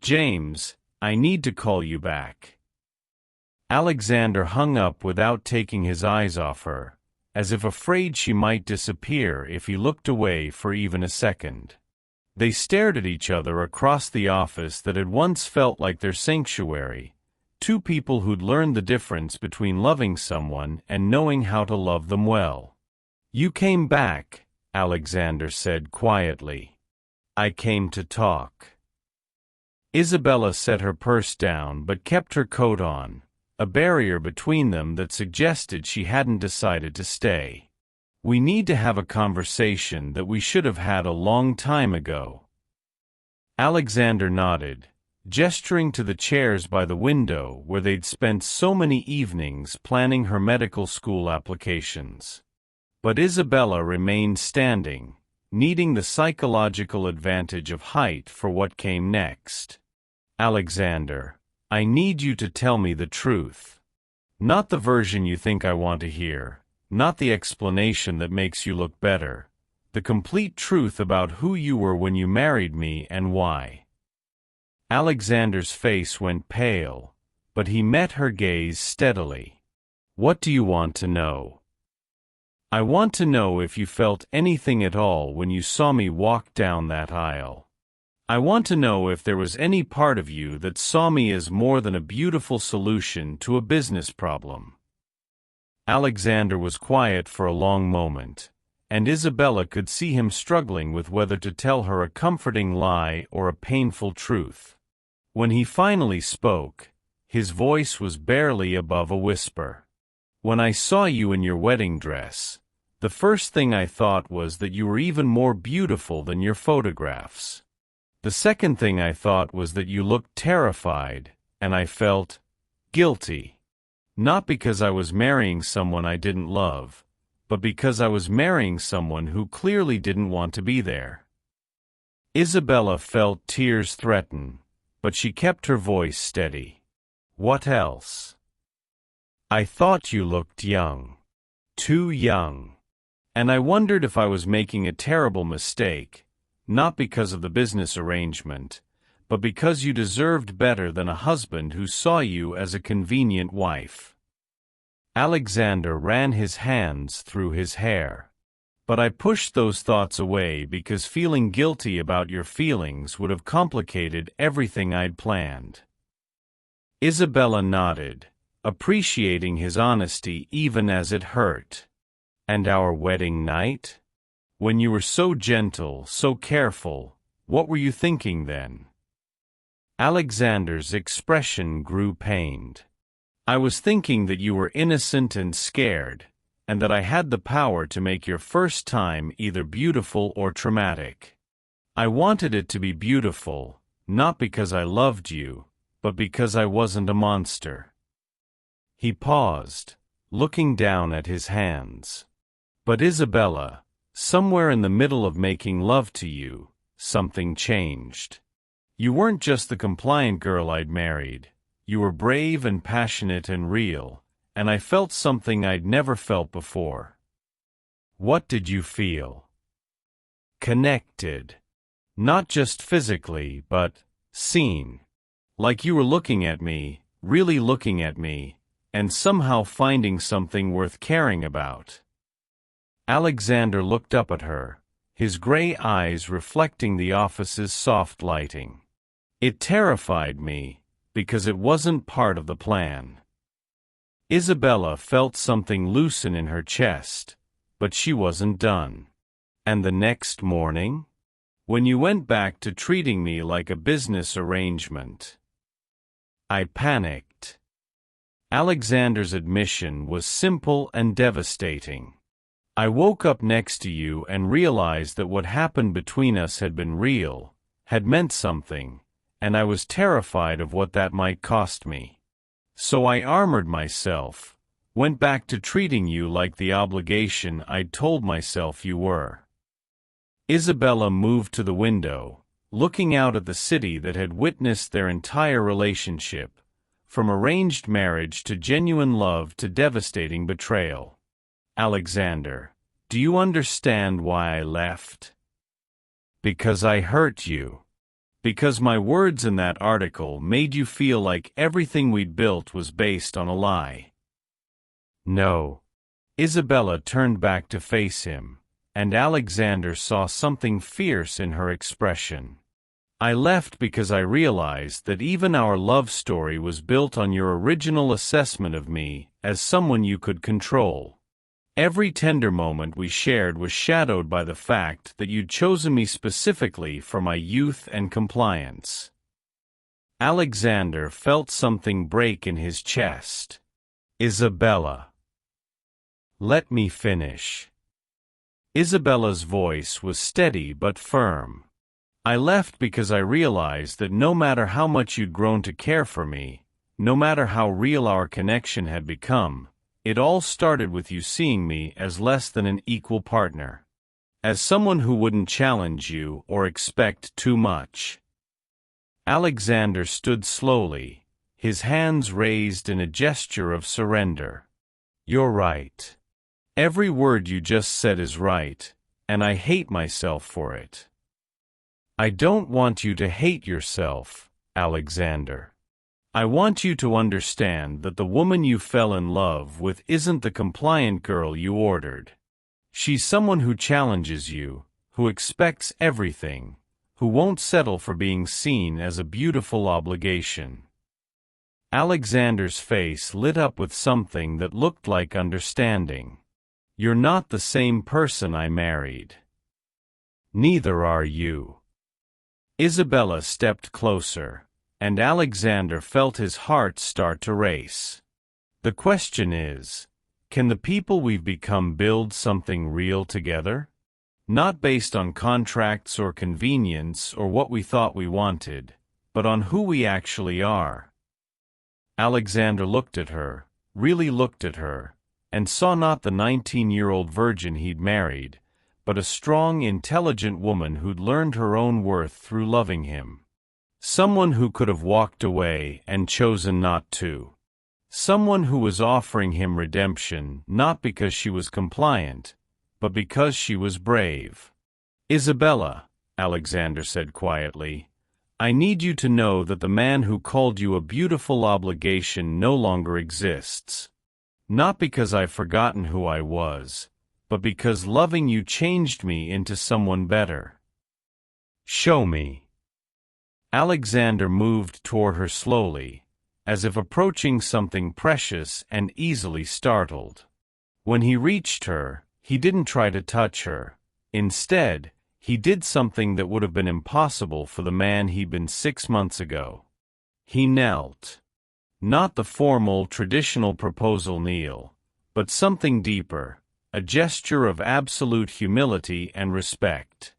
Speaker 1: James, I need to call you back. Alexander hung up without taking his eyes off her, as if afraid she might disappear if he looked away for even a second. They stared at each other across the office that had once felt like their sanctuary, two people who'd learned the difference between loving someone and knowing how to love them well. You came back, Alexander said quietly. I came to talk. Isabella set her purse down but kept her coat on, a barrier between them that suggested she hadn't decided to stay. We need to have a conversation that we should have had a long time ago. Alexander nodded, gesturing to the chairs by the window where they'd spent so many evenings planning her medical school applications. But Isabella remained standing, needing the psychological advantage of height for what came next. Alexander, I need you to tell me the truth. Not the version you think I want to hear, not the explanation that makes you look better, the complete truth about who you were when you married me and why. Alexander's face went pale, but he met her gaze steadily. What do you want to know? I want to know if you felt anything at all when you saw me walk down that aisle. I want to know if there was any part of you that saw me as more than a beautiful solution to a business problem. Alexander was quiet for a long moment, and Isabella could see him struggling with whether to tell her a comforting lie or a painful truth. When he finally spoke, his voice was barely above a whisper. When I saw you in your wedding dress, the first thing I thought was that you were even more beautiful than your photographs. The second thing I thought was that you looked terrified, and I felt guilty. Not because I was marrying someone I didn't love, but because I was marrying someone who clearly didn't want to be there. Isabella felt tears threaten, but she kept her voice steady. What else? I thought you looked young. Too young. And I wondered if I was making a terrible mistake, not because of the business arrangement, but because you deserved better than a husband who saw you as a convenient wife. Alexander ran his hands through his hair. But I pushed those thoughts away because feeling guilty about your feelings would have complicated everything I'd planned. Isabella nodded, appreciating his honesty even as it hurt. And our wedding night? When you were so gentle, so careful, what were you thinking then? Alexander's expression grew pained. I was thinking that you were innocent and scared, and that I had the power to make your first time either beautiful or traumatic. I wanted it to be beautiful, not because I loved you, but because I wasn't a monster. He paused, looking down at his hands. But Isabella, somewhere in the middle of making love to you, something changed. You weren't just the compliant girl I'd married. You were brave and passionate and real, and I felt something I'd never felt before. What did you feel? Connected. Not just physically, but seen. Like you were looking at me, really looking at me, and somehow finding something worth caring about. Alexander looked up at her, his gray eyes reflecting the office's soft lighting. It terrified me, because it wasn't part of the plan. Isabella felt something loosen in her chest, but she wasn't done. And the next morning? When you went back to treating me like a business arrangement. I panicked. Alexander's admission was simple and devastating. I woke up next to you and realized that what happened between us had been real, had meant something, and I was terrified of what that might cost me. So I armored myself, went back to treating you like the obligation I'd told myself you were. Isabella moved to the window, looking out at the city that had witnessed their entire relationship, from arranged marriage to genuine love to devastating betrayal. Alexander, do you understand why I left? Because I hurt you. Because my words in that article made you feel like everything we'd built was based on a lie. No. Isabella turned back to face him, and Alexander saw something fierce in her expression. I left because I realized that even our love story was built on your original assessment of me as someone you could control. Every tender moment we shared was shadowed by the fact that you'd chosen me specifically for my youth and compliance. Alexander felt something break in his chest. Isabella. Let me finish. Isabella's voice was steady but firm. I left because I realized that no matter how much you'd grown to care for me, no matter how real our connection had become, it all started with you seeing me as less than an equal partner. As someone who wouldn't challenge you or expect too much. Alexander stood slowly, his hands raised in a gesture of surrender. You're right. Every word you just said is right, and I hate myself for it. I don't want you to hate yourself, Alexander. I want you to understand that the woman you fell in love with isn't the compliant girl you ordered. She's someone who challenges you, who expects everything, who won't settle for being seen as a beautiful obligation. Alexander's face lit up with something that looked like understanding. You're not the same person I married. Neither are you. Isabella stepped closer, and Alexander felt his heart start to race. The question is, can the people we've become build something real together? Not based on contracts or convenience or what we thought we wanted, but on who we actually are. Alexander looked at her, really looked at her, and saw not the 19-year-old virgin he'd married, but a strong, intelligent woman who'd learned her own worth through loving him. Someone who could have walked away and chosen not to. Someone who was offering him redemption not because she was compliant, but because she was brave. Isabella, Alexander said quietly, I need you to know that the man who called you a beautiful obligation no longer exists. Not because I've forgotten who I was, but because loving you changed me into someone better. Show me. Alexander moved toward her slowly, as if approaching something precious and easily startled. When he reached her, he didn't try to touch her. Instead, he did something that would have been impossible for the man he'd been 6 months ago. He knelt. Not the formal, traditional proposal kneel, but something deeper, a gesture of absolute humility and respect.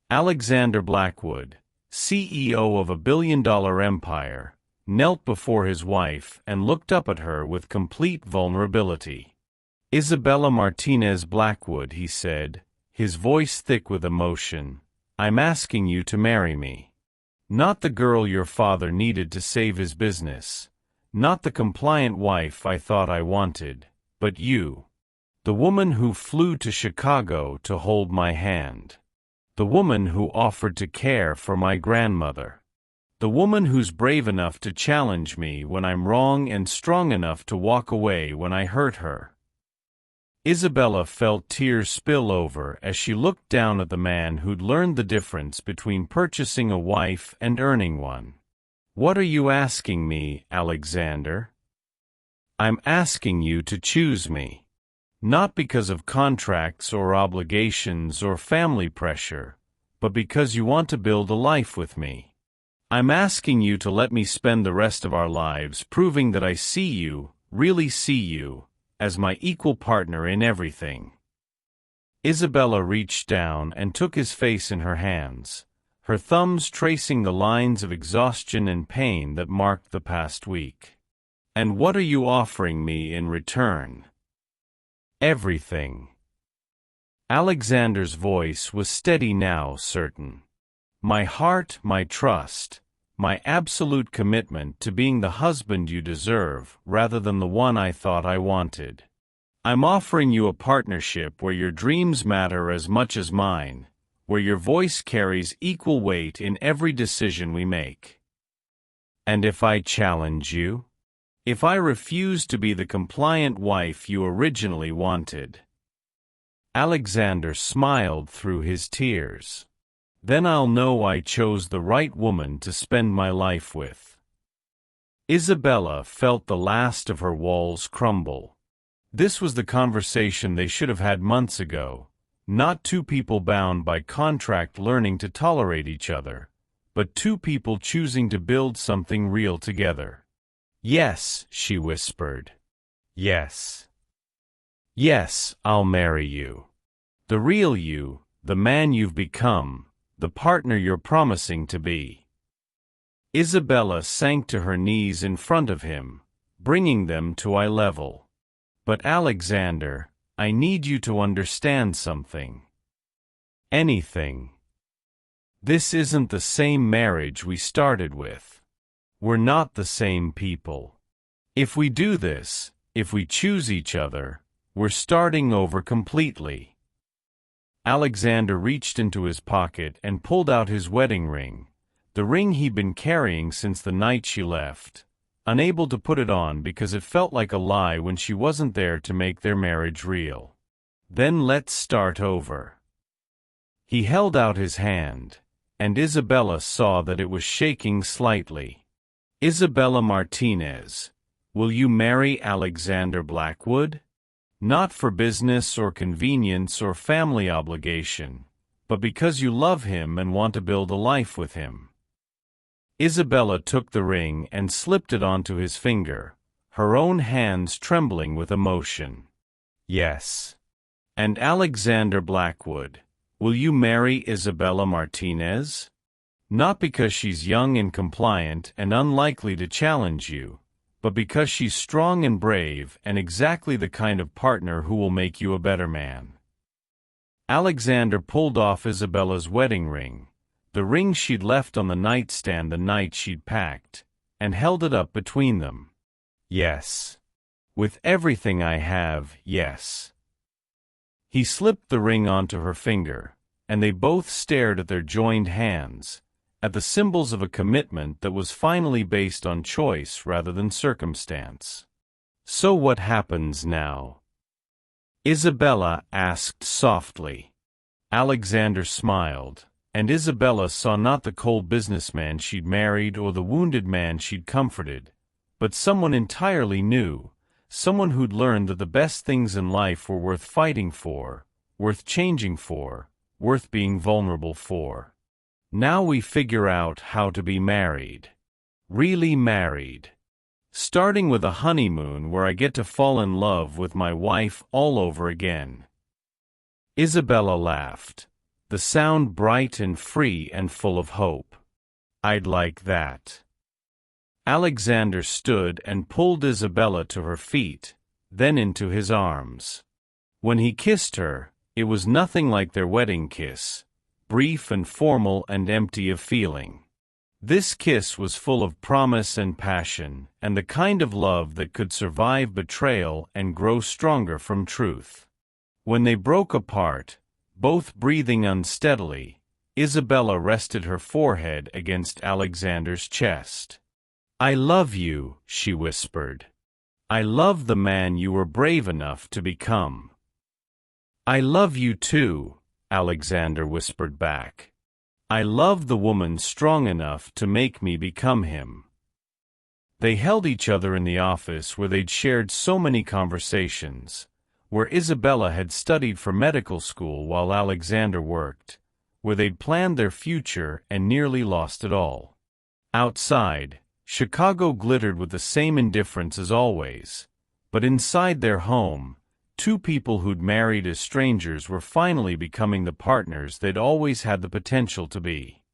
Speaker 1: Alexander Blackwood, CEO of a billion-dollar empire, knelt before his wife and looked up at her with complete vulnerability. Isabella Martinez Blackwood, he said, his voice thick with emotion, I'm asking you to marry me. Not the girl your father needed to save his business. Not the compliant wife I thought I wanted, but you. The woman who flew to Chicago to hold my hand. The woman who offered to care for my grandmother. The woman who's brave enough to challenge me when I'm wrong and strong enough to walk away when I hurt her. Isabella felt tears spill over as she looked down at the man who'd learned the difference between purchasing a wife and earning one. "What are you asking me, Alexander?" "I'm asking you to choose me. Not because of contracts or obligations or family pressure, but because you want to build a life with me. I'm asking you to let me spend the rest of our lives proving that I see you, really see you, as my equal partner in everything." Isabella reached down and took his face in her hands, her thumbs tracing the lines of exhaustion and pain that marked the past week. "And what are you offering me in return?" "Everything." Alexander's voice was steady now, certain. "My heart, my trust, my absolute commitment to being the husband you deserve rather than the one I thought I wanted. I'm offering you a partnership where your dreams matter as much as mine, where your voice carries equal weight in every decision we make." "And if I challenge you? If I refuse to be the compliant wife you originally wanted?" Alexander smiled through his tears. "Then I'll know I chose the right woman to spend my life with." Isabella felt the last of her walls crumble. This was the conversation they should have had months ago, not two people bound by contract learning to tolerate each other, but two people choosing to build something real together. "Yes," she whispered. "Yes. Yes, I'll marry you. The real you, the man you've become, the partner you're promising to be." Isabella sank to her knees in front of him, bringing them to eye level. "But Alexander, I need you to understand something. Anything. This isn't the same marriage we started with. We're not the same people. If we do this, if we choose each other, we're starting over completely." Alexander reached into his pocket and pulled out his wedding ring, the ring he'd been carrying since the night she left, unable to put it on because it felt like a lie when she wasn't there to make their marriage real. "Then let's start over." He held out his hand, and Isabella saw that it was shaking slightly. "Isabella Martinez, will you marry Alexander Blackwood? Not for business or convenience or family obligation, but because you love him and want to build a life with him." Isabella took the ring and slipped it onto his finger, her own hands trembling with emotion. "Yes. And Alexander Blackwood, will you marry Isabella Martinez? Not because she's young and compliant and unlikely to challenge you, but because she's strong and brave and exactly the kind of partner who will make you a better man." Alexander pulled off Isabella's wedding ring, the ring she'd left on the nightstand the night she'd packed, and held it up between them. "Yes. With everything I have, yes." He slipped the ring onto her finger, and they both stared at their joined hands, at the symbols of a commitment that was finally based on choice rather than circumstance. "So what happens now?" Isabella asked softly. Alexander smiled, and Isabella saw not the cold businessman she'd married or the wounded man she'd comforted, but someone entirely new, someone who'd learned that the best things in life were worth fighting for, worth changing for, worth being vulnerable for. "Now we figure out how to be married. Really married. Starting with a honeymoon where I get to fall in love with my wife all over again." Isabella laughed, the sound bright and free and full of hope. "I'd like that." Alexander stood and pulled Isabella to her feet, then into his arms. When he kissed her, it was nothing like their wedding kiss, brief and formal and empty of feeling. This kiss was full of promise and passion, and the kind of love that could survive betrayal and grow stronger from truth. When they broke apart, both breathing unsteadily, Isabella rested her forehead against Alexander's chest. "I love you," she whispered. "I love the man you were brave enough to become." "I love you too," Alexander whispered back. "I love the woman strong enough to make me become him." They held each other in the office where they'd shared so many conversations, where Isabella had studied for medical school while Alexander worked, where they'd planned their future and nearly lost it all. Outside, Chicago glittered with the same indifference as always, but inside their home, two people who'd married as strangers were finally becoming the partners they'd always had the potential to be.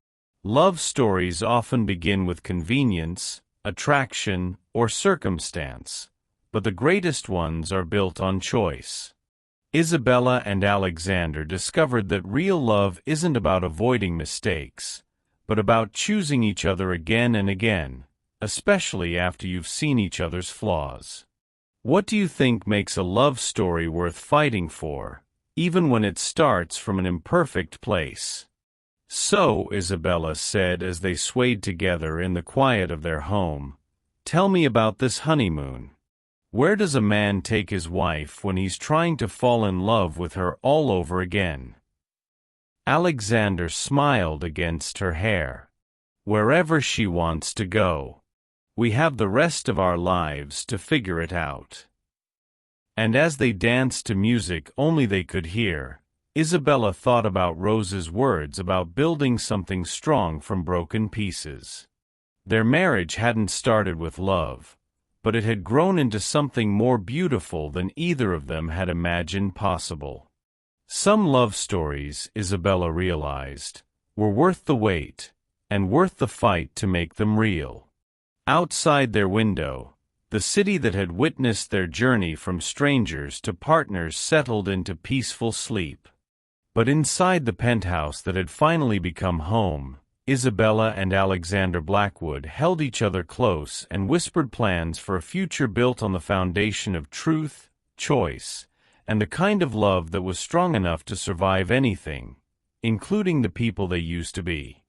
Speaker 1: Love stories often begin with convenience, attraction, or circumstance, but the greatest ones are built on choice. Isabella and Alexander discovered that real love isn't about avoiding mistakes, but about choosing each other again and again, especially after you've seen each other's flaws. What do you think makes a love story worth fighting for, even when it starts from an imperfect place? "So," Isabella said as they swayed together in the quiet of their home, "tell me about this honeymoon. Where does a man take his wife when he's trying to fall in love with her all over again?" Alexander smiled against her hair. "Wherever she wants to go. We have the rest of our lives to figure it out." And as they danced to music only they could hear, Isabella thought about Rose's words about building something strong from broken pieces. Their marriage hadn't started with love, but it had grown into something more beautiful than either of them had imagined possible. Some love stories, Isabella realized, were worth the wait, and worth the fight to make them real. Outside their window, the city that had witnessed their journey from strangers to partners settled into peaceful sleep. But inside the penthouse that had finally become home, Isabella and Alexander Blackwood held each other close and whispered plans for a future built on the foundation of truth, choice, and the kind of love that was strong enough to survive anything, including the people they used to be.